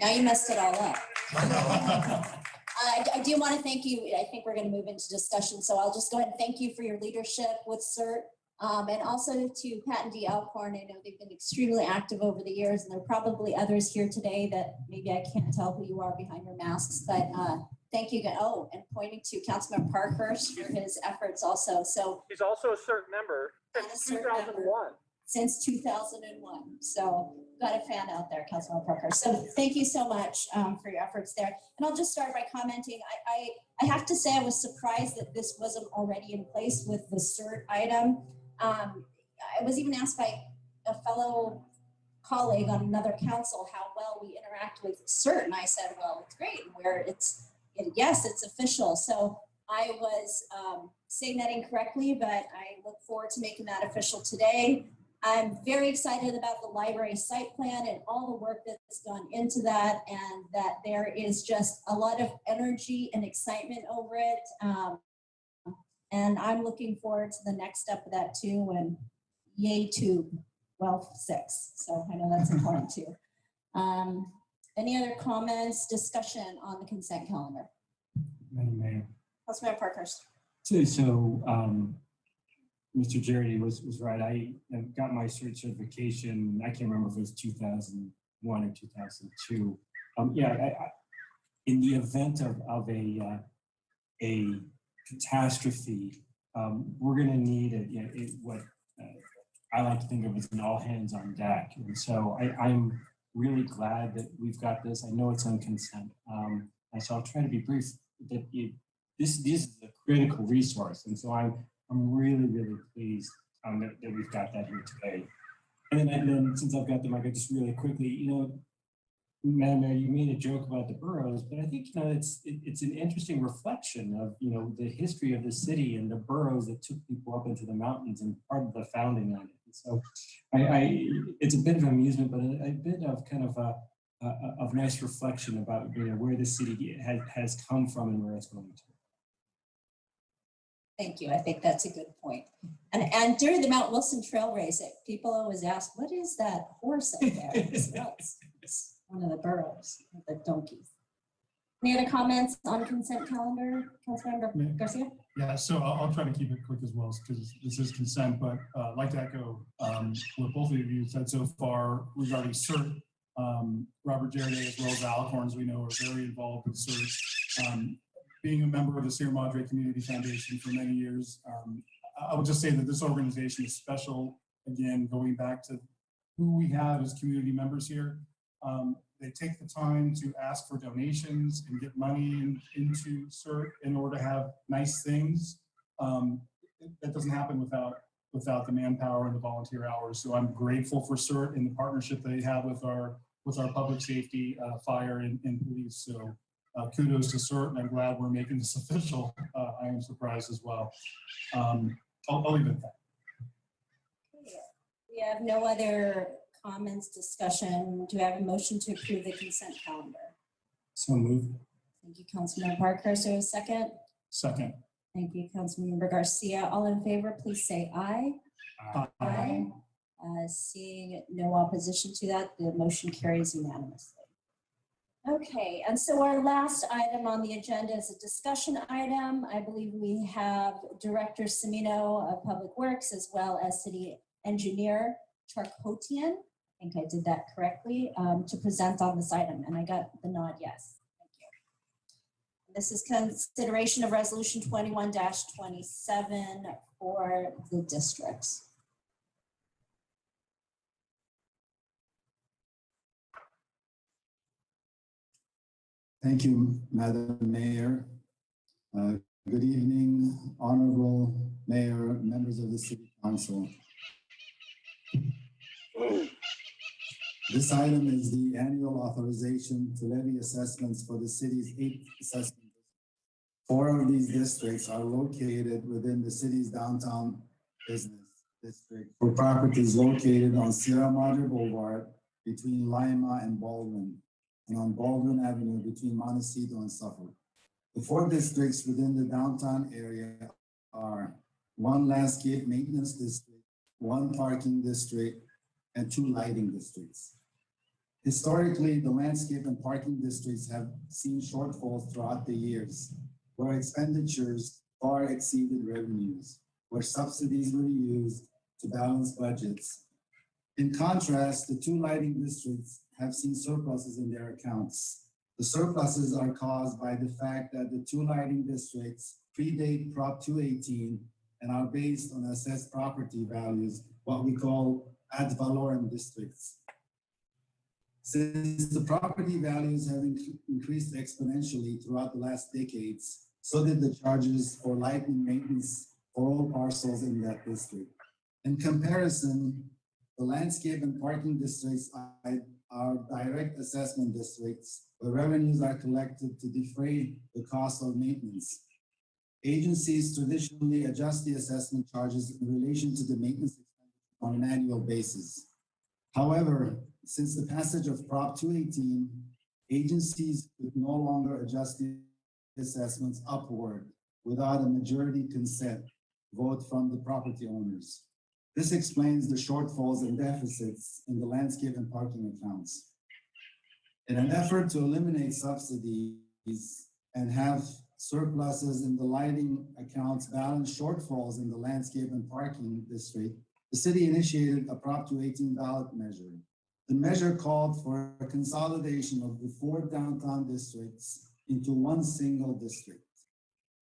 Now you messed it all up. I do want to thank you. I think we're going to move into discussion, so I'll just go ahead and thank you for your leadership with CERT. And also to Pat and Dee Alcorn. I know they've been extremely active over the years, and there are probably others here today that maybe I can't tell who you are behind your masks, but thank you. Oh, and pointing to Councilman Parkhurst for his efforts also. So he's also a CERT member since 2001. Since 2001. So got a fan out there, Councilman Parkhurst. So thank you so much for your efforts there. And I'll just start by commenting. I have to say I was surprised that this wasn't already in place with the CERT item. I was even asked by a fellow colleague on another council how well we interact with CERT, and I said, well, it's great, where yes, it's official. So I was saying that incorrectly, but I look forward to making that official today. I'm very excited about the library site plan and all the work that's gone into that, and that there is just a lot of energy and excitement over it. And I'm looking forward to the next step of that too, and yay to well 6. So I know that's important too. Any other comments, discussion on the consent calendar? Madam Mayor. Councilmember Parkhurst. So Mr. Jarity was right. I got my CERT certification. I can't remember if it was 2001 or 2002. In the event of a catastrophe, we're going to need what I like to think of as an all hands on deck. And so I'm really glad that we've got this. I know it's on consent. And so I'll try to be brief. That this is a critical resource. And so I'm really, really pleased that we've got that here today. And then since I've got the mic, just really quickly, Madam Mayor, you made a joke about the boroughs, but I think, it's an interesting reflection of, the history of the city and the boroughs that took people up into the mountains and part of the founding on it. And so it's a bit of amusement, but a bit of kind of a nice reflection about, where the city has come from and where it's going to. Thank you. I think that's a good point. And during the Mount Wilson Trail race, people always ask, what is that horse up there? It's one of the burros, the donkeys. Any other comments on consent calendar, Councilmember Garcia? Yeah, so I'll try to keep it quick as well, because this is consent, but I'd like to echo what both of you said so far regarding CERT. Robert Jarity, as well as Alcorn, as we know, are very involved with CERT. Being a member of the Sierra Madre Community Foundation for many years, I would just say that this organization is special. Again, going back to who we have as community members here, they take the time to ask for donations and get money into CERT in order to have nice things. That doesn't happen without the manpower and the volunteer hours. So I'm grateful for CERT and the partnership they have with our public safety, fire, and police. So kudos to CERT, and I'm glad we're making this official. I am surprised as well. I'll leave it at that. We have no other comments, discussion. Do we have a motion to approve the consent calendar? So moved. Thank you, Councilmember Parkhurst. So a second? Second. Thank you, Councilmember Garcia. All in favor, please say aye. Aye. Seeing no opposition to that, the motion carries unanimously. Okay, and so our last item on the agenda is a discussion item. I believe we have Director Semino of Public Works as well as City Engineer Charkotian, I think I did that correctly, to present on this item, and I got the nod yes. Thank you. This is consideration of Resolution 21-27 for the districts. Thank you, Madam Mayor. Good evening, Honorable Mayor, members of the City Council. This item is the annual authorization to levy assessments for the city's 8 assessment districts. 4 of these districts are located within the city's downtown business district for properties located on Sierra Madre Boulevard between Lima and Baldwin, and on Baldwin Avenue between Montecito and Suffolk. The 4 districts within the downtown area are 1 landscape maintenance district, 1 parking district, and 2 lighting districts. Historically, the landscape and parking districts have seen shortfalls throughout the years, where expenditures far exceeded revenues, where subsidies were used to balance budgets. In contrast, the two lighting districts have seen surpluses in their accounts. The surpluses are caused by the fact that the two lighting districts predate Prop 218 and are based on assessed property values, what we call ad valorem districts. Since the property values have increased exponentially throughout the last decades, so did the charges for lighting maintenance for all parcels in that district. In comparison, the landscape and parking districts are direct assessment districts where revenues are collected to defray the cost of maintenance. Agencies traditionally adjust the assessment charges in relation to the maintenance on an annual basis. However, since the passage of Prop 218, agencies could no longer adjust the assessments upward without a majority consent vote from the property owners. This explains the shortfalls and deficits in the landscape and parking accounts. In an effort to eliminate subsidies and have surpluses in the lighting accounts balance shortfalls in the landscape and parking district, the city initiated a Prop 218 ballot measure. The measure called for a consolidation of the 4 downtown districts into one single district.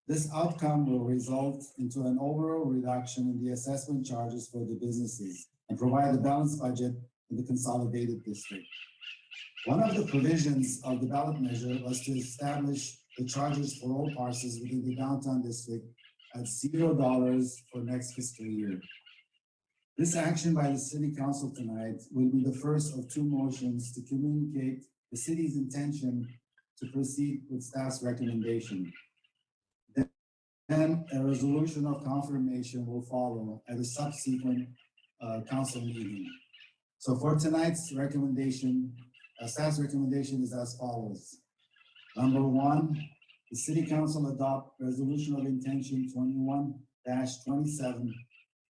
This outcome will result into an overall reduction in the assessment charges for the businesses and provide a balanced budget in the consolidated district. One of the provisions of the ballot measure was to establish the charges for all parcels within the downtown district at $0 for next fiscal year. This action by the City Council tonight will be the first of 2 motions to communicate the city's intention to proceed with staff's recommendation. Then a resolution of confirmation will follow at a subsequent council meeting. So for tonight's recommendation, staff's recommendation is as follows. Number 1, the City Council adopt Resolution of Intention 21-27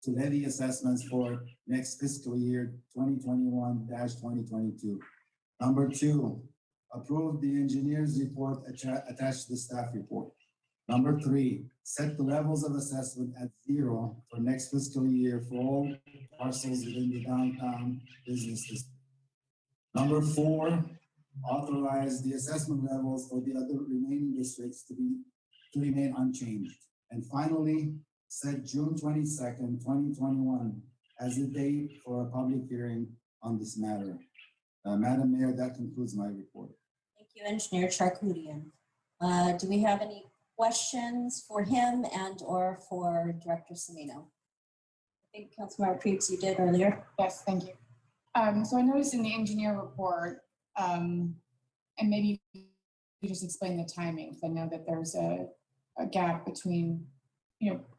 to levy assessments for next fiscal year 2021-2022. Number 2, approve the engineer's report attached to the staff report. Number 3, set the levels of assessment at 0 for next fiscal year for all parcels within the downtown business district. Number 4, authorize the assessment levels for the other remaining districts to remain unchanged. And finally, set June 22nd, 2021 as the date for a public hearing on this matter. Madam Mayor, that concludes my report. Thank you, Engineer Charkoudian. Do we have any questions for him and or for Director Semino? I think Councilmember Preetz, you did earlier. Yes, thank you. So I noticed in the engineer report, and maybe you just explain the timing, because I know that there's a gap between,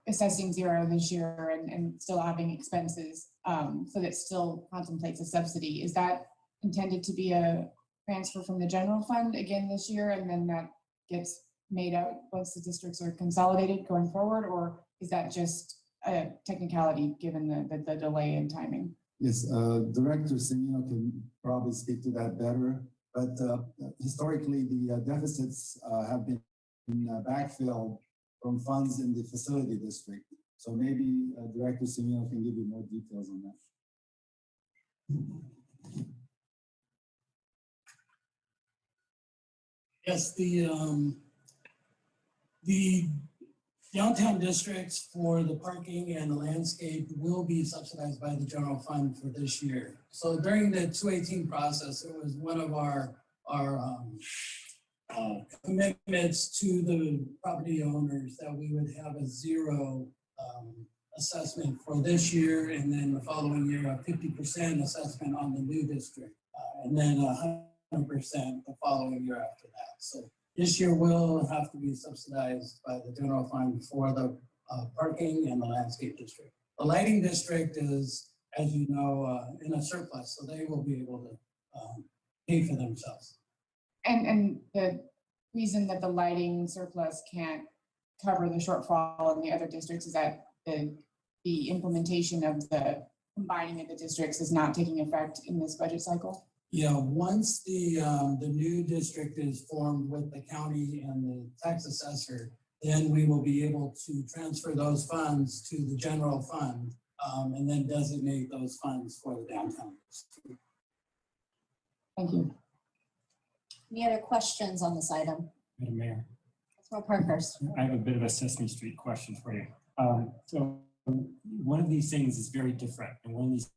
assessing 0 this year and still having expenses, so that still contemplates a subsidy. Is that intended to be a transfer from the general fund again this year, and then that gets made out once the districts are consolidated going forward, or is that just a technicality given the delay in timing? Yes, Director Semino can probably speak to that better, but historically the deficits have been backfilled from funds in the facility district. So maybe Director Semino can give you more details on that. Yes, the downtown districts for the parking and the landscape will be subsidized by the general fund for this year. So during the 218 process, it was one of our commitments to the property owners that we would have a 0 assessment for this year, and then the following year a 50% assessment on the new district, and then 100% the following year after that. So this year will have to be subsidized by the general fund for the parking and the landscape district. The lighting district is, as you know, in a surplus, so they will be able to pay for themselves. And the reason that the lighting surplus can't cover the shortfall in the other districts is that the implementation of the combining of the districts is not taking effect in this budget cycle? Yeah, once the new district is formed with the county and the tax assessor, then we will be able to transfer those funds to the general fund, and then designate those funds for the downtown. Thank you. Any other questions on this item? Madam Mayor, Councilor Parkhurst. I have a bit of a Sesame Street question for you. So one of these things is very different, and one of these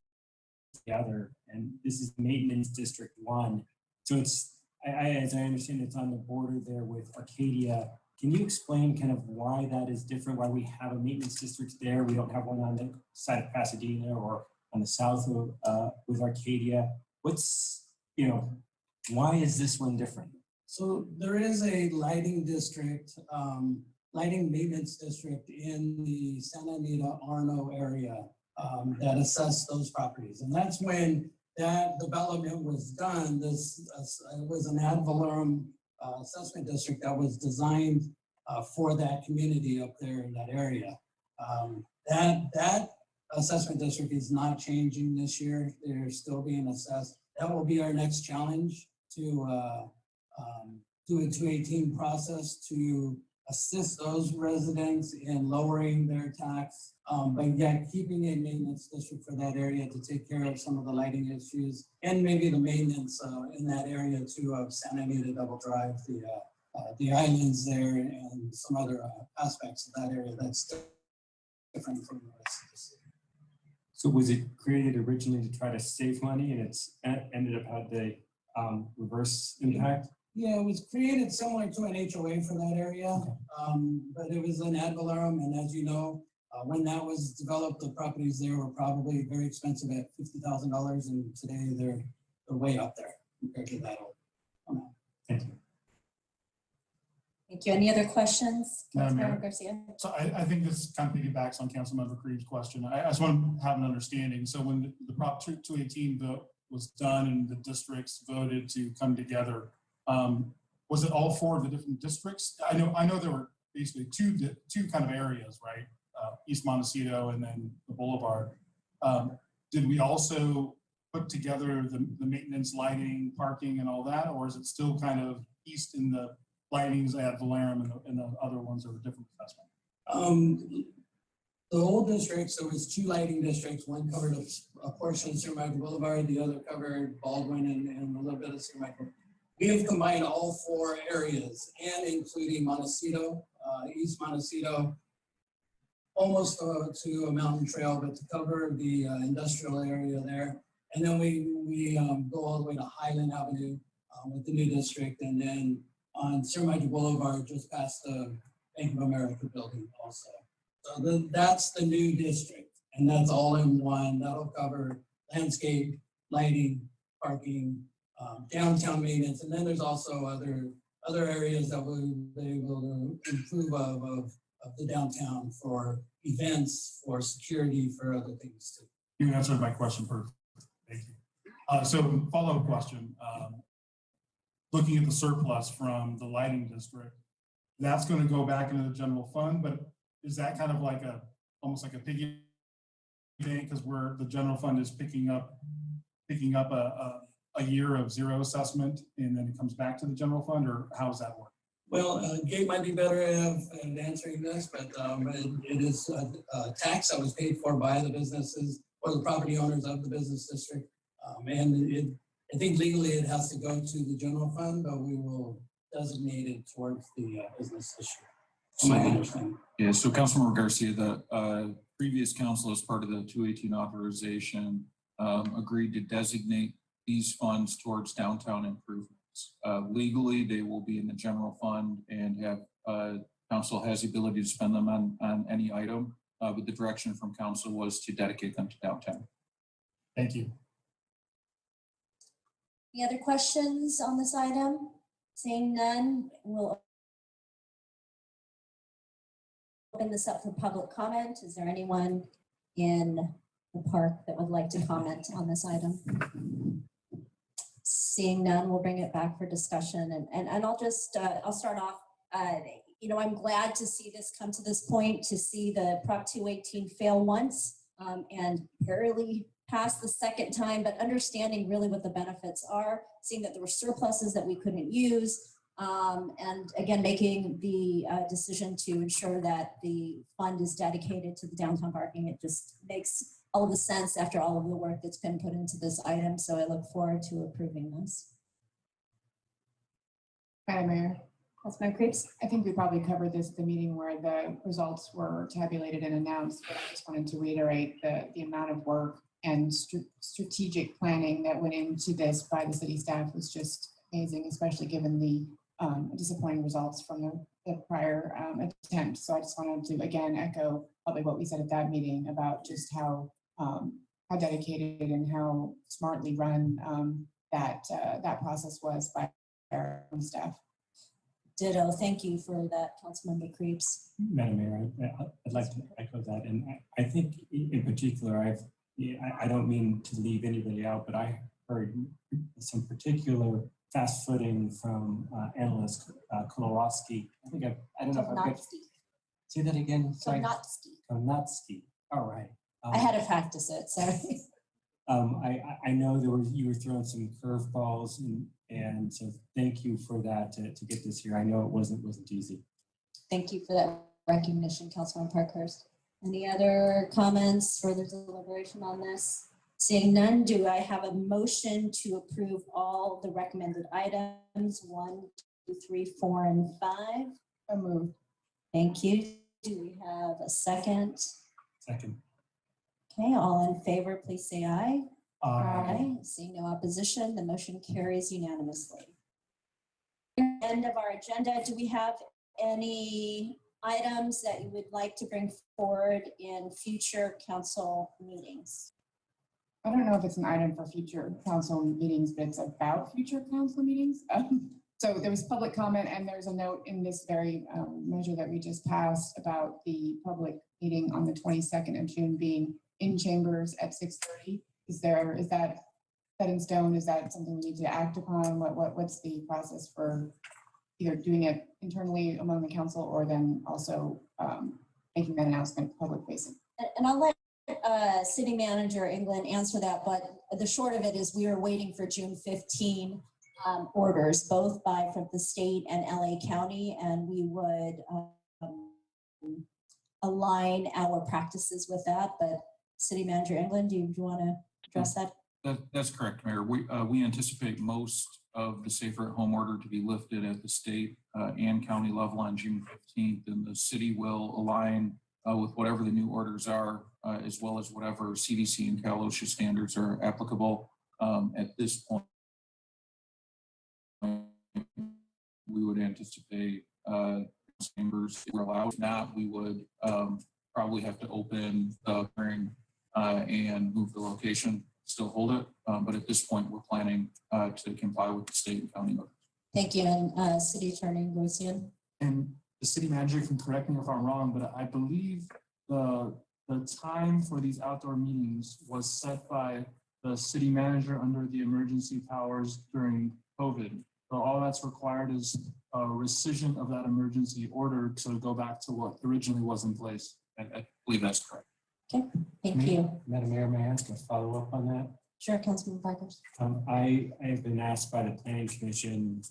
the other, and this is Maintenance District 1. So it's, as I understand, it's on the border there with Arcadia. Can you explain kind of why that is different, why we have a maintenance district there? We don't have one on the side of Pasadena or on the south of, with Arcadia. What's, why is this one different? So there is a lighting district, lighting maintenance district in the Santa Anita Arno area that assess those properties. And that's when that development was done. This it was an ad valorem assessment district that was designed for that community up there in that area. That assessment district is not changing this year. They're still being assessed. That will be our next challenge to do a 218 process to assist those residents in lowering their tax, but yet keeping a maintenance district for that area to take care of some of the lighting issues and maybe the maintenance in that area too of Santa Anita Double Drive, the islands there and some other aspects of that area that's different from the rest of the city. So was it created originally to try to save money and it's ended up had the reverse impact? Yeah, it was created similar to an HOA for that area, but it was an ad valorem, and as you know, when that was developed, the properties there were probably very expensive at $50,000, and today they're way up there compared to that amount. Thank you. Thank you. Any other questions? Madam Councilmember Mayor. Garcia. So I think this kind of piggybacks on Councilmember Creed's question. I just want to have an understanding. So when the Prop 218 vote was done and the districts voted to come together, was it all four of the different districts? I know there were basically two kind of areas, right? East Montecito and then the Boulevard. Did we also put together the maintenance, lighting, parking, and all that, or is it still kind of east in the lightings ad valorem and the other ones are a different assessment? The old districts, there was two lighting districts. One covered a portion of Sir Michael Boulevard, the other covered Baldwin and a little bit of Sir Michael. We have combined all four areas and including Montecito, East Montecito, almost to a mountain trail, but to cover the industrial area there. And then we go all the way to Highland Avenue with the new district, and then on Sir Michael Boulevard, just past the Bank of America building also. So that's the new district, and that's all in one. That'll cover landscape, lighting, parking, downtown maintenance, and then there's also other areas that we'll be able to improve of the downtown for events, for security, for other things too. You answered my question perfectly. Thank you. So follow-up question. Looking at the surplus from the lighting district, that's going to go back into the general fund, but is that kind of like almost like a piggy bank, because where the general fund is picking up a year of zero assessment and then it comes back to the general fund, or how does that work? Well, Gabe might be better at answering this, but it is a tax that was paid for by the businesses or the property owners of the business district. And I think legally it has to go to the general fund, but we will designate it towards the business issue. My understanding. Yeah, so Councilmember Garcia, the previous council as part of the 218 authorization agreed to designate these funds towards downtown improvements. Legally, they will be in the general fund and have council has the ability to spend them on any item, but the direction from council was to dedicate them to downtown. Thank you. Any other questions on this item? Seeing none, we'll open this up for public comment. Is there anyone in the park that would like to comment on this item? Seeing none, we'll bring it back for discussion. And I'll just, I'll start off. I'm glad to see this come to this point, to see the Prop 218 fail once and barely passed the second time, but understanding really what the benefits are, seeing that there were surpluses that we couldn't use, and again, making the decision to ensure that the fund is dedicated to the downtown parking. It just makes all of the sense after all of the work that's been put into this item. So I look forward to approving this. Madam Mayor, Councilmember Creeps. I think we probably covered this at the meeting where the results were tabulated and announced, but I just wanted to reiterate the amount of work and strategic planning that went into this by the city staff was just amazing, especially given the disappointing results from the prior attempt. So I just wanted to again echo probably what we said at that meeting about just how dedicated and how smartly run that process was by our own staff. Ditto. Thank you for that, Councilmember Creeps. Madam Mayor, I'd like to echo that. And I think in particular, I don't mean to leave anybody out, but I heard some particular fast footing from analyst Kolorowski. I don't know if I get. Say that again. Konotsky. All right. I had to practice it, sorry. I know you were throwing some curveballs, and so thank you for that to get this here. I know it wasn't easy. Thank you for that recognition, Councilman Parkhurst. Any other comments, further deliberation on this? Seeing none, do I have a motion to approve all the recommended items 1, 2, 3, 4, and 5? So moved. Thank you. Do we have a second? Second. Okay, all in favor, please say aye. Aye. Seeing no opposition, the motion carries unanimously. End of our agenda. Do we have any items that you would like to bring forward in future council meetings? I don't know if it's an item for future council meetings, but it's about future council meetings. So there was public comment, and there's a note in this very measure that we just passed about the public meeting on the 22nd of June being in chambers at 6:30. Is that set in stone? Is that something we need to act upon? What's the process for either doing it internally among the council or then also making that announcement public facing? And I'll let City Manager England answer that, but the short of it is we are waiting for June 15 orders, both from the state and LA County, and we would align our practices with that. But City Manager England, do you want to address that? That's correct, Mayor. We anticipate most of the safer at home order to be lifted at the state and county level on June 15th, and the city will align with whatever the new orders are, as well as whatever CDC and Cal OSHA standards are applicable. At this point, we would anticipate chambers were allowed. If not, we would probably have to open the hearing and move the location, still hold it. But at this point, we're planning to comply with the state and county orders. Thank you. And City Attorney Gosian. And the city manager can correct me if I'm wrong, but I believe the time for these outdoor meetings was set by the city manager under the emergency powers during COVID. So all that's required is a rescission of that emergency order to go back to what originally was in place. I believe that's correct. Okay, thank you. Madam Mayor, may I ask a follow-up on that? Sure, Councilman Parkhurst. I have been asked by the Planning Commission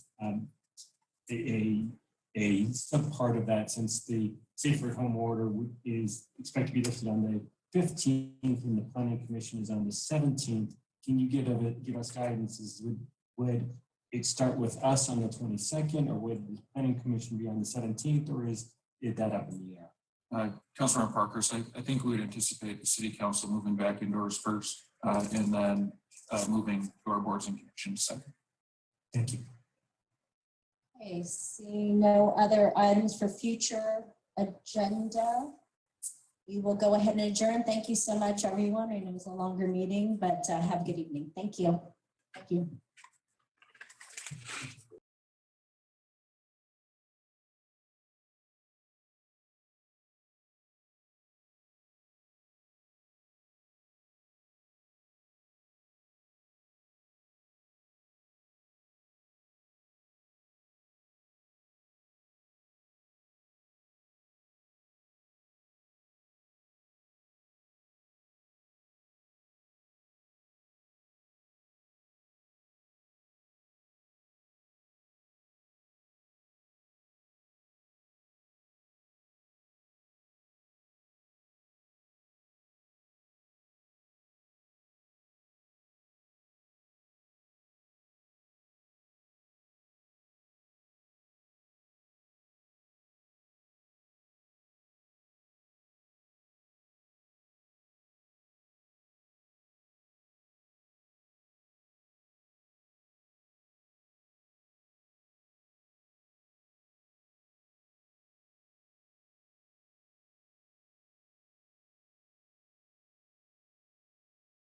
a sub-part of that, since the safer at home order is expected to be lifted on the 15th and the Planning Commission is on the 17th. Can you give us guidance? Would it start with us on the 22nd, or would the Planning Commission be on the 17th, or is that up in the air? Councilor Parkhurst, I think we would anticipate the city council moving back indoors first, and then moving to our boards and commissions second. Thank you. Okay, seeing no other items for future agenda, we will go ahead and adjourn. Thank you so much, everyone. I know it was a longer meeting, but have a good evening. Thank you. Thank you.